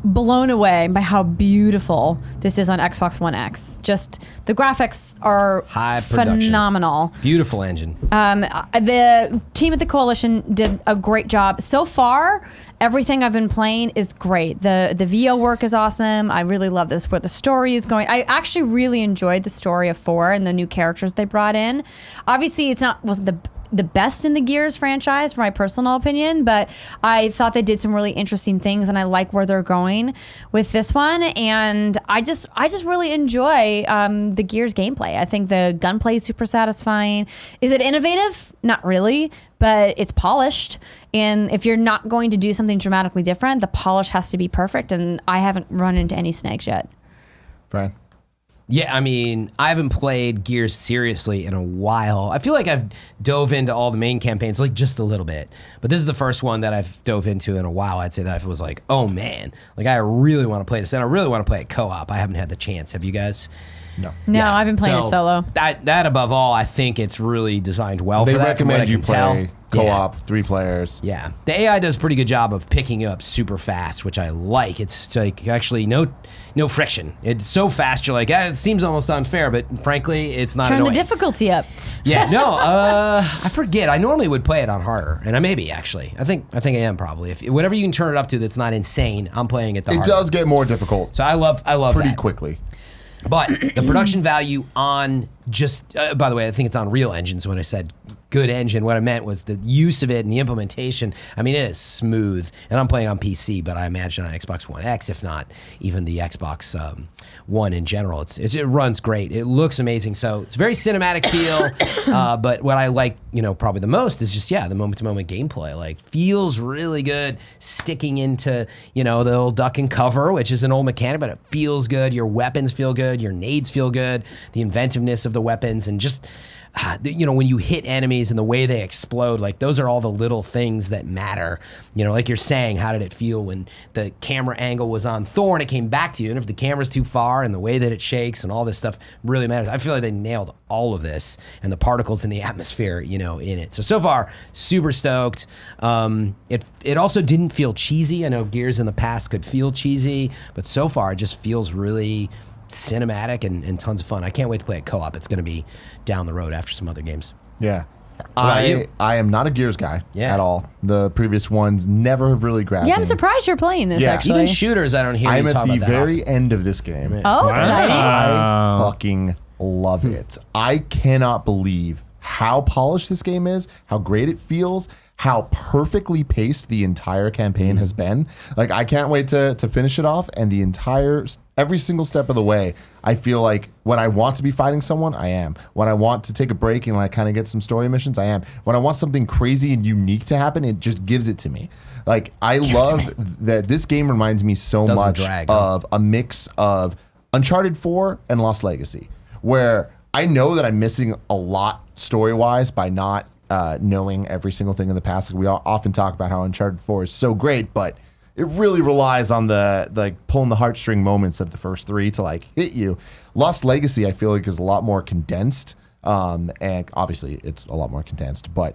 Blown away by how beautiful this is on Xbox One X. Just the graphics are high production. Phenomenal. Beautiful engine. The team at the Coalition did a great job. So far, everything I've been playing is great. The VO work is awesome. I really love this, where the story is going. I actually really enjoyed the story of 4 and the new characters they brought in. Obviously, wasn't the best in the Gears franchise, for my personal opinion, but I thought they did some really interesting things, and I like where they're going with this one. And I just really enjoy the Gears gameplay. I think the gunplay is super satisfying. Is it innovative? Not really, but it's polished. And if you're not going to do something dramatically different, the polish has to be perfect. And I haven't run into any snags yet. Brian? Yeah, I mean, I haven't played Gears seriously in a while. I feel like I've dove into all the main campaigns, like just a little bit. But this is the first one that I've dove into in a while. I'd say that I was like, oh man, like I really want to play this. And I really want to play it co-op. I haven't had the chance. Have you guys? No, I've been playing it solo. That above all, I think it's really designed well for that. From what I can tell. Co-op, 3 players. Yeah. The AI does a pretty good job of picking you up super fast, which I like. It's like actually no friction. It's so fast, you're like, it seems almost unfair, but frankly, it's not annoying. Turn the difficulty up. Yeah, no, I forget. I normally would play it on harder, and I maybe actually. I think I am probably. If whatever you can turn it up to that's not insane, I'm playing it the harder. It does get more difficult. So I love pretty that. quickly. But the production value on just, by the way, I think it's on real engines when I said good engine. What I meant was the use of it and the implementation. I mean, it is smooth. And I'm playing on PC, but I imagine on Xbox One X, if not even the Xbox One in general. It runs great. It looks amazing. So it's very cinematic feel. But what I like, probably the most is just, the moment-to-moment gameplay. Like, feels really good sticking into, the old duck and cover, which is an old mechanic, but it feels good. Your weapons feel good. Your nades feel good. The inventiveness of the weapons and just... when you hit enemies and the way they explode, like those are all the little things that matter. Like you're saying, how did it feel when the camera angle was on Thor and it came back to you? And if the camera's too far and the way that it shakes and all this stuff really matters. I feel like they nailed all of this and the particles in the atmosphere, in it. So far, super stoked. It also didn't feel cheesy. I know Gears in the past could feel cheesy, but so far it just feels really cinematic and tons of fun. I can't wait to play it co-op. It's going to be down the road after some other games. Yeah. about you? I am not a Gears guy Yeah. at all. The previous ones never have really grabbed Yeah, me. I'm surprised you're playing this, Yeah. actually. Even shooters, I don't hear I'm you at talk the about that very often. end of this game. Oh, exciting. I fucking love it. I cannot believe how polished this game is, how great it feels, how perfectly paced the entire campaign has been. Like, I can't wait to finish it off, and every single step of the way, I feel like when I want to be fighting someone, I am. When I want to take a break and like kind of get some story missions, I am. When I want something crazy and unique to happen, it just gives it to me. Like, I love that this game reminds me so Doesn't much drag, huh? of a mix of Uncharted 4 and Lost Legacy, where I know that I'm missing a lot story-wise by not knowing every single thing in the past. Like, we often talk about how Uncharted 4 is so great, but it really relies on the like pulling the heartstring moments of the first three to like hit you. Lost Legacy, I feel like, is a lot more condensed. And obviously it's a lot more condensed, but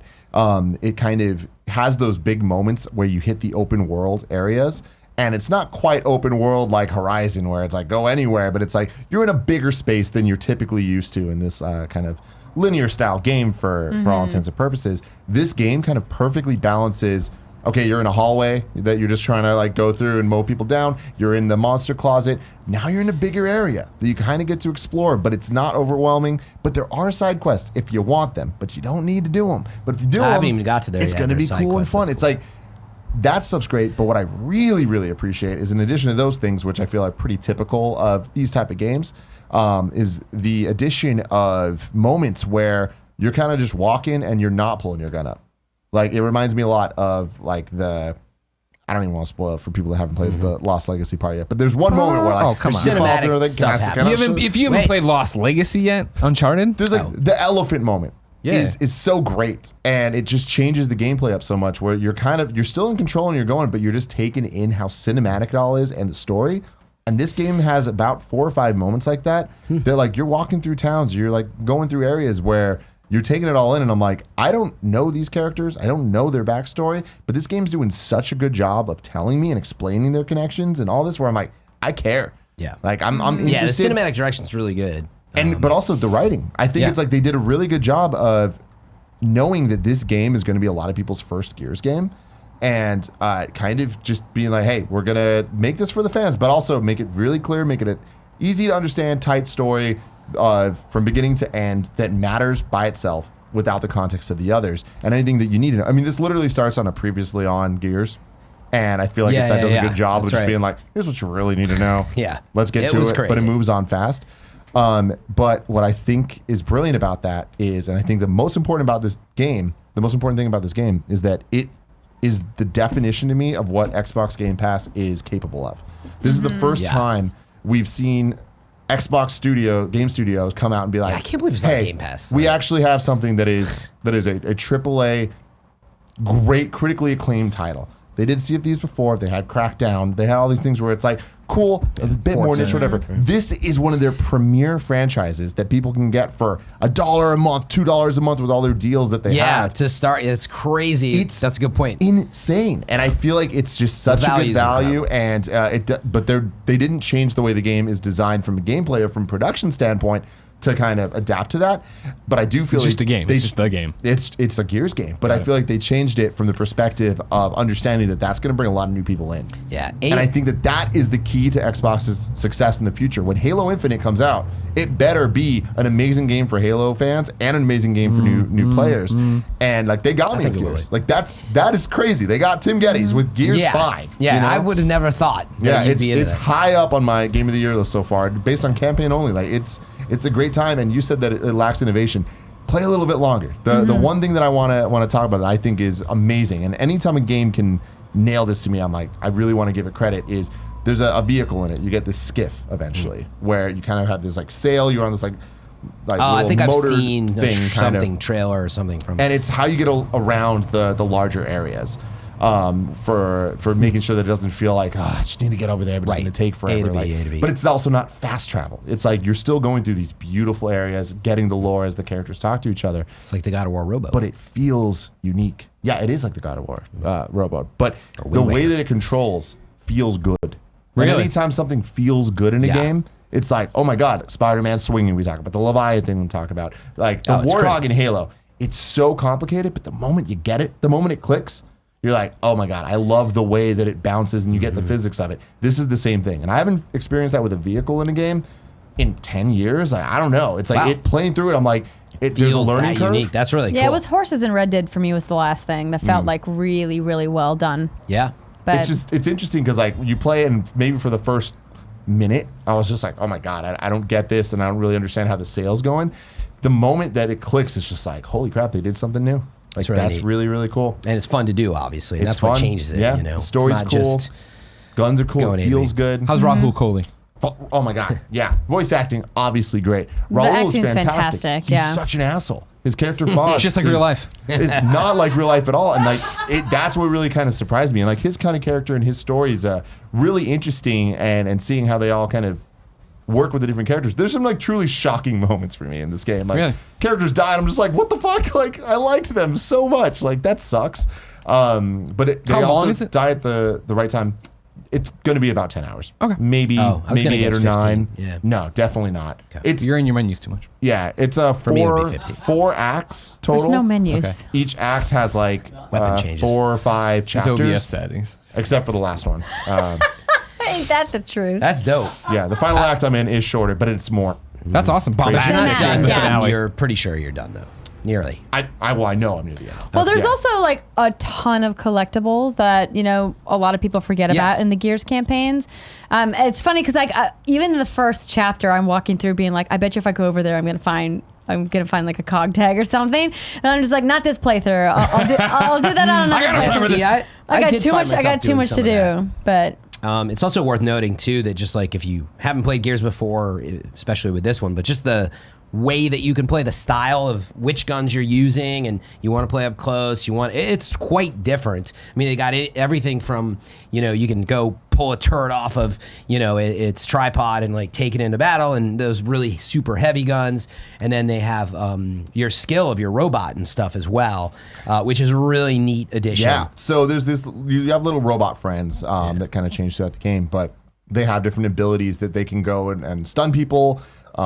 it kind of has those big moments where you hit the open world areas. And it's not quite open world like Horizon, where it's like go anywhere, but it's like you're in a bigger space than you're typically used to in this kind of linear style game for all intents and purposes. This game kind of perfectly balances. Okay, you're in a hallway that you're just trying to like go through and mow people down. You're in the monster closet. Now you're in a bigger area that you kind of get to explore, but it's not overwhelming. But there are side quests if you want them, but you don't need to do them. But if you do I them, haven't even got to there it's yet. going to be There's side cool and quests. fun. That's It's like that stuff's great. But what I really, really appreciate is, in addition to those things, which I feel are pretty typical of these type of games, is the addition of moments where you're kind of just walking and you're not pulling your gun up. Like, it reminds me a lot of like I don't even want to spoil it for people that haven't played the Lost Legacy part yet, but there's one moment where like Oh, come on. you fall Cinematic through, like, stuff can I happens. show- If you haven't Wait. played Lost Legacy yet, Uncharted, there's like the elephant moment Yeah. is so great, and it just changes the gameplay up so much where you're still in control and you're going, but you're just taking in how cinematic it all is and the story. And this game has about 4 or 5 moments like that. They're like, you're walking through towns, you're like going through areas where you're taking it all in, and I'm like, I don't know these characters, I don't know their backstory, but this game's doing such a good job of telling me and explaining their connections and all this, where I'm like, I care. Yeah. Like, I'm Yeah, the interested. cinematic direction's really good. And but also the writing. I think Yeah. it's like they did a really good job of knowing that this game is going to be a lot of people's first Gears game, and kind of just being like, hey, we're gonna make this for the fans, but also make it really clear, make it an easy to understand, tight story from beginning to end that matters by itself without the context of the others and anything that you need to know. I mean, this literally starts on a previously on Gears. And I feel like Yeah, that does yeah, a good job of that's just right. being like, here's what you really need to know. Yeah. Let's get It to was it. But it crazy. moves on fast. But what I think is brilliant about that is, and I think the most important thing about this game is that it is the definition to me of what Xbox Game Pass is capable of. This is the first Yeah. time we've seen Xbox game studios come out and be like, I can't believe it's not hey, Game Pass. we actually have something that is a AAA, great, critically acclaimed title. They did Sea of Thieves before. They had Crackdown. They had all these things where it's like, cool, a bit more Forza. niche, whatever. This is one of their premier franchises that people can get for $1 a month, $2 a month with all their deals that they Yeah, have. to start, it's crazy. That's a good point. Insane, and I feel like it's just such a good value's value. And but they didn't change the way the game is designed from a gameplay or from production standpoint. to kind of adapt to that. But I do feel It's just a game. It's just the game. It's a Gears game. But I feel like they changed it from the perspective of understanding that that's going to bring a lot of new people in. Yeah. And I think that is the key to Xbox's success in the future. When Halo Infinite comes out, it better be an amazing game for Halo fans and an amazing game for new players. And like they got me with Gears. Like that is crazy. They got Tim Gettys with Gears 5. Yeah, you know? I would have never thought. Yeah, that you'd be into it's that. high up on my game of the year list so far, based on campaign only. Like it's a great time, and you said that it lacks innovation. Play a little bit longer. The one thing that I want to talk about that I think is amazing, and anytime a game can nail this to me, I'm like, I really want to give it credit, is there's a vehicle in it. You get this skiff eventually, where you kind of have this like sail. You're on this like I think I've motor seen thing, something trailer or something from. and it's how you get around the larger areas. For making sure that it doesn't feel like I just need to get over there, but Right. it's going to take forever. A to B, like, A to B. But it's also not fast travel. It's like you're still going through these beautiful areas, getting the lore as the characters talk to each other. It's like the God of War rowboat. But it feels unique. Yeah, it is like the God of War rowboat. But Or the Wind way Waker. that it controls feels good. And Really? anytime something feels good in a Yeah. game, it's like, oh my God, Spider-Man swinging. We talk about the Leviathan. We talk about like the it's Warthog great. in Halo. It's so complicated, but the moment you get it, the moment it clicks, you're like, oh my God, I love the way that it bounces and you get the physics of it. This is the same thing. And I haven't experienced that with a vehicle in a game in 10 years. I don't know. It's like Wow. it playing through it. I'm like, there's a feels learning that curve. unique. That's really Yeah, cool. it was horses in Red Dead for me was the last thing that felt like really, really well done. Yeah. But It's interesting because like you play it and maybe for the first minute, I was just like, oh my God, I don't get this and I don't really understand how the sale's going. The moment that it clicks, it's just like, holy crap, they did something new. Like That's really that's neat. really, really cool. And it's fun to do, obviously. And It's that's what fun. changes it. Yeah. You know, The story's it's not cool. just Guns are cool. Going Feels AV. good. How's Rahul Kohli? Oh my God. Yeah. Voice acting, obviously great. Raul is acting's fantastic. fantastic, He's yeah. such an asshole. His character Foz Just like real life. It's not like real life at all. And like that's what really kind of surprised me. And like his kind of character and his story is really interesting and seeing how they all kind of work with the different characters. There's some like truly shocking moments for me in this game. Like Really? characters die and I'm just like, what the fuck? Like I liked them so much. Like that sucks. But they How long also is it? die at the right time. It's going to be about 10 hours. Okay. Maybe Oh, I was gonna maybe 8 guess or 15. 9. Yeah. No, definitely not. It's You're in your menus too much. yeah, it's For me, it would be 15. four acts total. there's no menus. Okay. Each act has like Weapon changes. 4 or 5 It's chapters, OBS settings. except for the last one. Ain't that the truth? That's dope. Yeah, the final act I'm in is shorter, but it's more. That's awesome. Bob, Crazy. You're Then not that- done. yeah. Then you're pretty sure you're done, though. Nearly. I know I'm near the end. Well, there's Yeah. also like a ton of collectibles that a lot of people forget Yeah. about in the Gears campaigns. It's funny because like even in the first chapter, I'm walking through being like, I bet you if I go over there, I'm gonna find like a cog tag or something, and I'm just like, not this playthrough. I'll do that on another. I got no time for playthrough. this. I got did too find much. I myself got too doing much to some of that. do, but. It's also worth noting too that just like if you haven't played Gears before, especially with this one, but just the way that you can play the style of which guns you're using and you want to play up close, it's quite different. I mean, they got everything from, you can go pull a turret off of, its tripod and like take it into battle and those really super heavy guns. And then they have your skill of your robot and stuff as well, which is a really neat addition. Yeah. So there's this. You have little robot friends that kind of change throughout the game, but they have different abilities that they can go and stun people.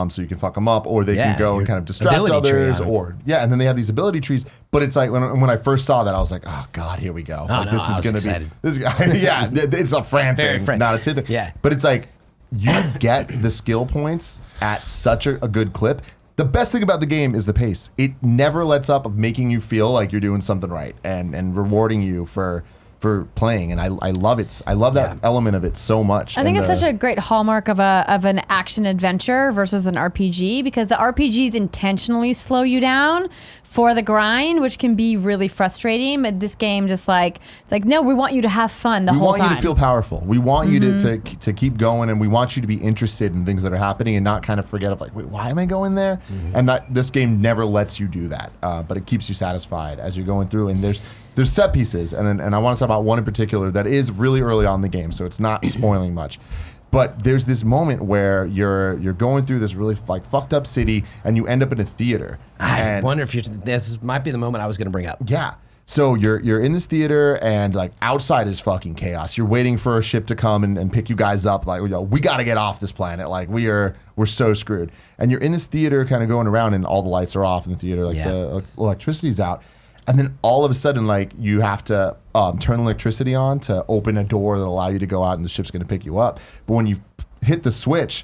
So you can fuck them up, or they Yeah, can go and your kind of distract ability tree others, on 'em. or and then they have these ability trees. But it's like when I first saw that, I was like, oh God, here we go. Like, no, this I is was going to excited. be this. Yeah, it's a Fran Very thing, Fran. not a Tim thing. Yeah. But it's like you get the skill points at such a good clip. The best thing about the game is the pace. It never lets up of making you feel like you're doing something right and rewarding you for playing, and I love it. I love that element of it so much. I think And, it's such a great hallmark of an action adventure versus an RPG because the RPGs intentionally slow you down for the grind, which can be really frustrating. But this game just it's like no, we want you to have fun the we whole want time. you to feel powerful. We want you to keep going, and we want you to be interested in things that are happening and not kind of forget of like, wait, why am I going there? And this game never lets you do that, but it keeps you satisfied as you're going through. And there's set pieces, and I want to talk about one in particular that is really early on in the game, so it's not spoiling much. But there's this moment where you're going through this really like fucked up city, and you end up in a theater. I And- wonder if this might be the moment I was going to bring up. yeah. So you're in this theater and like outside is fucking chaos. You're waiting for a ship to come and pick you guys up. Like, we got to get off this planet. Like we're so screwed. And you're in this theater kind of going around and all the lights are off in the theater. Like the electricity's out. And then all of a sudden, like you have to turn electricity on to open a door that'll allow you to go out and the ship's going to pick you up. But when you hit the switch,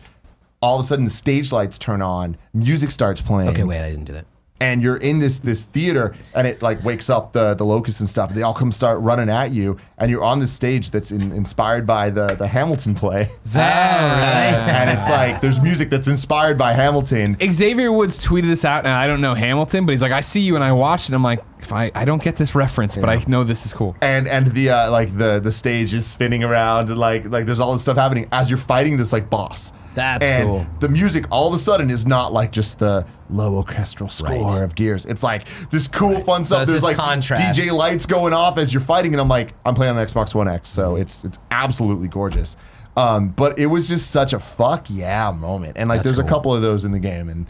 all of a sudden the stage lights turn on, music starts playing. Okay, wait, I didn't do that. And you're in this theater, and it like wakes up the locusts and stuff. They all come start running at you, and you're on this stage that's inspired by the Hamilton play. And it's like there's music that's inspired by Hamilton. Xavier Woods tweeted this out, and I don't know Hamilton, but he's like, I see you, and I watched it. I'm like, I don't get this reference, but I know this is cool. And the stage is spinning around, and like there's all this stuff happening as you're fighting this like boss. That's cool. The music all of a sudden is not like just the low orchestral score of Gears. It's like this cool, fun stuff. it's There's this like contrast. DJ lights going off as you're fighting, and I'm playing on Xbox One X, so it's absolutely gorgeous. But it was just such a fuck yeah moment, and like there's a couple of those in the game, and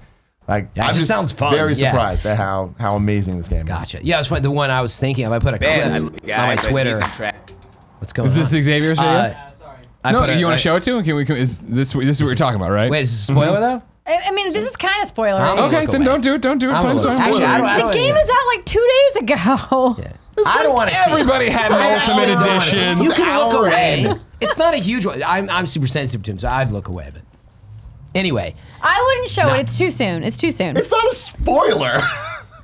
like Yeah, it I'm just just sounds fun. very Yeah. surprised at how amazing this game is. Gotcha. Yeah, it was fun. The one I was thinking of, I put a clip on my Twitter. What's going Is on? this Xavier's video? I No, put you want to show it to him? Is this what you're talking about, right? Wait, is this a spoiler though? I mean, this is kind of spoiler. I'm gonna Okay, look then away. don't do it. Don't do it. I'm Fine, gonna look- sorry. Actually, I don't- The game is out like 2 days ago. Yeah. I don't want to see. Everybody had an Ultimate Edition. You can look Hour away. in. It's not a huge one. I'm super sensitive to him, so I'd look away. But anyway, I wouldn't show it. It's too soon. It's too soon. It's not a spoiler.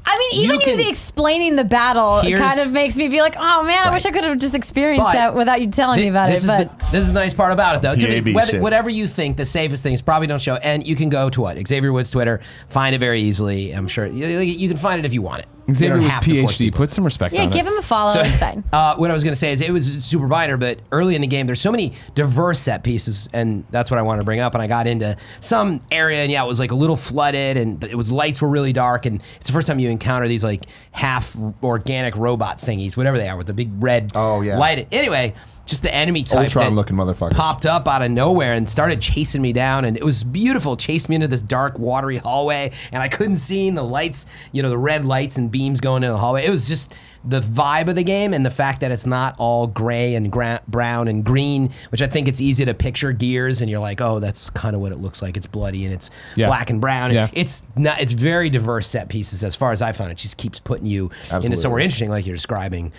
I mean, even You can- the explaining the battle Here's- kind of makes me feel like, oh man, I wish I could have just experienced But that without you telling me about it. this is But this is the nice part about it, though. To me, PAB shit. whatever you think, the safest thing is probably don't show. And you can go to what Xavier Woods Twitter, find it very easily. I'm sure you can find it if you want it. You Xavier don't with have to force PhD. people. Put some respect yeah, on give it. him a follow. So, It's fine. what I was going to say is it was super minor, but early in the game, there's so many diverse set pieces, and that's what I wanted to bring up. And I got into some area, and yeah, it was like a little flooded, and it was lights were really dark, and it's the first time you encounter these like half organic robot thingies, whatever they are, with the big red light. Anyway, just the enemy type Ultron-looking motherfuckers. popped up out of nowhere and started chasing me down, and it was beautiful. Chased me into this dark, watery hallway, and I couldn't see the lights, the red lights and beams going into the hallway. It was just the vibe of the game, and the fact that it's not all gray and brown and green, which I think it's easy to picture Gears, and you're like, oh, that's kind of what it looks like. It's bloody and it's black and brown. Yeah. It's not. It's very diverse set pieces as far as I found. It just keeps putting you into Absolutely. somewhere interesting, like you're describing.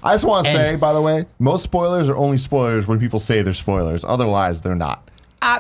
I just want to And- say, by the way, most spoilers are only spoilers when people say they're spoilers. Otherwise, they're not.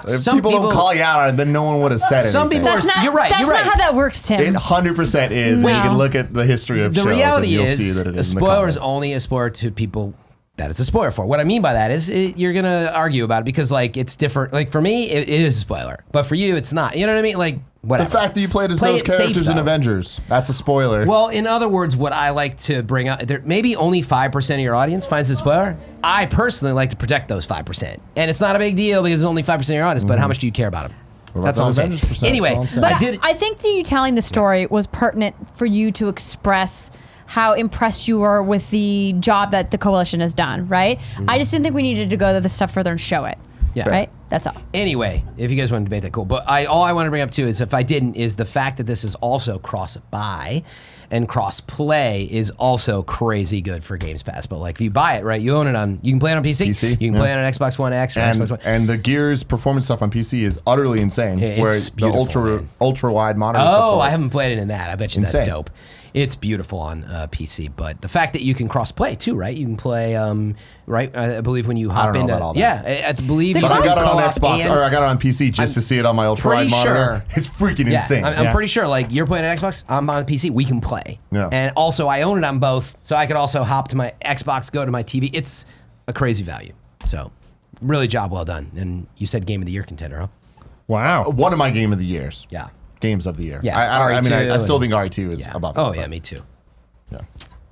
If Some people don't call you out on it, then no one would have said anything. Some people are. That's not, You're right. That's You're right. not how that works, Tim. It 100% is. No. You can look at the history of The shows reality and you'll see is that it a is in the spoiler is comments. only a spoiler to people that it's a spoiler for. What I mean by that is you're going to argue about it because like it's different. Like for me, it is a spoiler, but for you, it's not. You know what I mean? Like The whatever. fact that you played as Play those it safe, characters in though. Avengers, that's a spoiler. Well, in other words, what I like to bring up, maybe only 5% of your audience finds it a spoiler. I personally like to protect those 5%. And it's not a big deal because it's only 5% of your audience, but how much do you care about them? What about That's all I'm the saying. Avengers percent? Anyway, That's all I'm saying. But I did. I think that you telling the story was pertinent for you to express how impressed you were with the job that the coalition has done, right? I just didn't think we needed to go the stuff further and show it. Yeah. Right? That's all. Anyway, if you guys want to debate that, cool. But all I want to bring up too is if I didn't, is the fact that this is also cross-buy and cross-play is also crazy good for Games Pass. But like if you buy it, right, you own it you can play it on PC. PC, You can play it on Xbox One X or Xbox One. and the Gears performance stuff on PC is utterly insane. It's where the beautiful, man. ultra wide monitor. Oh, support. I haven't played it in that. I bet you Insane. that's dope. It's beautiful on PC, but the fact that you can cross-play too, right? You can play, right? I believe when you hop don't know into, about all that. yeah, I believe. The you But I can got it on co-op Xbox, and- or I got it on PC just to see it on my ultra wide pretty monitor. sure- It's freaking Yeah, insane. I'm Yeah. pretty sure. Like you're playing an Xbox, I'm on PC. We can play. Yeah. And also, I own it on both, so I could also hop to my Xbox, go to my TV. It's a crazy value. So, really, job well done. And you said Game of the Year contender, huh? Wow. One of my game of the years. Yeah. Games of the year. Yeah, I mean, I RE2 still and- think RE2 is Yeah. above. Oh it, yeah, but- me too. Yeah.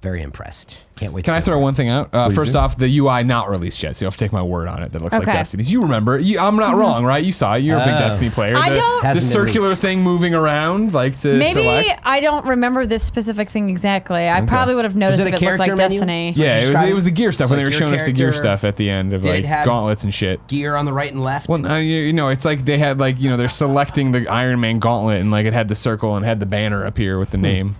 Very impressed. Can't wait. Can to I play throw more. one thing out? Please First do. off, the UI not released yet, so you have to take my word on it. That looks like Okay. Destiny's. You remember? I'm not wrong, right? You saw it. You're a big Oh. Destiny player. I The- don't- The Hasn't been circular leaked. thing moving around, like to Maybe select. I don't remember this specific thing exactly. I probably would have noticed it if a it looked like character menu? Destiny. Yeah, it was the gear stuff So when they like were your showing us the gear character- stuff at the end of Did it like have- gauntlets and shit. Gear on the right and left. Well, it's like they had like they're selecting the Iron Man gauntlet and like it had the circle and had the banner up here with the name.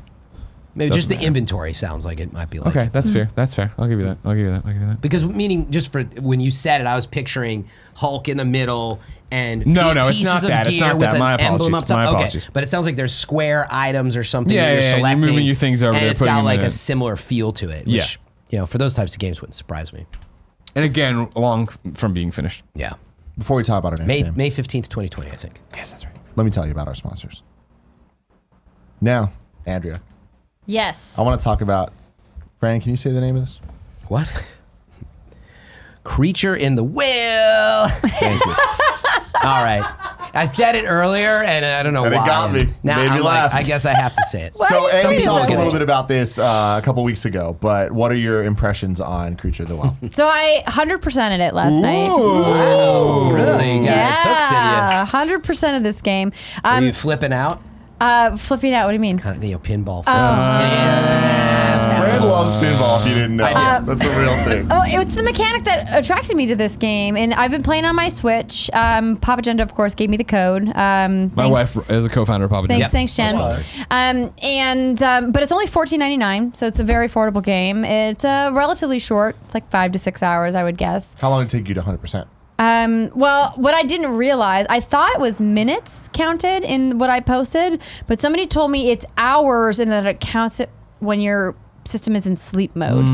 Maybe Doesn't just the matter. inventory sounds like it might be like Okay, it. that's fair. That's fair. I'll give you that. Because meaning just for when you said it, I was picturing Hulk in the middle and No, it's pieces not of that. It's gear not with that. an My emblem up apologies. top. My Okay, apologies. but it sounds like there's square items or something Yeah, that you're yeah, and you're selecting. moving your things over and there, it's putting got them like in a it. similar feel to it, which for those types of games wouldn't surprise me. And again, long from being finished. Yeah, Before we talk about our next game, May 15th, 2020, I think. Yes, that's right. let me tell you about our sponsors. Now, Andrea, Yes. I want to talk about. Fran, can you say the name of this? What? Creature in the Well. Thank you. All right. I said it earlier, and I don't know And it why. got me. Now Made me I'm laugh. like, I guess I have to say it. So, Some Amy people talked a get little it. bit about this a couple weeks ago, but what are your impressions on Creature of the Well? So I 100%ed it last night. Oh, really? You guys, hooks in Yeah, 100% of this game. you. Are you flipping out? Flipping out. What do you mean? Kind of, pinball flips. Yeah. Fran loves pinball, if you didn't know. I do. That's a real thing. Oh, it's the mechanic that attracted me to this game, and I've been playing on my Switch. Papa Agenda, of course, gave me the code. My wife is a co-founder of Papa Thanks, John's. thanks, Jen. But it's only $14.99, so it's a very affordable game. It's relatively short. It's like 5 to 6 hours, I would guess. How long did it take you to 100%? Well, what I didn't realize, I thought it was minutes counted in what I posted, but somebody told me it's hours and that it counts it when your system is in sleep mode.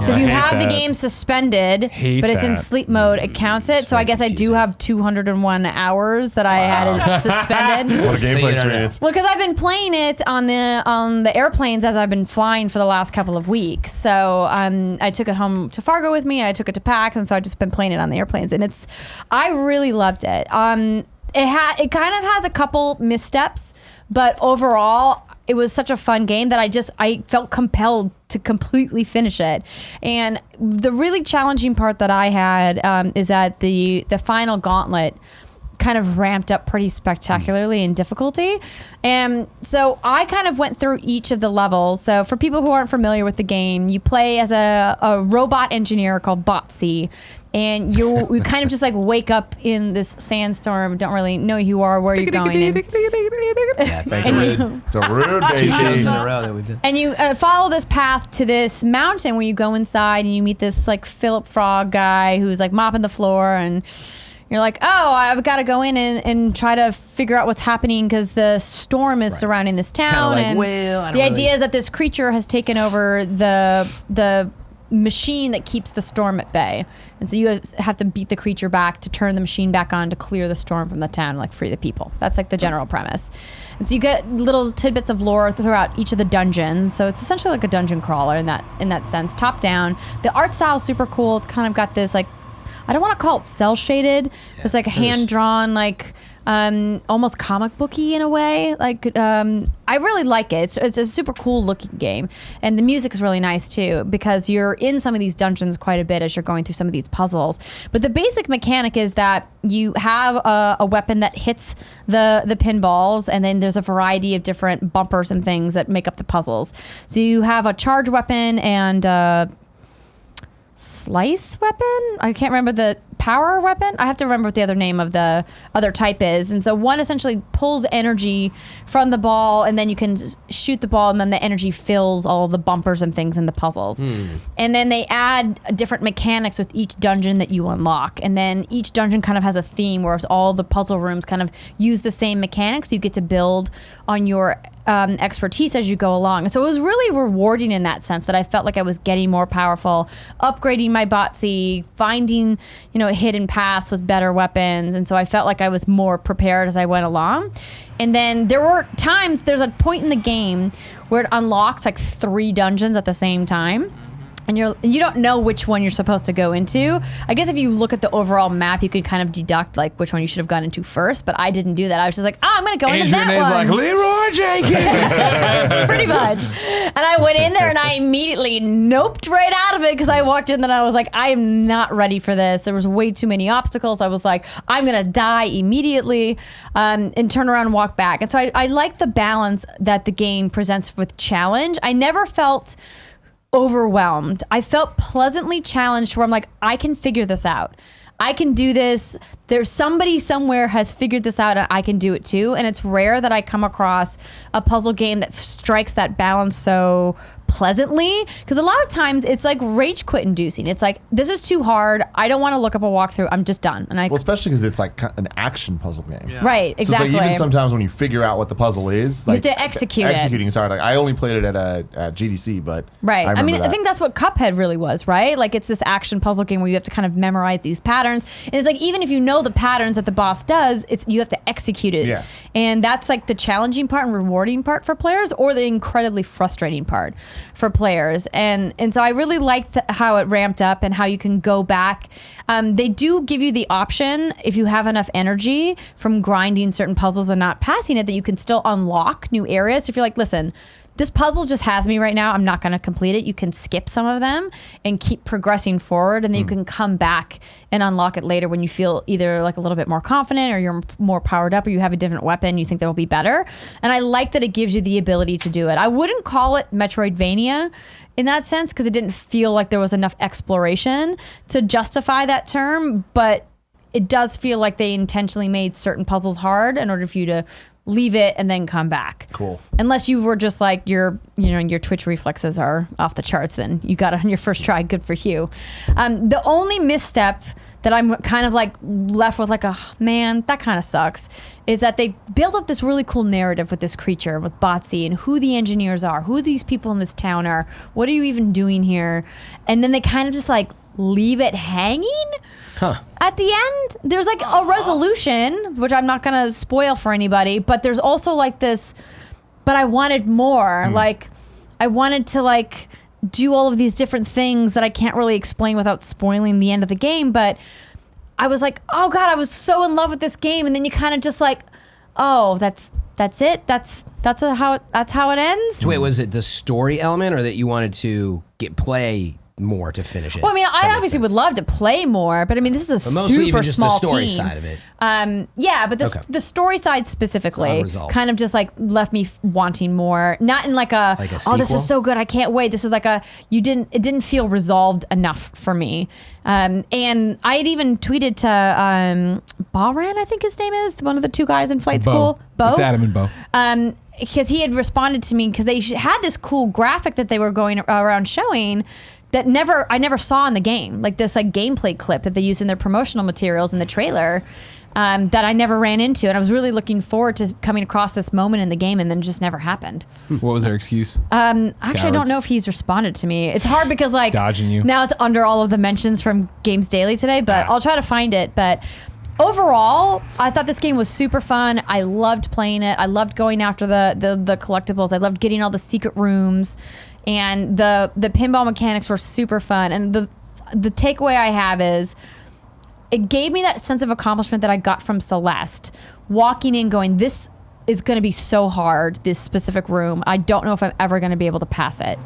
So if you I hate have the that. game suspended, Hate but it's in that. sleep mode, it counts it. So I guess I do have 201 hours that I had it suspended. What a gameplay you don't know. experience. Well, because I've been playing it on the airplanes as I've been flying for the last couple of weeks. So I took it home to Fargo with me. I took it to PAX, and so I've just been playing it on the airplanes, and I really loved it. It kind of has a couple missteps, but overall, it was such a fun game that I felt compelled to completely finish it. And the really challenging part that I had is that the final gauntlet kind of ramped up pretty spectacularly in difficulty. And so I kind of went through each of the levels. So for people who aren't familiar with the game, you play as a robot engineer called Botsy. And you kind of just like wake up in this sandstorm, don't really know who you are, where you're going. Yeah, thank And you. you, It's a rude Two shows baby. in a row that we did. and you follow this path to this mountain where you go inside and you meet this like Philip Frog guy who's like mopping the floor, and you're like, oh, I've got to go in and try to figure out what's happening because the storm is surrounding this town. like, and well, I don't the idea really- is that this creature has taken over the machine that keeps the storm at bay. And so you have to beat the creature back to turn the machine back on to clear the storm from the town and like free the people. That's like the general premise. And so you get little tidbits of lore throughout each of the dungeons. So it's essentially like a dungeon crawler in that sense, top down. The art style is super cool. It's kind of got this like, I don't want to call it cell shaded. It's like a hand drawn, like almost comic booky in a way. Like I really like it. It's a super cool looking game, and the music is really nice too because you're in some of these dungeons quite a bit as you're going through some of these puzzles. But the basic mechanic is that you have a weapon that hits the pinballs, and then there's a variety of different bumpers and things that make up the puzzles. So you have a charge weapon and slice weapon. I can't remember the power weapon. I have to remember what the other name of the other type is. And so one essentially pulls energy from the ball, and then you can shoot the ball, and then the energy fills all the bumpers and things in the puzzles. And then they add different mechanics with each dungeon that you unlock. And then each dungeon kind of has a theme, whereas all the puzzle rooms kind of use the same mechanics. You get to build on your expertise as you go along. And so it was really rewarding in that sense that I felt like I was getting more powerful, upgrading my Botsy, finding, hidden paths with better weapons. And so I felt like I was more prepared as I went along. And then there's a point in the game where it unlocks like 3 dungeons at the same time. And you don't know which one you're supposed to go into. I guess if you look at the overall map, you can kind of deduct like which one you should have gone into first. But I didn't do that. I was just like, I'm going to go into that Adrian is one. like, Leroy Jenkins. Pretty much. And I went in there and I immediately noped right out of it because I walked in and I was like, I am not ready for this. There was way too many obstacles. I was like, I'm going to die immediately and turn around and walk back. And so I like the balance that the game presents with challenge. I never felt overwhelmed. I felt pleasantly challenged where I'm like, I can figure this out. I can do this. There's somebody somewhere has figured this out and I can do it too. And it's rare that I come across a puzzle game that strikes that balance so pleasantly, because a lot of times it's like rage quit inducing. It's like, this is too hard. I don't want to look up a walkthrough. I'm just done. And Well, especially because it's like an action puzzle game. Yeah. right, So exactly. it's like even sometimes when you figure out what the puzzle is, You like have to execute it. executing is hard. Like, I only played it at GDC, but Right. I mean, remember I that. think that's what Cuphead really was, right? Like, it's this action puzzle game where you have to kind of memorize these patterns. And it's like, even if you know the patterns that the boss does, you have to execute it. Yeah. And that's like the challenging part and rewarding part for players, or the incredibly frustrating part for players. And so I really liked how it ramped up and how you can go back. They do give you the option, if you have enough energy from grinding certain puzzles and not passing it, that you can still unlock new areas. So if you're like, listen, this puzzle just has me right now, I'm not going to complete it. You can skip some of them and keep progressing forward, and then you can come back and unlock it later when you feel either like a little bit more confident, or you're more powered up, or you have a different weapon you think that will be better. And I like that it gives you the ability to do it. I wouldn't call it Metroidvania in that sense, because it didn't feel like there was enough exploration to justify that term, but it does feel like they intentionally made certain puzzles hard in order for you to leave it and then come back. Cool. Unless you were just like your Twitch reflexes are off the charts, then you got it on your first try. Good for you. The only misstep that I'm kind of like left with, like, oh man, that kind of sucks, is that they built up this really cool narrative with this creature, with Botsy, and who the engineers are, who these people in this town are, what are you even doing here? And then they kind of just like leave it hanging. At the end, there's like a resolution, which I'm not gonna spoil for anybody, but there's also like this, but I wanted more. Like, I wanted to like do all of these different things that I can't really explain without spoiling the end of the game, but I was like, oh God, I was so in love with this game, and then you kind of just like, oh, that's it. That's how it ends. So wait, was it the story element, or that you wanted to play more to finish it? Well, I mean, That I makes obviously sense. would love to play more, but I mean, this is a But mostly super even just small the story team. side of it. Yeah, but Okay. the story side specifically unresolved. kind of just like left me wanting more. Not in like a, Like a oh, this sequel? was so good, I can't wait. This was like it didn't feel resolved enough for me. And I had even tweeted to Bahran, I think his name is, one of the two guys in flight school. Bo. It's Adam and Bo. Because he had responded to me, because they had this cool graphic that they were going around showing that I never saw in the game, like this like gameplay clip that they used in their promotional materials in the trailer, that I never ran into, and I was really looking forward to coming across this moment in the game, and then it just never happened. What was their excuse? Actually, I don't Cowards. know if he's responded to me. It's hard because like Dodging you. now it's under all of the mentions from Games Daily today, but I'll try to find it. But overall, I thought this game was super fun. I loved playing it. I loved going after the collectibles. I loved getting all the secret rooms, and the pinball mechanics were super fun. And the takeaway I have is, it gave me that sense of accomplishment that I got from Celeste. Walking in going, this is going to be so hard, this specific room. I don't know if I'm ever going to be able to pass it.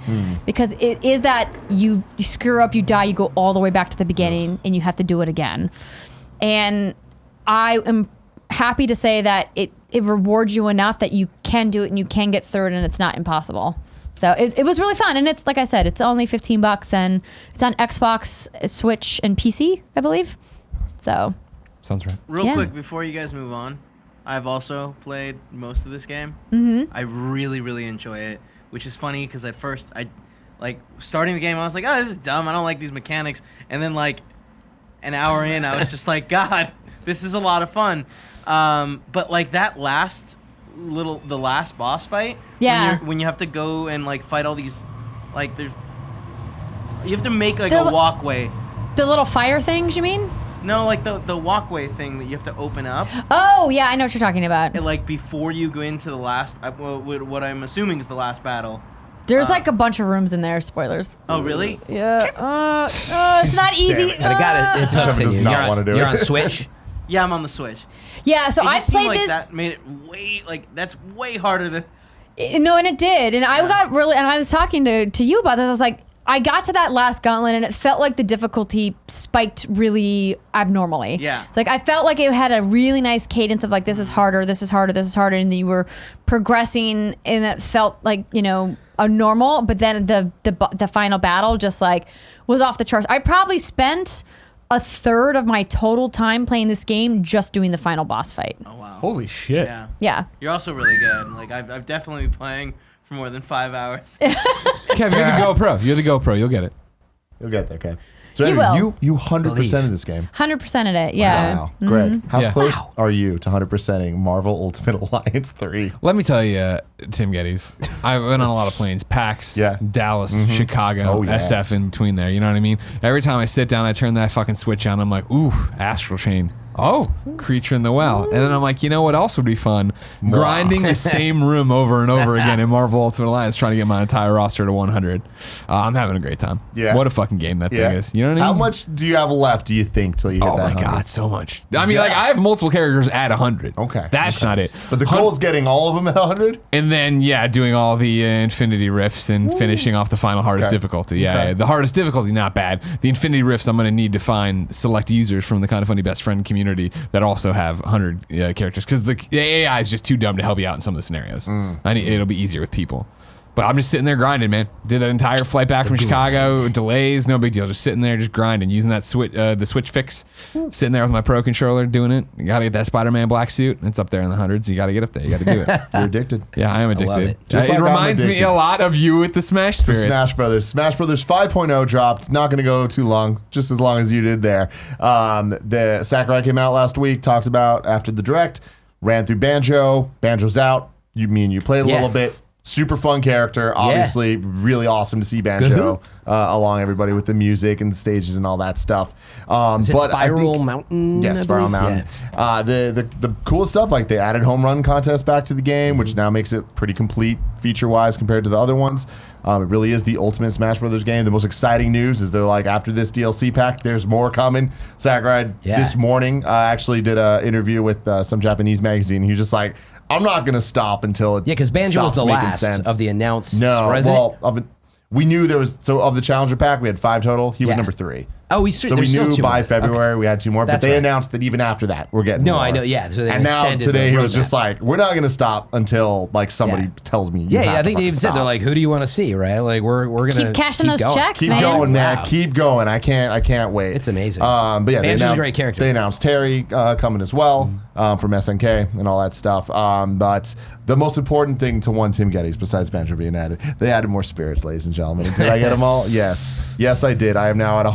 Because it is that you screw up, you die, you go all the way back to the beginning, and you have to do it again. And I am happy to say that it rewards you enough that you can do it and you can get through it, and it's not impossible. So it was really fun. And it's, like I said, it's only $15, and it's on Xbox, Switch, and PC, I believe. So Sounds right. Real Yeah. quick before you guys move on, I've also played most of this game. Mm-hmm. I really, really enjoy it, which is funny because at first starting the game, I was like, oh, this is dumb. I don't like these mechanics. And then like an hour in, I was just like, God, this is a lot of fun. But like that the last boss fight, Yeah. when you have to go and like fight all these, like you have to make like The- a walkway. the little fire things, you mean? No, like the walkway thing that you have to open up. Oh, yeah, I know what you're talking about. And like before you go into the last, what I'm assuming is the last battle. There's like a bunch of rooms in there. Spoilers. Oh, really? Yeah. It's not easy. Damn it. But it's hooks in Does you. not You're on- wanna do You're it. on Switch. Yeah, I'm on the Switch. Yeah, so It I just seemed played like this. That made it that's way harder to. No, and it did. And I Yeah. got really, and I was talking to you about this. I was like, I got to that last gauntlet, and it felt like the difficulty spiked really abnormally. Yeah. It's like I felt like it had a really nice cadence of like, this is harder, this is harder, this is harder, and then you were progressing, and it felt like, a normal. But then the final battle just like was off the charts. I probably spent a third of my total time playing this game just doing the final boss fight. Oh wow. Holy shit. Yeah. Yeah. You're also really good. Like I've definitely been playing for more than 5 hours. Kev, you're the GoPro. You're the GoPro. You'll get it. You'll get there, okay. So You anyway, will. you 100% Believe. in this game. 100% of it. Yeah. Wow. Greg, how Yeah. close are you to 100%ing Marvel Ultimate Alliance 3? Let me tell you, Tim Gettys, I've been on a lot of planes. PAX, Yeah. Dallas, Chicago, Oh, yeah. SF in between there. You know what I mean? Every time I sit down, I turn that fucking switch on. I'm like, ooh, Astral Chain. Oh, Creature in the Well. And then I'm like, you know what else would be fun? Grinding the same room over and over again in Marvel Ultimate Alliance, trying to get my entire roster to 100. I'm having a great time. Yeah. What a fucking game that thing is. You know what I mean? How much do you have left, do you think, till you hit Oh that my 100? God, so much. I mean, like, I have multiple characters at 100. Okay. That's not it. But the goal is getting all of them at 100? And then, yeah, doing all the Infinity Rifts and finishing off the final hardest Okay. difficulty. Yeah, Okay. yeah, the hardest difficulty, not bad. The Infinity Rifts, I'm going to need to find select users from the Kind of Funny Best Friend community that also have 100 characters, because the AI is just too dumb to help you out in some of the scenarios. It'll be easier with people. But I'm just sitting there grinding, man. Did that entire flight back from Chicago, delays, no big deal. Just sitting there, just grinding, using that the switch fix. Sitting there with my Pro controller, doing it. You gotta get that Spider-Man black suit. It's up there in the hundreds. You gotta get up there. You gotta do it. You're addicted. Yeah, I am addicted. love it. Just It like I'm reminds me addicted. a lot of you with the Smash The Spirits. Smash Brothers. Smash Brothers 5.0 dropped. Not going to go too long, just as long as you did there. The Sakurai came out last week, talked about after the direct, ran through Banjo. Banjo's out. Me and you played a Yeah. little bit. Super fun character. Obviously, really awesome to see Banjo Good. along everybody with the music and the stages and all that stuff. Is it but I Spiral think- Mountain? Yeah, I Spiral believe? Mountain. Yeah. The coolest stuff, like they added home run contest back to the game, which now makes it pretty complete feature wise compared to the other ones. It really is the ultimate Smash Brothers game. The most exciting news is they're like, after this DLC pack, there's more coming. Sakurai Yeah. this morning actually did an interview with some Japanese magazine. He was just like, I'm not going to stop until it Yeah, because Banjo was stops the making last sense. of the announced. No, resident. well, we knew there was, so of the Challenger pack, we had 5 total. He was Yeah. number 3. Oh, So we there's still knew 2 by more. February we had 2 more, but That's they right. announced that even after that we're getting No, more. I know, yeah, so they and now extended today the he was roadmap. just like, we're not going to stop until like somebody Yeah. tells me. You Yeah, have yeah. I to think they fucking even said they're stop. like, "Who do you want to see?" Right? Like we're gonna Keep cashing those going. checks, Keep man. going, man. Wow. Keep going. I can't wait. It's amazing. But yeah, Banjo's they a announced, great character. They announced Terry coming as well from SNK and all that stuff. But the most important thing to one Tim Gettys, besides Banjo being added, they added more spirits, ladies and gentlemen. Did I get them all? Yes, I did. I am now at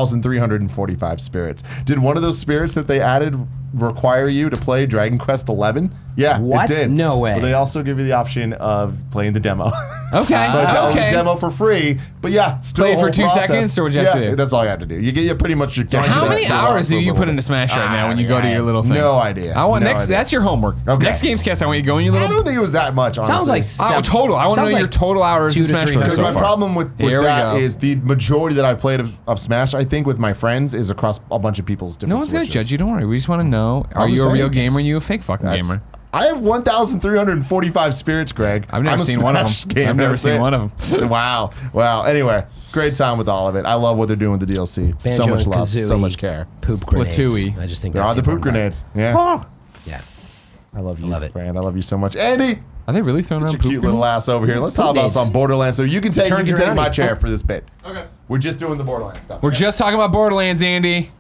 1,345 spirits. Did one of those spirits that they added require you to play Dragon Quest 11? Yeah, What? it did. No way. But they also give you the option of playing the demo. Okay. So I downloaded okay. the demo for free, but yeah, still Play a it for whole 2 process. seconds, or what'd you have to do? That's all you have to do. You pretty much just How get many it hours for do a you little put bit. into Smash right now when you go to your little thing? No idea. I want No next. idea. That's your homework. Okay. Next Gamescast, I want you to go in your I little. don't think it was that much. Honestly. Sounds like Total. I want to know sounds your like total hours 2 in to Smash 300. Bros. because so my far. problem with Here we that go. is the majority that I've played of Smash, I think, with my friends is across a bunch of people's different No one's gonna switches. judge you. Don't worry. We just want to know: Are I'm you a saying real this. gamer? Or are you a fake fucking That's- gamer? I have 1,345 spirits, Greg. I've never I'm a seen one of Smash them. gamer, I've never that's seen it. one of them. Wow. Anyway, great time with all of it. I love what they're doing with the DLC. Banjo so much and love, so Kazooie, much care. Poop grenades. Platooey. I just think There that's are the poop important. grenades. Yeah. Yeah. I love you, Love it. Fran. I love you so much. Andy, Are they really throwing your around poop? cute little grenades? ass over here. Let's talk about grenades. some Borderlands. So you can take Turns around my and- chair for this bit. Okay. We're just doing the Borderlands stuff. We're just talking about Borderlands, Andy.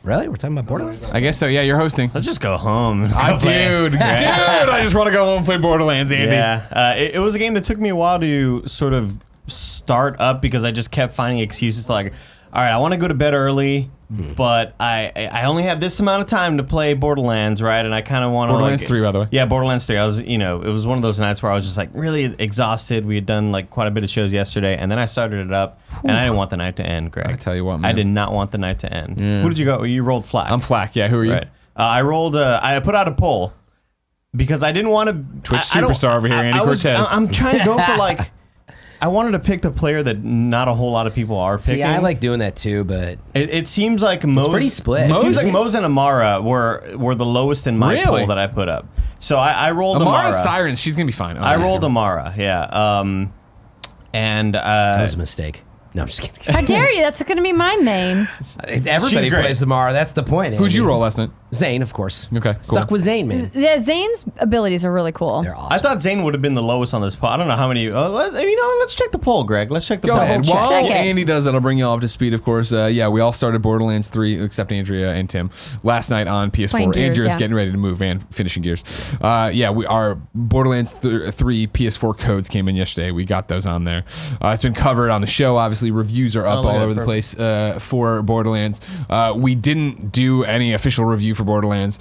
Really? We're talking about Borderlands? I guess so. Yeah, you're hosting. Let's just go home. Dude, I just want to go home and play Borderlands, Andy. Yeah, it was a game that took me a while to sort of start up because I just kept finding excuses to like, all right, I want to go to bed early, but I only have this amount of time to play Borderlands, right? And I kind of want to Borderlands 3, by the way. Yeah, Borderlands 3. I was, it was one of those nights where I was just like really exhausted. We had done like quite a bit of shows yesterday, and then I started it up, and I didn't want the night to end, Greg. I tell you what, I man. did not want the night to end. Who did you go? You rolled Flack. I'm Flack. Yeah, who are you? Right. I rolled. I put out a poll because I didn't want to. Twitch superstar over here, Andy Cortez. I'm trying to go for like. I wanted to pick the player that not a whole lot of people are picking. See, I like doing that too, but It seems like Mo's pretty split. It seems Mo's- like Mo's and Amara were the lowest in my Really? poll that I put up. So I rolled Amara. Amara Sirens. She's gonna be fine. I rolled Amara. Yeah. And that was a mistake. No, I'm just kidding. How dare you? That's going to be my main. Everybody great. plays Amara. That's the point. Who'd you Andy. roll last night? Zane, of course. Okay, Stuck cool. with Zane, man. Yeah, Zane's abilities are really cool. They're awesome. I thought Zane would have been the lowest on this poll. I don't know how many. Let's check the poll, Greg. Let's check the Go poll. ahead. check. While Check it. Andy does that, I'll bring you all up to speed, of course. Yeah, we all started Borderlands 3, except Andrea and Tim, last night on PS4. Playing Gears, Andrea's yeah. getting ready to move and finishing Gears. Our Borderlands 3 PS4 codes came in yesterday. We got those on there. It's been covered on the show. Obviously, reviews are up look all at over that. the place for Borderlands. We didn't do any official review for Borderlands,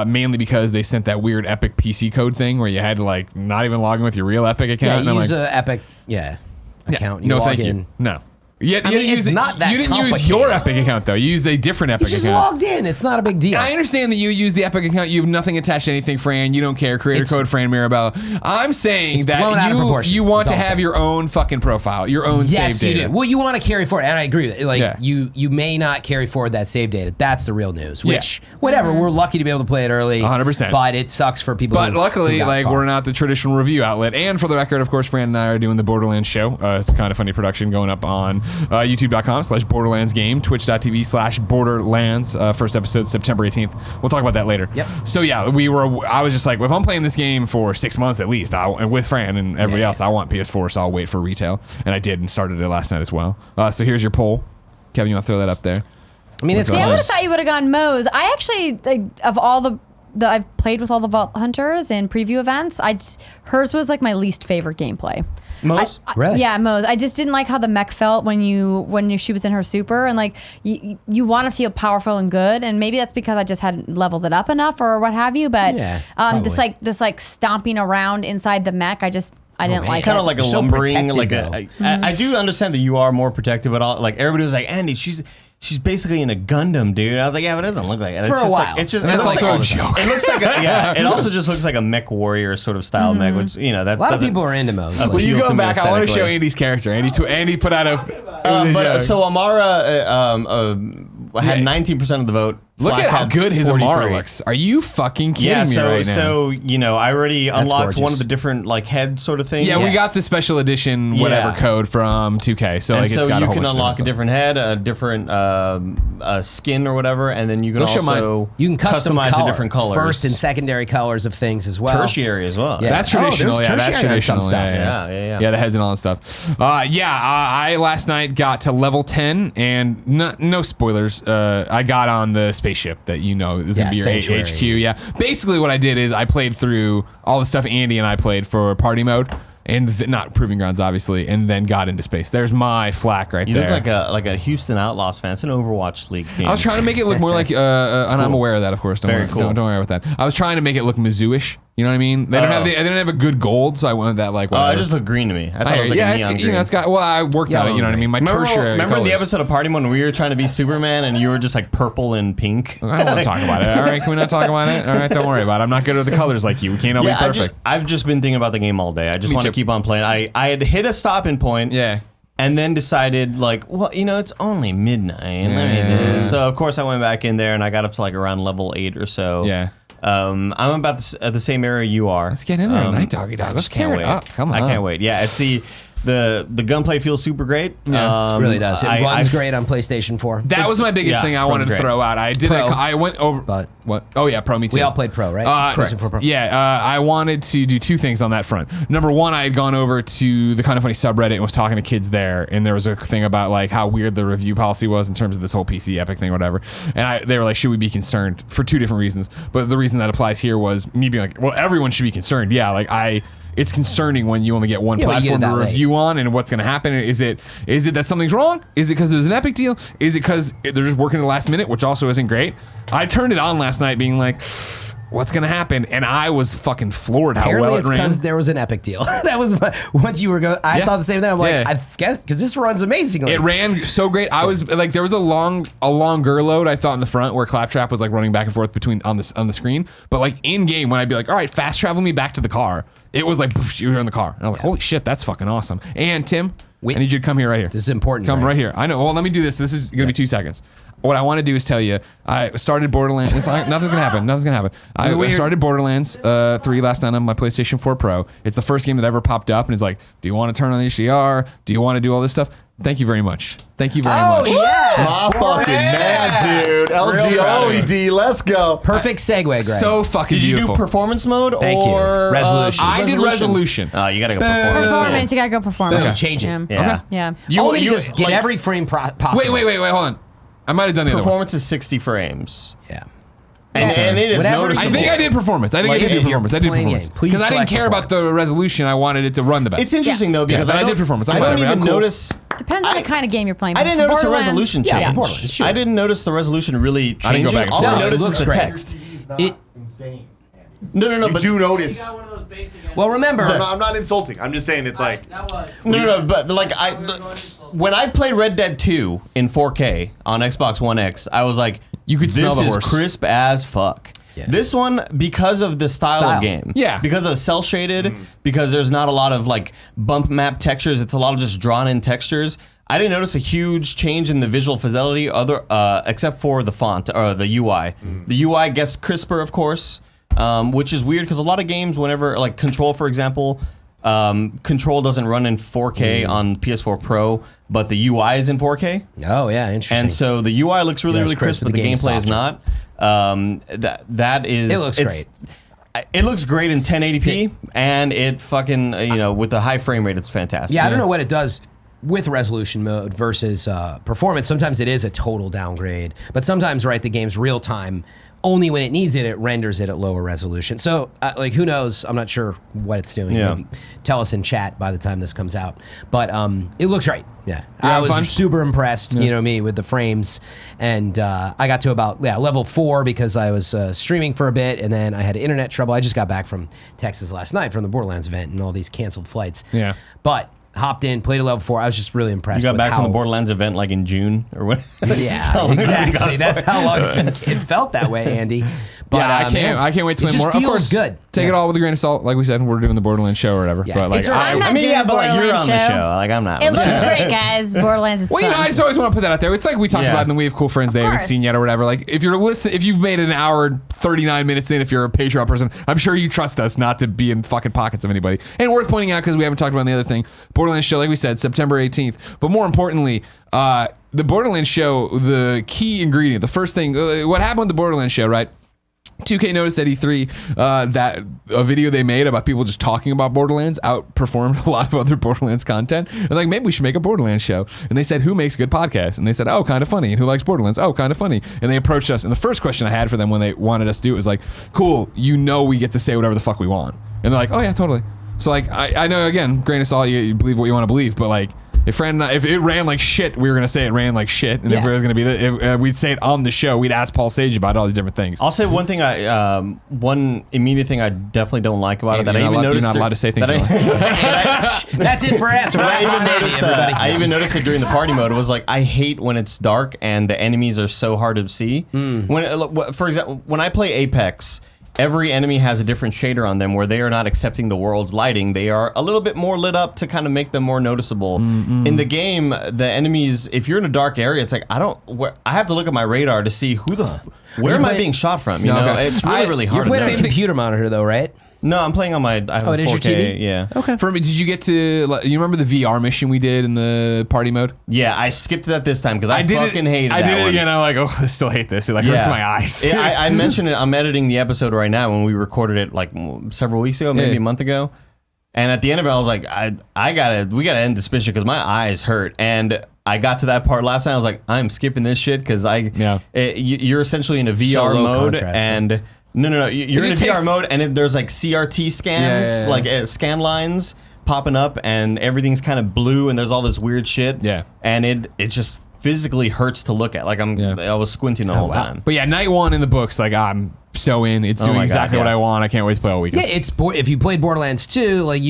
mainly because they sent that weird Epic PC code thing where you had to like not even log in with your real Epic account. Yeah, and I'm use like, a Epic account. You no, log thank in. you. No. You I mean, it's not that You didn't use your complicated. Epic account though. You used a different You Epic just account. logged in. It's not a big deal. I understand that you use the Epic account. You have nothing attached to anything, Fran. You don't care. Creator It's- code Fran Mirabella. I'm saying It's blown out that of proportion. you want That's to all I'm have saying. your own fucking profile, your own Yes, save you data. do. Well, you want to carry forward, and I agree with it. Like Yeah. you may not carry forward that save data. That's the real news. Yeah. Which, whatever, we're lucky to be able to play it early. 100%. But it sucks for people. But who luckily, got like caught. we're not the traditional review outlet. And for the record, of course, Fran and I are doing the Borderlands show. It's a kind of funny production going up on youtube.com/Borderlands game, twitch.tv/Borderlands. First episode September 18th. We'll talk about that later. Yep. So yeah, I was just like, well, if I'm playing this game for 6 months at least, and with Fran and everybody else, I want PS4, so I'll wait for retail. And I did, and started it last night as well. So here's your poll. Kevin, you want to throw that up there? I mean, it's See, I would have close. thought you would have gone Moe's. I actually, of all the I've played with all the Vault Hunters and preview events, hers was like my least favorite gameplay. Moe's? Really? Yeah, Moe's. I just didn't like how the mech felt when she was in her super, and like you want to feel powerful and good, and maybe that's because I just hadn't leveled it up enough or what have you. But Yeah, this stomping around inside the mech, I didn't man. like Kind it. of like a So lumbering, protected, I do understand that you are more protected, but like everybody was like, Andy, she's basically in a Gundam, dude. I was like, yeah, but it doesn't look like it. For It's a just while. Like, it's just And it that's looks also like a joke. It looks like it also just looks like a mech warrior sort of style mech, which that a lot of doesn't- people are into Moe's. Well, When you appeal go to me back, I want to show aesthetically. Andy's character. Andy put out a So Amara had 19% of the vote. Look Flack at how had good his 43. Amara looks. Are you fucking kidding Yeah, me right now? so I already unlocked one gorgeous. of the different like head sort of things. Yeah, we got the special edition whatever Yeah. code from 2K. So And like it's so got a you whole can bunch of unlock a stuff. different head, a different skin or whatever, and then you can Don't show mine. also You can custom customize color, the different colors, first and secondary colors of things as well. tertiary as well. Yeah. That's Oh, traditional. there's Yeah, that's tertiary on some traditional. stuff. Yeah. Yeah, the heads and all that stuff. I last night got to level 10, and no spoilers. I got on the spaceship that is going to be your Sanctuary. HQ. Yeah. Basically, what I did is I played through all the stuff Andy and I played for party mode, and not Proving Grounds, obviously, and then got into space. There's my flack right You there. look like a Houston Outlaws fan. It's an Overwatch League team. I was trying to make it look more like, and I'm aware of that, of course. Don't Very worry, cool. Don't worry about that. I was trying to make it look Mizzou-ish. You know what I mean? They didn't have a good gold, so I wanted that like. Oh, it whatever. just looked green to me. I thought it was like yeah, a neon it's, green. it's got. Well, I worked on it. You know what I mean? My tertiary. Remember the colors. episode of Party Mode when we were trying to be Superman and you were just like purple and pink? I don't want to talk about it. All right, can we not talk about it? All right, don't worry about it. I'm not good at the colors like you. We can't all be perfect. I've just been thinking about the game all day. I just Me want to too. keep on playing. I had hit a stopping point. Yeah. And then decided, like, well, it's only midnight. Let me do this. So, of course, I went back in there and I got up to like around level 8 or so. Yeah. I'm about the same area you are. Let's get in there tonight, doggy dog. I Let's just can't tear it wait. up. Come I on. can't wait. Yeah, the gunplay feels super great. Yeah. It really does. It I- runs I've- great on PlayStation 4. That was my biggest yeah, thing I Pro's wanted to great. throw out. I did. Pro. I went over. But- what? Oh yeah, Pro. Me too. We all played Pro, right? PlayStation 4 Pro. Yeah, I wanted to do two things on that front. Number one, I had gone over to the Kind of Funny subreddit and was talking to kids there, and there was a thing about like how weird the review policy was in terms of this whole PC Epic thing or whatever. And they were like, should we be concerned for two different reasons? But the reason that applies here was me being like, well, everyone should be concerned. Yeah, like it's concerning when you only get one Yeah, when you get platform it to that late. review on, and what's going to happen. Is it that something's wrong? Is it because it was an Epic deal? Is it because they're just working at the last minute, which also isn't great? I turned it on last night being like, what's going to happen? And I was fucking floored how Apparently, well it's it ran. because there was an Epic deal. That was once you were going. I Yeah. thought the same thing. I'm like, Yeah. I guess because this runs amazingly. It ran so great. I was like, there was a longer load I thought in the front where Claptrap was like running back and forth between on the screen. But like in game, when I'd be like, all right, fast travel me back to the car, it was like poof, you were in the car, and I was like, holy shit, that's fucking awesome. And Tim, I need you to come here right here. This is important. Come right here. I know. Well, let me do this. This is gonna be 2 seconds. What I want to do is tell you, I started Borderlands. It's like, nothing's gonna happen. Nothing's gonna happen. I started Borderlands 3 last night on my PlayStation 4 Pro. It's the first game that ever popped up, and it's like, do you want to turn on the HDR? Do you want to do all this stuff? Thank you very much. Thank you very Oh, much. yeah. My fucking man, dude. LG OED, let's go. Perfect segue, Greg. So fucking Did you beautiful. do performance mode Thank you. or Resolution. I did resolution. Oh, you gotta go performance. Performance. You gotta go performance. Boom, change it. Yeah. Yeah. Yeah. Only because get every frame possible. Wait, hold on. I might have done the other one. Performance is 60 frames. Yeah. And it is Whatever. noticeable. I think I did performance. I think Like, I did if you're performance. I did playing performance. game, please Because I didn't select care about the resolution. I wanted it to run the best. It's interesting though because but I don't- did performance. I'm I don't fine. I'm even cool. notice. Depends on the kind of game you're playing. I didn't For notice the Borderlands- resolution Yeah, change. for Borderlands, sure. I didn't notice the resolution really I didn't go changing. back and All forth. I No, it noticed looks is the great. text. It, Insane. No, You do notice. well, remember, I'm not insulting. I'm just saying it's like. No, but like when I played Red Dead 2 in 4K on Xbox One X, I was like, You could smell this the is horse. crisp as fuck. Yeah. This one, because of the style of game, Yeah. because of cell shaded, because there's not a lot of like bump map textures, it's a lot of just drawn in textures. I didn't notice a huge change in the visual fidelity, except for the font or the UI. The UI gets crisper, of course, which is weird because a lot of games, whenever like Control, for example. Control doesn't run in 4K on PS4 Pro, but the UI is in 4K. oh yeah, interesting. And so the UI looks really, Yeah, it's really crisp, crisp, but the game's gameplay is softer. not. That is. It looks great. It looks great in 1080p, and it fucking with the high frame rate, it's fantastic. yeah, I don't know what it does with resolution mode versus performance. Sometimes it is a total downgrade, but sometimes, right, the game's real time. Only when it needs it, it renders it at lower resolution. So, like, who knows? I'm not sure what it's doing. Yeah. Maybe tell us in chat by the time this comes out. But it looks great. Yeah, I was fun? super impressed. You know me with the frames, and I got to about level 4 because I was streaming for a bit, and then I had internet trouble. I just got back from Texas last night from the Borderlands event and all these canceled flights. Yeah. But hopped in, played a level 4. I was just really impressed. You got with back how, from the Borderlands event like in June or what? Yeah, exactly. That's how long it felt that way, Andy. But Yeah, man, I can't wait to it play just more. Feels Of course, good. take it all with a grain of salt. Like we said, we're doing the Borderlands show or whatever. Yeah, But like, it's all right. I'm not I mean, doing yeah, but like you're Borderlands on the show. show. Like I'm not. It looks great, guys. Borderlands is well, fun. you know, I just always want to put that out there. It's like we talked Yeah. about in the We Have Cool Friends they haven't course. seen yet or whatever. Like if you're if you've made an hour 39 minutes in, if you're a Patreon person, I'm sure you trust us not to be in fucking pockets of anybody. And worth pointing out because we haven't talked about the other thing, Borderlands show, like we said, September 18th. But more importantly, the Borderlands show, the key ingredient, the first thing, what happened with the Borderlands show, right? 2K noticed at E3 that a video they made about people just talking about Borderlands outperformed a lot of other Borderlands content. They're like, maybe we should make a Borderlands show. And they said, who makes good podcasts? And they said, oh, Kind of Funny. And who likes Borderlands? Oh, Kind of Funny. And they approached us. And the first question I had for them when they wanted us to do it was like, cool, you know we get to say whatever the fuck we want. And they're like, oh yeah, totally. So like, I know, again, grain of salt, you believe what you want to believe, but like, if it ran like shit, we were gonna say it ran like shit, and if it was gonna be, we'd say it on the show. We'd ask Paul Sage about all these different things. I'll say one thing. One immediate thing I definitely don't like about it that I You're even not noticed. allowed to say things. that I- That's it for answer. But Right on, Andy, everybody. I even noticed it during the party mode. It was like I hate when it's dark and the enemies are so hard to see. When, for example, when I play Apex, every enemy has a different shader on them where they are not accepting the world's lighting. They are a little bit more lit up to kind of make them more noticeable. In the game, the enemies, if you're in a dark area, it's like I have to look at my radar to see who where am I being shot from? You know, okay. it's really You're hard. to playing on a know. computer monitor though, right? No, I'm playing on my. I have Oh, it a is your 4K. TV? Yeah. Okay. For me, did you get to? You remember the VR mission we did in the party mode? Yeah, I skipped that this time because I did fucking hated that I did it one. again. I'm like, oh, I still hate this. It like hurts my eyes. I mentioned it. I'm editing the episode right now when we recorded it like several weeks ago, maybe Yeah. a month ago. And at the end of it, I was like, we gotta end this mission because my eyes hurt. And I got to that part last night. I was like, I'm skipping this shit because you're essentially in a VR low mode contrast, and. No. You're in a just VR takes- mode, and there's like CRT scans, Yeah. like scan lines popping up, and everything's kind of blue, and there's all this weird shit. Yeah. And it just physically hurts to look at. Like I was squinting the whole wow. time. But yeah, night one in the books, like I'm so in. It's doing my God, exactly what yeah. I want. I can't wait to play all weekend. Yeah, if you played Borderlands 2, like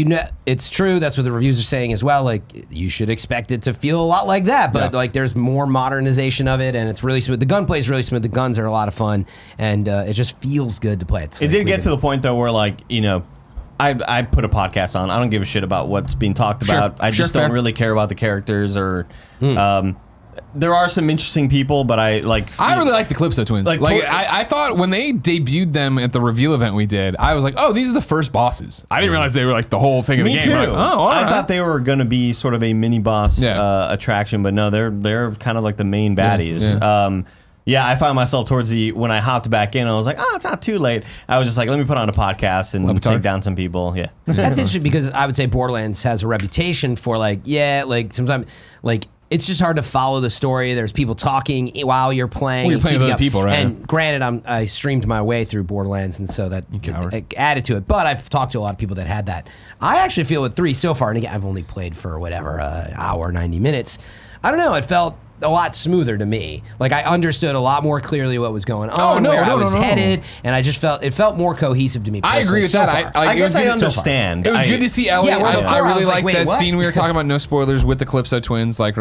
it's true. That's what the reviews are saying as well. Like you should expect it to feel a lot like that, but Yeah. like there's more modernization of it, and it's really smooth. The gunplay is really smooth. The guns are a lot of fun, and it just feels good to play. It did get to the point though where like I put a podcast on. I don't give a shit about what's being talked Sure. about. I Sure, just don't fair. really care about the characters or there are some interesting people, but I really like the Calypso twins. Like, I thought when they debuted them at the reveal event we did, I was like, oh, these are the first bosses. I didn't realize they were like the whole thing of the Me game. too. Like, oh, all I right. thought they were going to be sort of a mini boss Yeah. attraction, but no, they're kind of like the main baddies. yeah. Yeah, I found myself when I hopped back in, I was like, oh, it's not too late. I was just like, let me put on a podcast and Levitar. take down some people. Yeah. That's interesting because I would say Borderlands has a reputation for sometimes it's just hard to follow the story. There's people talking while you're playing. Well, you're and playing with keeping other up. people, right? And granted, I streamed my way through Borderlands, and so that added to it. But I've talked to a lot of people that had that. I actually feel with 3 so far, and again, I've only played for hour, 90 minutes. I don't know. It felt a lot smoother to me. Like I understood a lot more clearly what was going on, where I was headed, and I just felt more cohesive to me. I agree with so that. far. I guess I it was understand. It was good to see Ellie. Yeah, where before I I really was like, liked wait, that what? scene we were talking about. No spoilers with the Calypso twins, like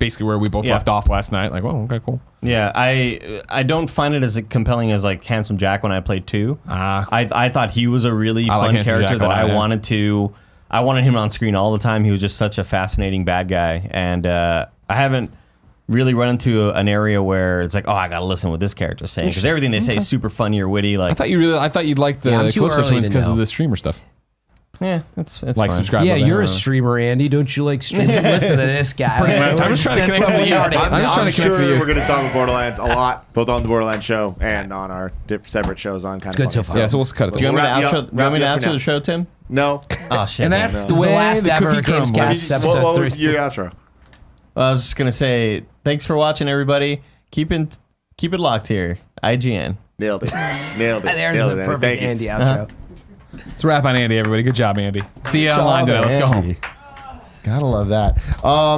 basically where we both left off last night. Like, well, okay, cool. Yeah, I don't find it as compelling as like Handsome Jack when I played 2. I thought he was a really I like fun Handsome character Jack a that lot, I yeah. wanted him on screen all the time. He was just such a fascinating bad guy, and I haven't really run into an area where it's like, oh, I gotta listen to what this character's saying, because everything they say is super funny or witty. Like, I thought you'd like the I'm too Calypso early twins to because know. of the streamer stuff. yeah, it's Like, fine. subscribe. Yeah, to that. you're a streamer, Andy. Don't you like stream? Listen to this guy. I'm just trying to connect with you. I'm just trying I'm to sure connect with you. we're going to talk about Borderlands a lot, both on the Borderlands show and on our separate shows on Kind of good so Funny. far. Yeah, so we'll cut it. Do you want me to Wrap you outro? up- You want me to wrap you up for outro the now. show, Tim? No. Oh shit! And that's man. the the way last the ever cookie Games crumbles. Cast episode What 3. was your outro? I was just gonna say thanks for watching, everybody. Keep it locked here. IGN. Nailed it. Nailed it. There's Nailed a it, perfect Thank you. Andy outro. Let's wrap on Andy, everybody. Good job, Andy. See you Good online job, today. Let's go home. Andy. Gotta love that.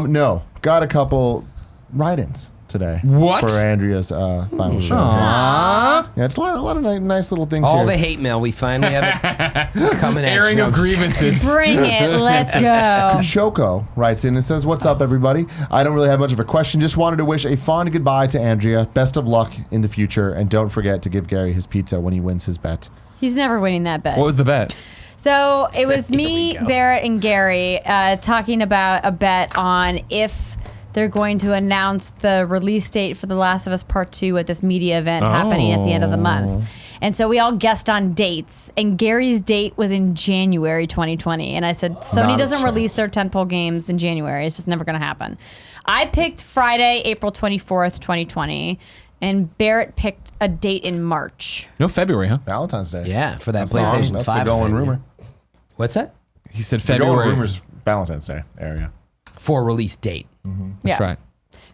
No, got a couple write-ins today. What? For Andrea's final show. Aww. Yeah, it's a lot of nice little things All here. the hate mail, we finally have it coming at Airing you. of grievances. Bring it. Let's go. Choco writes in and says, "What's up, everybody? I don't really have much of a question. Just wanted to wish a fond goodbye to Andrea. Best of luck in the future, and don't forget to give Gary his pizza when he wins his bet." He's never winning that bet. What was the bet? So it was me, Barrett, and Gary talking about a bet on if they're going to announce the release date for The Last of Us Part 2 at this media event happening at the end of the month. And so we all guessed on dates, and Gary's date was in January 2020. And I said, Sony Not a doesn't chance. release their tentpole games in January. It's just never going to happen. I picked Friday, April 24th, 2020, and Barrett picked a date in March. No February, huh? Valentine's Day. Yeah, for that That's PlayStation the 5. going event. rumor. What's that? He said The going February. rumors Valentine's Day area. For release date. That's right.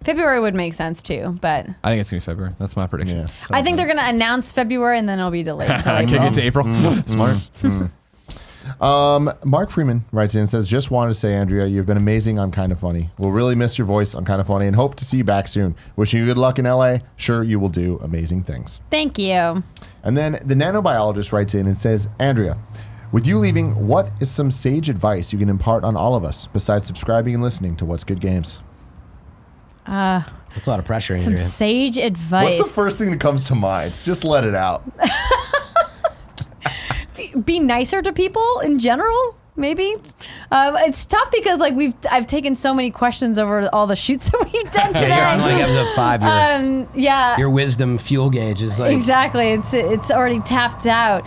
February would make sense too, but I think it's going to be February. That's my prediction. Yeah. I think they're going to announce February and then it'll be delayed. until I April. kick it to April. Smart. Mark Freeman writes in and says, "Just wanted to say, Andrea, you've been amazing on Kind of Funny. We'll really miss your voice on Kind of Funny and hope to see you back soon. Wishing you good luck in LA. Sure, you will do amazing things." Thank you. And then the nanobiologist writes in and says, "Andrea, with you leaving, what is some sage advice you can impart on all of us besides subscribing and listening to What's Good Games?" That's a lot of pressure, Some Andrea. sage advice. What's the first thing that comes to mind? Just let it out. Be nicer to people in general, maybe. It's tough because I've taken so many questions over all the shoots that we've done today. You're on like episode 5. Yeah. Your wisdom fuel gauge is like Exactly. It's already tapped out.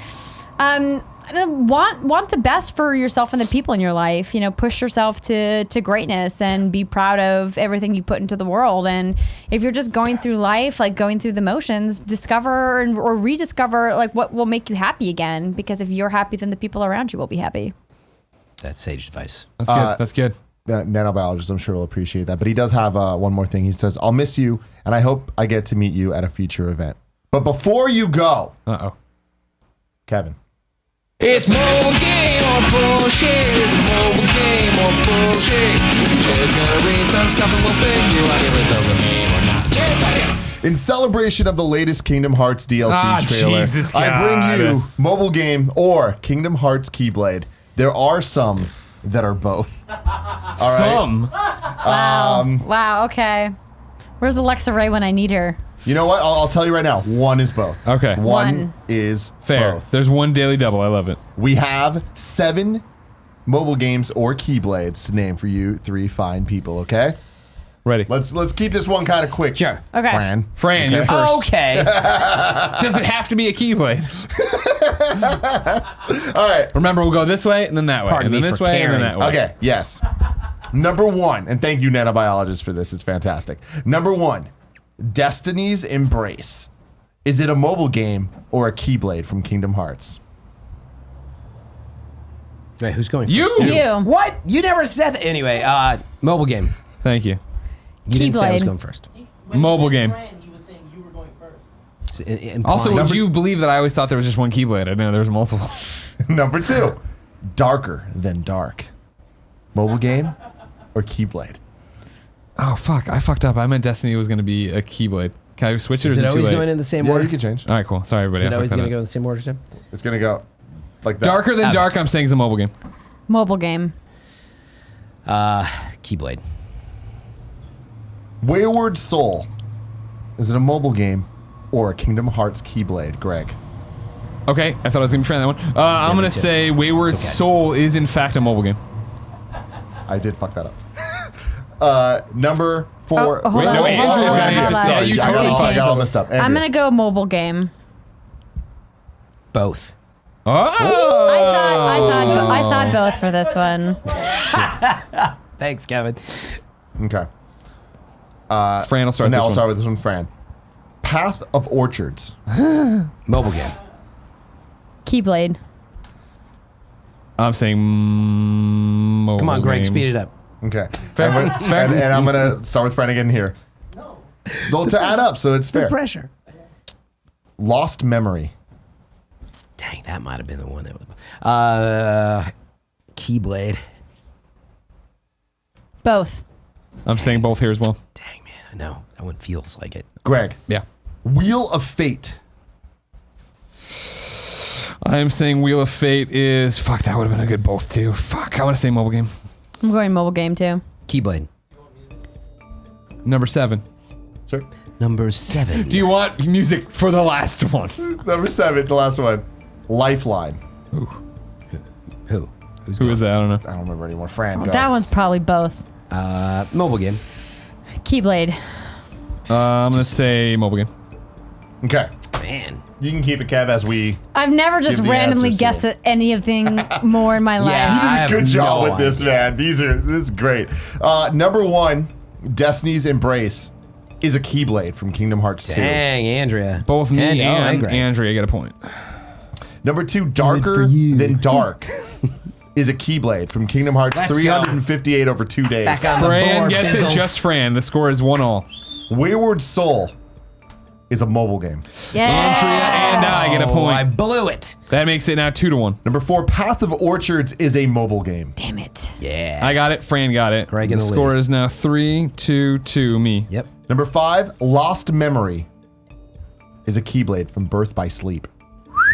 I don't want the best for yourself and the people in your life. You know, push yourself to greatness and be proud of everything you put into the world. And if you're just going through life, like going through the motions, discover or rediscover like what will make you happy again. Because if you're happy, then the people around you will be happy. that's sage advice. That's good. That's good. The nanobiologist, I'm sure, will appreciate that. But he does have one more thing. He says, "I'll miss you, and I hope I get to meet you at a future event. But before you go, Uh-oh. Kevin." It's mobile game or bullshit. It's a mobile game or bullshit. Jared's gonna read some stuff and we'll figure out if it's over game or not. Jared, buddy. In celebration of the latest Kingdom Hearts DLC Ah, trailer, Jesus I bring God. you mobile game or Kingdom Hearts Keyblade. There are some that are both. All right? Some. Wow. Okay. Where's Alexa Ray when I need her? You know what? I'll tell you right now. One is both. Okay. One is Fair. both. There's one daily double. I love it. We have 7 mobile games or Keyblades to name for you 3 fine people, okay? Ready. Let's keep this one kind of quick. Sure. Okay. Fran, you're first. Okay. Does it have to be a Keyblade? All right. Remember, we'll go this way and then that way. Pardon and then me this for way and then caring. that way. Okay, yes. Number 1, and thank you, nanobiologist, for this. It's fantastic. Number 1, Destiny's Embrace. Is it a mobile game or a Keyblade from Kingdom Hearts? Wait, who's going You! first? You. What? You never said that. Anyway, mobile game. Thank you. You didn't say I was Keyblade. going first. Mobile game. He was saying you were going first. Also, Implying- would you believe that I always thought there was just one Keyblade? I didn't know there was multiple. Number 2, Darker Than Dark. Mobile game or Keyblade? Oh, fuck. I fucked up. I meant Destiny was going to be a Keyblade. Can I switch it or Is is it it too always late? going in the same Yeah, order? you can change. All right, cool. Sorry, everybody. Is it I always fucked going to that go up. in the same order, Tim? It's going to go like that. Darker Than Dark, I'm saying is a mobile game. Mobile game. Keyblade. Wayward Soul. Is it a mobile game or a Kingdom Hearts Keyblade, Greg? Okay, I thought I was going to be friend that one. I'm going me to too. say Wayward It's okay. Soul is in fact a mobile game. I did fuck that up. Number 4. Oh, hold Wait, on, no, hold Andrew's on, got hold on, answers. hold on. Yeah, you totally I fucked got all up. messed up. I'm Andrew. gonna go mobile game. Both. Oh! I thought both for this one. Thanks, Kevin. Okay. Fran will So start now this I'll one. start with this one, Fran. Path of Orchards. Mobile game. Keyblade. I'm saying mobile Come on, Greg, game. speed it up. Okay. Fair. And, It's fair. and I'm going to start with Fran again here. No. Well, to add up, so it's fair. Pressure. Lost Memory. Dang, that might have been the one that was. Keyblade. Both. I'm saying both here as well. Dang, man, I know that one feels like it. Greg. Yeah. Wheel of Fate. I am saying Wheel of Fate is... Fuck, that would have been a good both, too. Fuck, I want to say mobile game. I'm going mobile game too. Keyblade. Number 7. Sure. Number 7. Do you want music for the last one? Number 7, the last one. Lifeline. Who? Who's Who is that? I don't know. I don't remember anymore. Fran, go. That one's probably both. Mobile game. Keyblade. I'm going to say mobile game. Okay. Man. You can keep it, Kev, as we... I've never just Give the randomly answers guessed here. at anything more in my life. I have Good job no with this, idea. man. This is great. Number 1, Destiny's Embrace is a Keyblade from Kingdom Hearts 2. Dang, Andrea. Both me and Greg. Andrea get a point. Number 2, Darker Than Dark is a Keyblade from Kingdom Hearts Let's 358 over 2 days. Back on the Fran board, gets Bizzles. it, just Fran. The score is 1-1. Wayward Soul is a mobile game. Yeah. Andrea and I get a Oh, I point. blew it. That makes it now 2-1. Number 4, Path of Orchards is a mobile game. Damn it. Yeah. I got it. Fran got it. Greg in the the score lead. is now 3-2 me. Yep. Number 5, Lost Memory is a Keyblade from Birth by Sleep.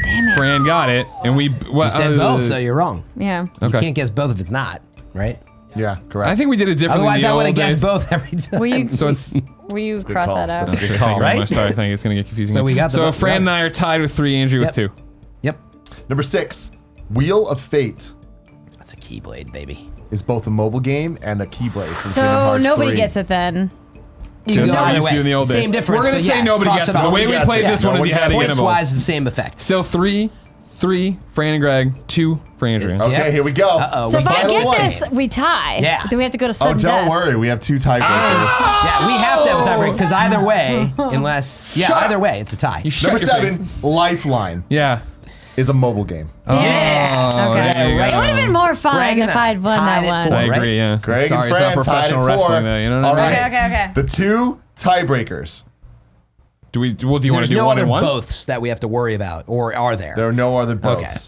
Damn it. Fran got it, and we. Well, You said both, so you're wrong. Yeah. Okay. You can't guess both if it's not, right? Yeah, correct. I think we did it differently. Otherwise, in the I would have old guessed days. both every time. Will you, So it's. will you good cross call. that out? That's a good Thank call. you very Right? much. Sorry, I think it's going to get confusing. So we got the So vote, Fran yeah. and I are tied with 3, Andrew Yep. with 2. Yep. Number 6, Wheel of Fate That's a Keyblade, baby. is both a mobile game and a Keyblade from Kingdom So Hearts nobody 3. gets it then. You That's go what we either used to do in the old way. days. Same difference. We're gonna but say yeah, nobody cross gets it. off. The way we gets played it. this No one is one you had to gets get Points them both. wise, the same effect. Still 3, Fran and Greg, 2 for Andrea. Okay, Yep. here we go. Uh-oh. So if I Final get one. this, we tie. Yeah. Then we have to go to Oh, sudden don't death. worry. We have 2 tiebreakers. Yeah, we have to have a tiebreaker because either way, unless either way, it's a tie. You shut Number your 7, face. Lifeline Yeah. is a mobile game. Yeah. Oh, Okay. there you go. It would have been more fun Greg and if I I'd won tied that it one. for- I Right? agree, yeah. Greg Sorry, and it's Fran not professional tied at 4. wrestling, though. You know what All I mean? right. Okay. The 2 tiebreakers. Do you want to There's do no one other and one? boths that we have to worry about, or are there? There are no other votes.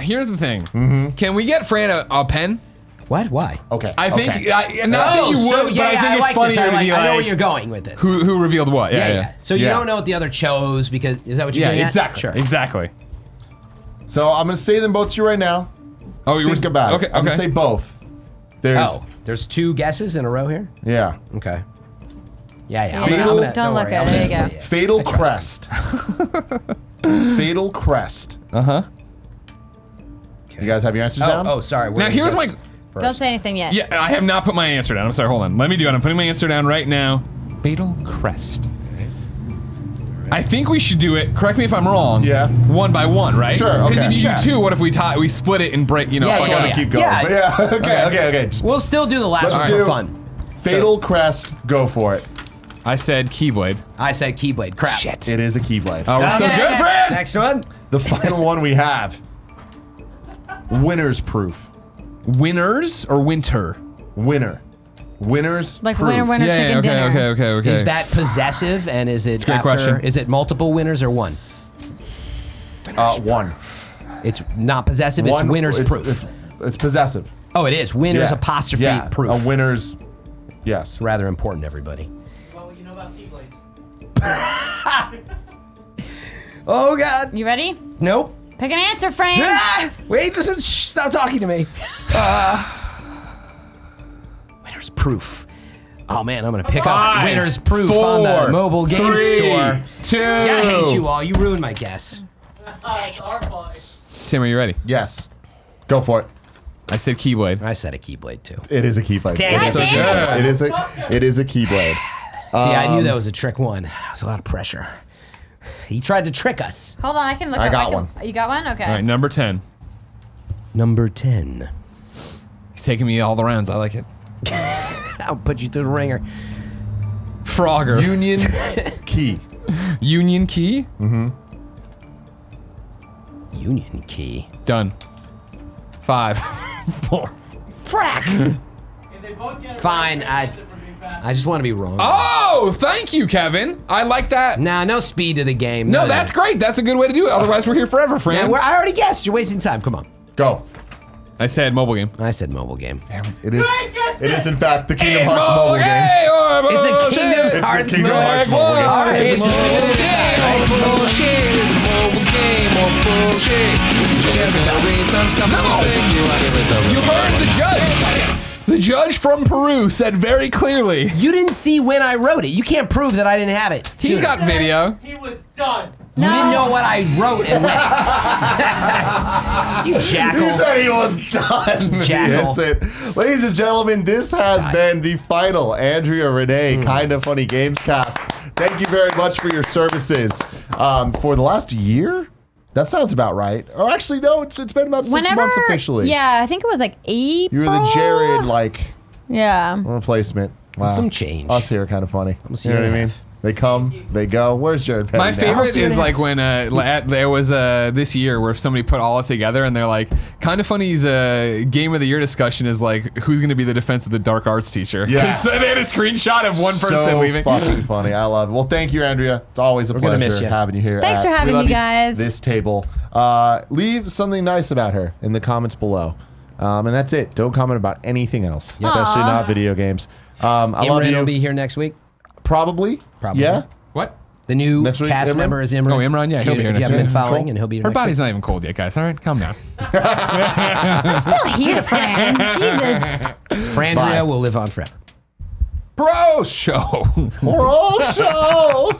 Here's the thing. Can we get Fran a pen? What? Why? Okay. I think okay. not that you would, so, but yeah, I think I it's like funny this. to be I know where like, you're going with this. who revealed what? yeah, Yeah, yeah. So you Yeah. don't know what the other chose because is that what you're Yeah, getting at? exactly. Sure. Exactly. So I'm going to say them both to you right now. Oh, you Think about okay, it. I'm going to say both. There's, Oh, there's 2 guesses in a row here. yeah. Okay. Yeah, yeah. Fatal- Don't look at it. There you go. Fatal Crest. Fatal Crest. Uh-huh. You guys have your answers down? Oh, sorry. Now here's my first. Don't say anything yet. Yeah, I have not put my answer down. I'm sorry, hold on. Let me do it. I'm putting my answer down right now. Fatal Crest. I think we should do it. Correct me if I'm wrong. Yeah. 1 by 1, right? Sure, Because okay. if you Sure. do 2, what if we split it and break? You know, Yeah, fuck yeah, it up. yeah. Keep going. Yeah. But yeah. Okay. Just We'll still do the last Let's one do- for fun. Fatal Crest. Go for it. I said Keyblade. I said Keyblade. Crap. Shit. It is a Keyblade. Oh, we're so Okay. good, Fred. Next one. The final one we have. Winner's Proof. Winners or winter? Winner's Like Proof. winner, chicken dinner. Okay. Is that possessive and is it a great after? question. Is it multiple winners or one? One. It's not possessive. It's winner's proof. It's possessive. Oh, it is winner's Yeah. apostrophe Yeah. proof. A winner's. Yes. It's rather important, everybody. Well, what you know about Keyblades? Oh God. You ready? Nope. Pick an answer, Frank. Ah! Wait, stop talking to me. Winner's proof. Oh man, I'm gonna pick up 5, winner's proof 4, on the mobile game 3, store. 2. Yeah, I hate you all. You ruined my guess. It's our fault. Tim, are you ready? Yes. Go for it. I said Keyblade. I said a Keyblade too. It is a Keyblade. Dang it. So good. It is a Keyblade. See, I knew that was a trick one. That was a lot of pressure. He tried to trick us. Hold on, I can look I up. got one. You got one? Okay. All right, number 10. Number 10. He's taking me all the rounds. I like it. I'll put you through the ringer. Frogger. Union Key. Union Key? Union key. Done. 5, 4. Frack. If they both get it Fine, right, I- that's it for being fast. I just want to be wrong. Oh, thank you, Kevin. I like that. Nah, no speed to the game. No, None of that's that. great. That's a good way to do it. Otherwise, we're here forever, Yeah, friend. I already guessed. You're wasting time. Come on. Go. I said mobile game. I said mobile game. It is. gets It is in fact the Kingdom It's Hearts mobile game. It's a bullshit. Kingdom It's the Hearts Kingdom mobile Hearts mobile game. All right, It's it's mobile game or bullshit. It's mobile game or bullshit. You heard the judge. The judge from Peru said very clearly. You didn't see when I wrote it. You can't prove that I didn't have it. He's sooner. got video. He was done. You didn't know what I wrote and when. You He jackal. said he was done. Jackal. That's it. Ladies and gentlemen, this has been the final Andrea Renee Kinda Funny Games cast. Thank you very much for your services for the last year. That sounds about right. Or actually, no, it's been about 6 months officially. Yeah, I think it was like April. You were the Jared Yeah. replacement. Wow. Some change. Us here are kind of funny. Almost You know a what I year and mean? a half. They come, they go. Where's Jared Petty My now? favorite is like when there was this year where somebody put all it together and they're like, kind of funny's game of the year discussion is like, who's going to be the defense of the dark arts teacher? Yeah. 'Cause they had a screenshot of one person so leaving. fucking funny. I love it. Well, thank you, Andrea. It's always a gonna miss pleasure you. having you here. Thanks at for having We Love me, You, guys. This table. Leave something nice about her in the comments below. And that's it. Don't comment about anything else, especially not video games. I love Imran you. will be here next week. Probably. Probably. Yeah. What? The new Next week, cast Imran? member is Imran. Oh, Imran, yeah, If he'll you- be here If you next haven't been week. following, Cool. and he'll be here Her next body's week. not even cold yet, guys. All right, calm down. Still here, Fran. Jesus. Frandria will live on forever. Bro, show. Bro show.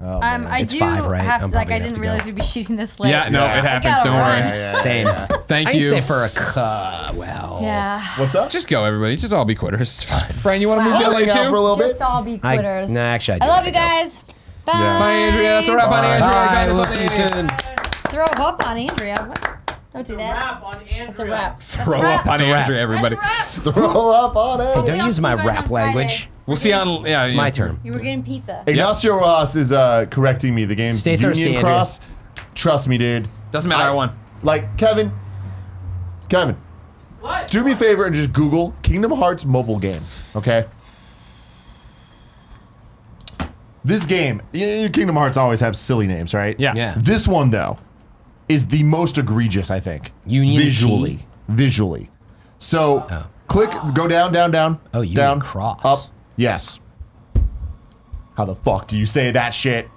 I It's do 5, right? have I'm to, like, probably I gonna have didn't to realize go. we'd be shooting this late. Yeah, no, it happens. gotta Don't run. worry. Same. Thank I you. didn't say for a well. Yeah. What's up? Just go, everybody. Just all be quitters. It's fine. Fran, you want to move Wow. that Hang late out too? for a little Just bit. all be quitters. Nah, actually, I do I love have you to go. guys. Bye. Yeah. Bye, Andrea. That's a wrap on Bye. Andrea. Bye. Kinda We'll funny. see you soon. Throw up on Andrea. What? Don't do that. Rap on Andrea. That's a wrap. Throw up on a wrap. Andrea, everybody. That's a wrap. Throw up on it. Don't I'll use see my you guys rap on Friday. language. We'll see you on. Yeah, It's my turn. You were getting pizza. Ignacio Ross is correcting me. The game's Stay thirsty, Union Andrea. Cross. Trust me, dude. Doesn't matter. I won. Like Kevin, What? do me a favor and just Google Kingdom Hearts mobile game. Okay. This game, Kingdom Hearts always have silly names, right? Yeah. Yeah. This one though is the most egregious, I think. Union visually, visually. So click, go down, down, down. Oh, Union down, Cross. up. Yes. How the fuck do you say that shit?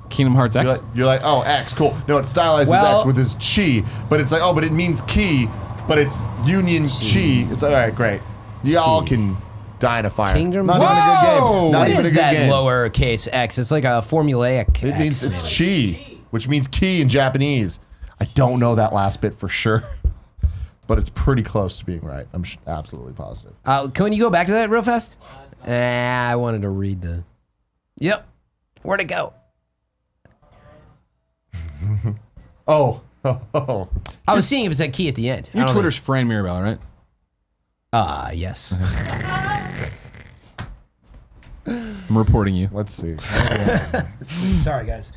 Kingdom Hearts X. You're like, oh, X, cool. No, it stylizes Well- X with his chi, but it's like, oh, but it means key, but it's Union chi. It's all right, great. Y'all Chi. can die in a fire. Kingdom Not even a good Whoa! game. Not What even is a good that game. lowercase x? It's like a formulaic. It means X, it's maybe. chi, which means key in Japanese. I don't know that last bit for sure. but it's pretty close to being right. I'm absolutely positive. Can you go back to that real fast? I wanted to read the. Yep. Where'd it go? Oh. I was seeing if it said key at the end. Your Twitter's Fran Mirabelle, right? Yes. I'm reporting you. Let's see. Sorry, guys.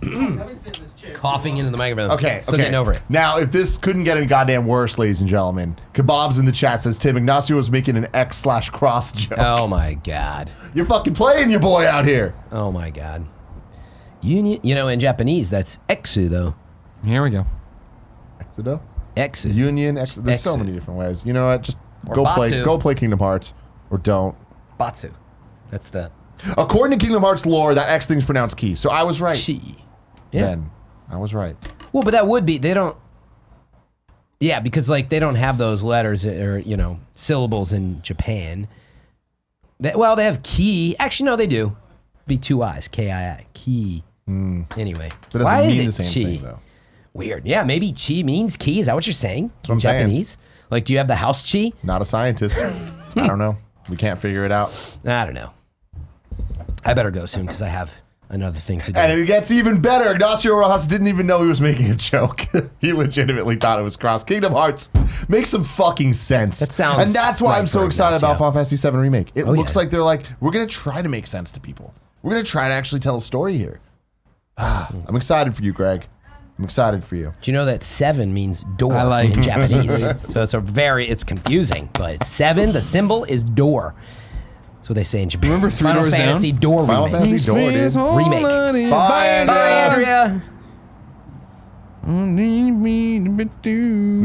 Come and sit in this chair. Coughing into the microphone. Okay, Still okay. getting over it. Now, if this couldn't get any goddamn worse, ladies and gentlemen, Kebabs in the chat says Tim Ignacio was making an X/cross joke. Oh my God. You're fucking playing your boy out here. Oh my God. Union. You know, in Japanese, that's exu though. Here we go. Exodo? Exu. Union. There's so Exu. many different ways. You know what? Just Or go Batsu. play Kingdom Hearts, or don't. Batsu. That's the According to Kingdom Hearts lore, that X thing's pronounced key. So I was right. chi. Yeah. Then I was right. Well, but that would be they don't. Yeah, because like they don't have those letters or syllables in Japan. They have ki. Actually, no, they do. Be two I's. K-I-I. Ki. Anyway, But it why doesn't is mean it the same chi? thing, though. Weird. Yeah, maybe chi means key. Is that what you're saying? what I'm saying. Japanese. Like, do you have the house chi? Not a scientist. I don't know. We can't figure it out. I don't know. I better go soon because I have another thing to do. And it gets even better. Ignacio Rojas didn't even know he was making a joke. He legitimately thought it was cross. Kingdom Hearts makes some fucking sense. That sounds And that's why right I'm so for excited Ignacio. about Final Fantasy VII Remake. It looks yeah. like they're like, we're going to try to make sense to people. We're going to try to actually tell a story here. I'm excited for you, Greg. I'm excited for you. Do you know that 7 means door I like in it. Japanese? So it's confusing, but 7, the symbol is door. That's what they say in Japan. Remember Three Final Doors Down? Fantasy door Final remake. Fantasy Door, dude. Remake. Bye, Bye, Andrea. Andrea.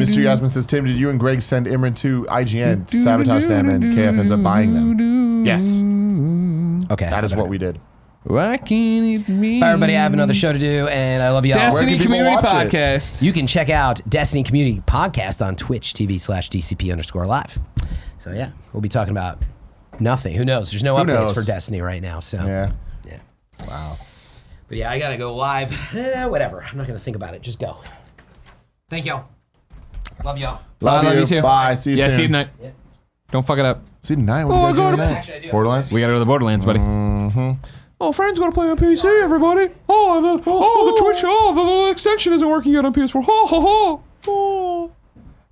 Mr. Yasmin says, Tim, did you and Greg send Imran to IGN to sabotage them and KF ends up buying them? Yes, Okay. that is what we did. Why can't it be? Bye, everybody. I have another show to do, and I love you all. Destiny Where can people Community watch it? Podcast. You can check out Destiny Community Podcast on Twitch TV/DCP_live. So yeah, we'll be talking about nothing. Who knows? There's no Who updates knows? for Destiny right now. So Yeah. yeah. Wow. But yeah, I gotta go live. Whatever. I'm not gonna think about it. Just go. Thank y'all. Love y'all. Love you. too. Bye. See you Yeah, soon. see you tonight. Don't fuck it up. See you tonight. What are you guys doing tonight? Actually, I do. Borderlands? We gotta go to the Borderlands, buddy. Oh, friend's gonna play on PC, everybody. The Twitch, the extension isn't working yet on PS4. Ha ha ha. Oh.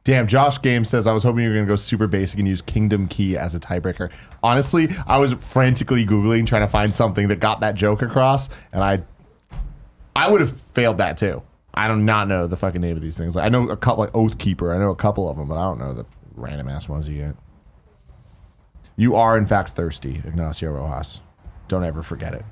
Damn, Josh Game says, I was hoping you were going to go super basic and use Kingdom Key as a tiebreaker. Honestly, I was frantically Googling, trying to find something that got that joke across, and I would have failed that too. I do not know the fucking name of these things. I know a couple, like Oathkeeper, I know a couple of them, but I don't know the random ass ones you get. You are, in fact, thirsty, Ignacio Rojas. Don't ever forget it.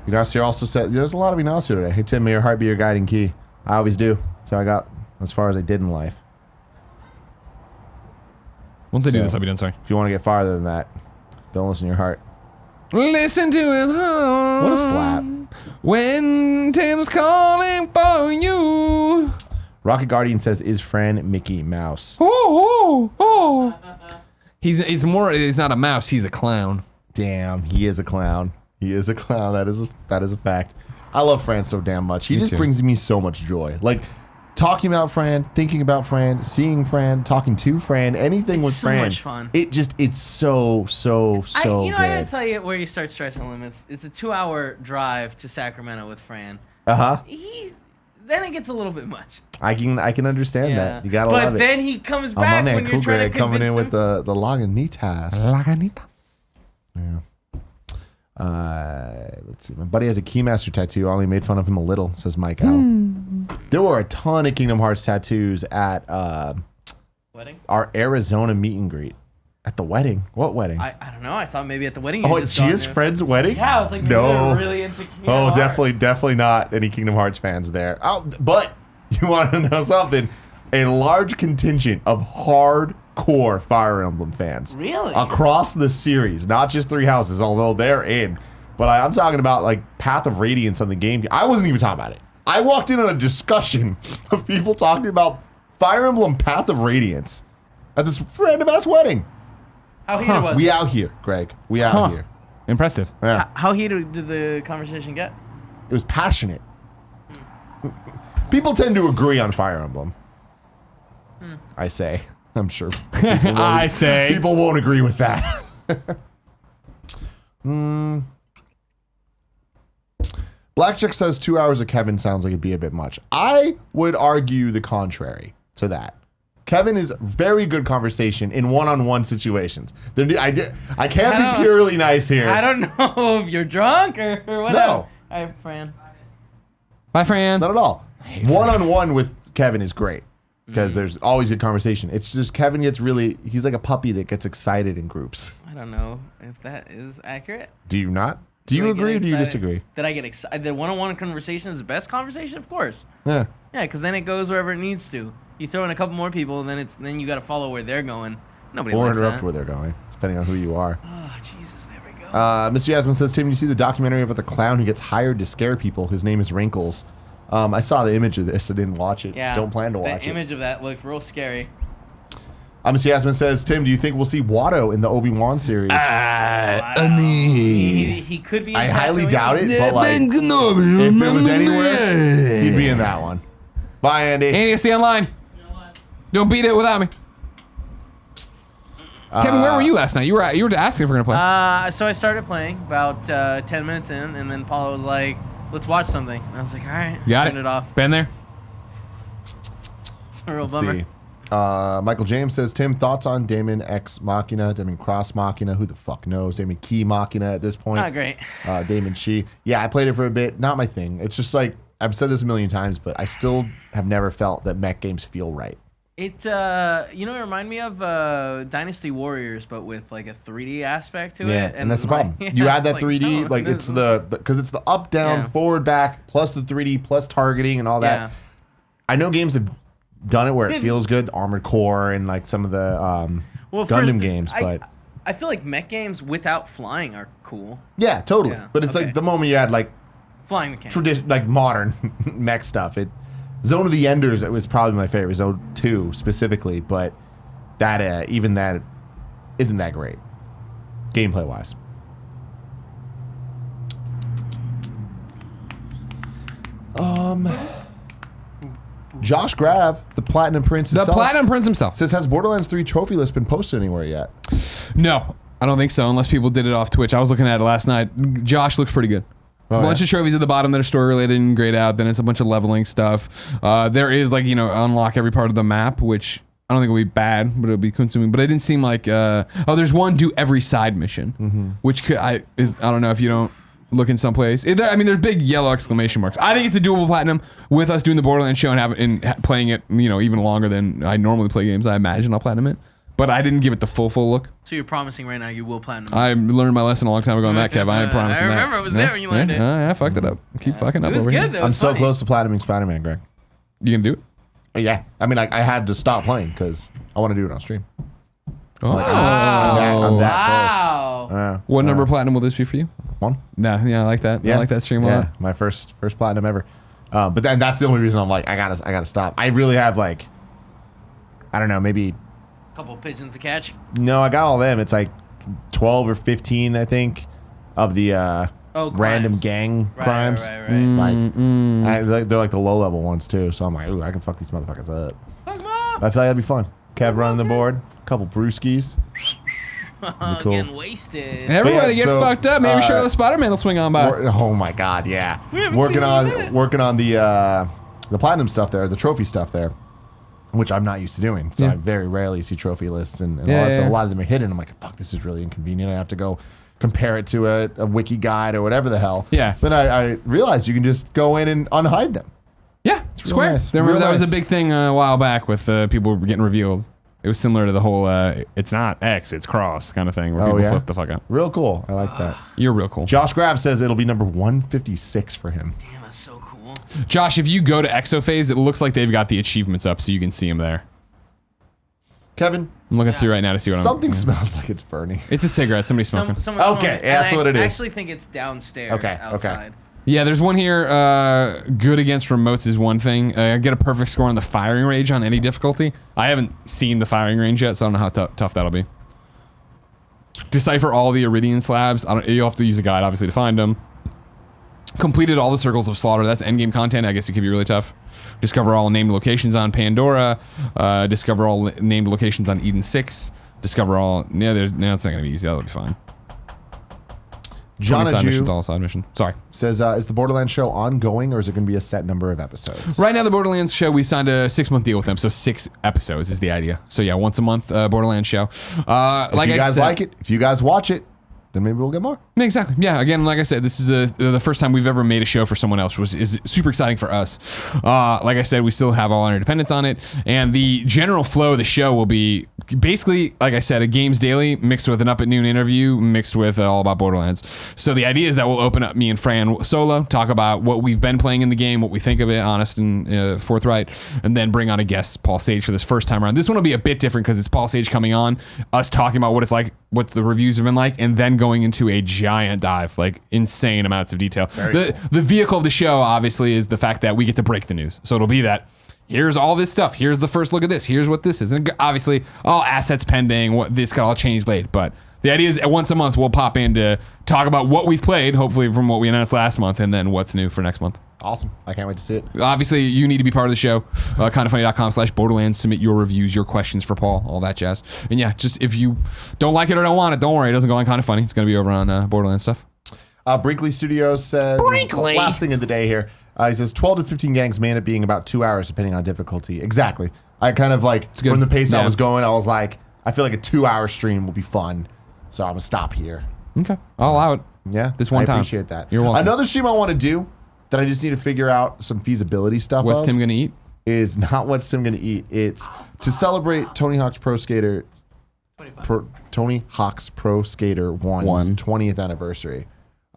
Ignacio also said, there's a lot of Ignacio today. Hey, Tim, may your heart be your guiding key. I always do. That's how I got as far as I did in life. Once I do So- this, I'll be done. Sorry. If you want to get farther than that, don't listen to your heart. Listen to his heart. What a slap. When Tim's calling for you. Rocket Guardian says, is Fran Mickey Mouse? Oh. He's not a mouse. He's a clown. Damn, he is a clown. He is a clown. That is a fact. I love Fran so damn much. He Me just too. brings me so much joy. Like, talking about Fran, thinking about Fran, seeing Fran, talking to Fran, anything with so Fran. much fun. It's so I good. gotta tell you where you start stretching the limits. It's a 2-hour drive to Sacramento with Fran. Uh-huh. Then it gets a little bit much. I can understand that. You gotta but love it. then he comes Oh, back my man, when Cool you're trying Greg to coming in convince with him. the Lagunitas. Lagunitas. Yeah. Let's see. My buddy has a Keymaster tattoo. I only made fun of him a little, says Mike Al. There were a ton of Kingdom Hearts tattoos at Wedding? our Arizona meet and greet. At the wedding? What wedding? I don't know. I thought maybe at the wedding. Oh, you at just gone Gia's to- friend's wedding? Yeah, I was like, maybe no. they're really into Kingdom Oh, Hearts. definitely not any Kingdom Hearts fans there. Oh, but you want to know something? A large contingent of hardcore Fire Emblem fans. Really? Across the series, not just Three Houses, although they're in. But I'm talking about like Path of Radiance on the game. I wasn't even talking about it. I walked in on a discussion of people talking about Fire Emblem Path of Radiance at this random ass wedding. How heated was We it? out here, Greg. We out here. Impressive. Yeah. How heated did the conversation get? It was passionate. People tend to agree on Fire Emblem. I say. I'm sure. I say. People won't agree with that. Blackjack says 2 hours of Kevin sounds like it'd be a bit much. I would argue the contrary to that. Kevin is very good conversation in one-on-one situations. I can't be purely nice here. I don't know if you're drunk or whatever. No. Hi, Fran. Bye, Fran. Not at all. One-on-one with Kevin is great because there's always good conversation. It's just Kevin gets he's like a puppy that gets excited in groups. I don't know if that is accurate. Do you not? Do you agree or do you disagree? That I get excited. The one-on-one conversation is the best conversation, of course. Yeah. Yeah, because then it goes wherever it needs to. You throw in a couple more people, and then you got to follow where they're going. Nobody Or likes interrupt that. where they're going, depending on who you are. Oh, Jesus, there we go. Mr. Yasmin says, Tim, you see the documentary about the clown who gets hired to scare people? His name is Wrinkles. I saw the image of this. I didn't watch it. Yeah. Don't plan to watch The image of that looked real scary. Mr. Yasmin says, Tim, do you think we'll see Watto in the Obi-Wan series? He could be. I highly doubt it, but like, if it was anywhere, he'd be in that one. Bye, Andy. Andy, stay online. Don't beat it without me. Kevin, where were you last night? You were asking if we're gonna play. So I started playing about 10 minutes in, and then Paula was like, "Let's watch something." And I was like, "All right." Got Turned it off. Been there. It's a real Let's bummer. see. Michael James says, Tim, thoughts on Damon X Machina, Damon Cross Machina? Who the fuck knows? Damon Key Machina at this point. Not great. Damon Shi. Yeah, I played it for a bit. Not my thing. It's just like, I've said this a million times, but I still have never felt that mech games feel right. It it reminded me of Dynasty Warriors, but with like a 3D aspect to Yeah, it. and that's the like, problem. yeah, You add that like, 3D, no, like this it's is- because it's the up, down, Yeah. forward, back, plus the 3D, plus targeting and all that. Yeah. I know games have done it where it Yeah. feels good, Armored Core and like some of the Gundam games, but I feel like mech games without flying are cool. yeah, totally. Yeah, But it's okay. like the moment you add like Flying mechanics. tradition, like modern mech stuff. Zone of the Enders, it was probably my favorite. Zone 2 specifically, but that even that isn't that great gameplay wise. Josh Grav, the Platinum Prince The himself, Platinum Prince himself. says, has Borderlands 3 trophy list been posted anywhere yet? No, I don't think so. Unless people did it off Twitch. I was looking at it last night. Josh looks pretty good. Oh, A bunch yeah? of trophies at the bottom that are story related and grayed out. Then it's a bunch of leveling stuff. There is like unlock every part of the map, which I don't think will be bad, but it'll be consuming. But it didn't seem like there's one do every side mission, which I don't know if you don't look in some place. There's big yellow exclamation marks. I think it's a doable platinum with us doing the Borderlands show and playing it even longer than I normally play games. I imagine I'll platinum it, but I didn't give it the full look. So you're promising right now you will platinum. I learned my lesson a long time ago on that, Kev. I ain't promising that. I remember it was there when you learned it. I fucked it up. Keep fucking up It was over good here. though. I'm It's so funny. close to platinuming Spider-Man, Greg. You can do it. Yeah, I mean, like I had to stop playing because I want to do it on stream. Oh. Like, I'm that Wow. close. What number of platinum will this be for you? One. Nah, yeah, I like that. Yeah, I like that stream a lot. Yeah, my first platinum ever. But then that's the only reason I'm like, I gotta stop. I really have like, I don't know, maybe Couple pigeons to catch. no, I got all them. It's like 12 or 15, I think, of the random crimes. gang Right, crimes. right. Like they're like the low level ones too. So I'm like, ooh, I can fuck these motherfuckers up. Fuck 'em up. I feel like that'd be fun. Kev running the board, couple brewskis. Cool. Getting wasted. Everybody Yeah, get so, fucked up. Maybe Charlotte Spider-Man will swing on by. Oh my god, yeah. haven't Working seen on him in a minute. working on the platinum stuff there, the trophy stuff there, which I'm not used to doing. So Yeah. I very rarely see trophy lists and Yeah, all that. So yeah. a lot of them are hidden. I'm like, fuck, this is really inconvenient. I have to go compare it to a wiki guide or whatever the hell. Yeah. Then I realized you can just go in and unhide them. Yeah, real Square. nice. Remember Real that was a nice. big thing a while back with people getting revealed. It was similar to the whole it's not X, it's cross kind of thing where Oh, people yeah? flip the fuck out. Real cool. I like that. You're real cool. Josh Grab says it'll be number 156 for him. Damn, that's so cool. Josh, if you go to Exophase, it looks like they've got the achievements up so you can see them there. Kevin, I'm looking through right now to see what something I'm... smells like it's burning. It's a cigarette. Somebody's smoking. Someone's Okay, smoking, that's and what it is. I actually think it's downstairs. Okay, okay. Outside. Yeah, there's one here. Good against remotes is one thing. Get a perfect score on the firing range on any difficulty. I haven't seen the firing range yet, so I don't know how tough that'll be. Decipher all the Iridian slabs. You'll have to use a guide, obviously, to find them. Completed all the Circles of Slaughter. That's endgame content. I guess it could be really tough. Discover all named locations on Pandora. Discover all named locations on Eden 6. Discover all... No, it's not going to be easy. That'll be fine. 20 side missions, all side mission. Sorry. Says, is the Borderlands show ongoing, or is it going to be a set number of episodes? Right now, the Borderlands show, we signed a 6-month deal with them, so 6 episodes is the idea. So yeah, once a month Borderlands show. If you guys like it, if you guys watch it, then maybe we'll get more. Exactly. Yeah. Again, like I said, this is the first time we've ever made a show for someone else, which is super exciting for us. Like I said, we still have all our independence on it, and the general flow of the show will be basically, like I said, a Games Daily mixed with an Up at Noon interview mixed with All About Borderlands. So the idea is that we'll open up me and Fran solo, talk about what we've been playing in the game, what we think of it, honest and forthright, and then bring on a guest, Paul Sage, for this first time around. This one will be a bit different because it's Paul Sage coming on, us talking about what it's like, what the reviews have been like, and then going into a giant dive, like insane amounts of detail. The vehicle of the show, obviously, is the fact that we get to break the news. So it'll be that, here's all this stuff, here's the first look at this, here's what this is. And obviously, all assets pending, what this got all changed late. But the idea is once a month, we'll pop in to talk about what we've played, hopefully from what we announced last month, and then what's new for next month. Awesome. I can't wait to see it. Obviously, you need to be part of the show. Kindoffunny.com/Borderlands. Submit your reviews, your questions for Paul, all that jazz. And yeah, just if you don't like it or don't want it, don't worry. It doesn't go on Kind of Funny. It's going to be over on Borderlands stuff. Brinkley Studios says, Brinkley! Last thing of the day here. He says 12 to 15 gangs may end up being about 2 hours depending on difficulty. Exactly. I kind of like, from the pace I was going, I was like, I feel like a 2-hour stream will be fun. So I'm going to stop here. Okay. I'll allow it. Yeah. This one time. I appreciate that. You're welcome. Another stream I want to do that I just need to figure out some feasibility stuff What's Tim going to eat? Is not what's Tim going to eat. It's to celebrate Tony Hawk's Pro Skater 1's 20th anniversary.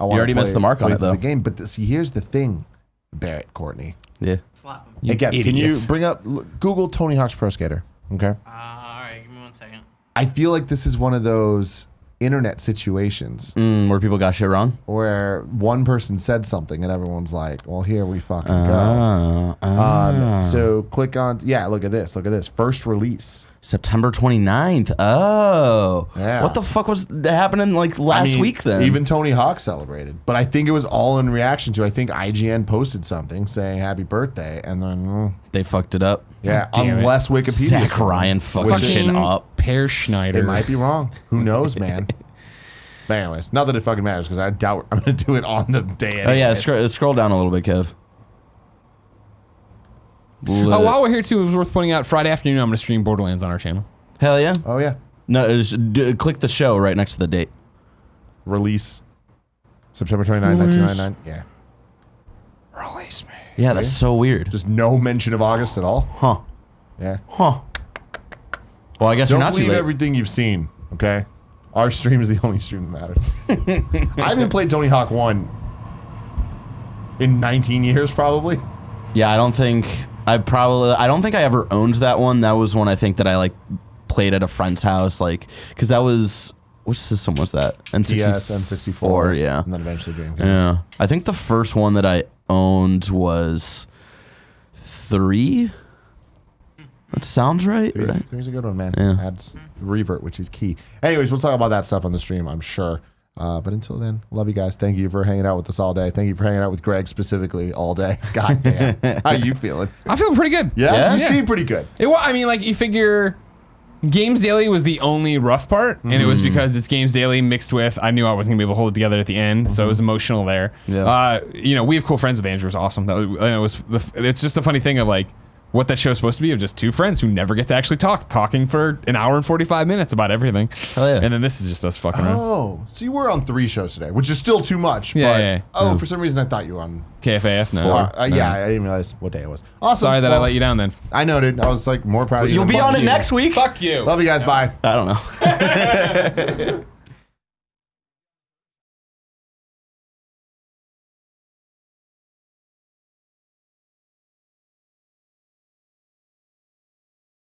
You already missed the mark on it, though. The game, but see, here's the thing, Barrett, Courtney. Yeah. Slap him. Hey, Gab, can you bring up, Google Tony Hawk's Pro Skater, okay? All right, give me 1 second. I feel like this is one of those internet situations Where people got shit wrong? where one person said something and everyone's like, well, here we fucking go. So click on, look at this. First release. September 29th. Oh. Yeah. What the fuck was happening like last week then? Even Tony Hawk celebrated. But I think it was all in reaction to, I think IGN posted something saying happy birthday, and then they fucked it up. Yeah, damn unless Wikipedia. Zach Ryan fucking up. Pear Schneider. It might be wrong. Who knows, man? But anyways, not that it fucking matters because I doubt I'm going to do it on the day anyways. Oh yeah, scroll down a little bit, Kev. While we're here too, it was worth pointing out, Friday afternoon I'm going to stream Borderlands on our channel. Hell yeah. Oh yeah. No, click the show right next to the date. Release September 29, 1999. Yeah. Release me. Yeah, that's so weird. Just no mention of August at all. Huh. Yeah. Huh. Well, I guess Don't you're not too believe late. everything you've seen, okay? Our stream is the only stream that matters. I haven't played Tony Hawk 1 in 19 years, probably. Yeah, I don't think I ever owned that one. That was one I think that I like played at a friend's house, like, because that was, which system was that? DS, N64. Yeah. And then eventually Dreamcast. Yeah. I think the first one that I owned was 3. That sounds right. Three's a good one, man. Yeah. Adds revert, which is key. Anyways, we'll talk about that stuff on the stream, I'm sure. But until then, love you guys. Thank you for hanging out with us all day. Thank you for hanging out with Greg specifically all day. God damn. How you feeling? I'm feeling pretty good. Yeah? You seem pretty good. I mean, like, you figure Games Daily was the only rough part, and it was because it's Games Daily mixed with, I knew I wasn't going to be able to hold it together at the end, so it was emotional there. Yeah. We have cool friends with Andrew. It was awesome. It's just a funny thing of, like, what that show's supposed to be, of just two friends who never get to actually talking for an hour and 45 minutes about everything. Hell yeah. And then this is just us fucking around. Oh, so you were on 3 shows today, which is still too much. Yeah, but, yeah. For some reason I thought you were on KFAF? No. 4. Yeah, I didn't realize what day it was. Awesome. Sorry that I let you down then. I know, dude. I was like more proud of you. You'll be on it next week. Fuck you. Love you guys. Bye. I don't know.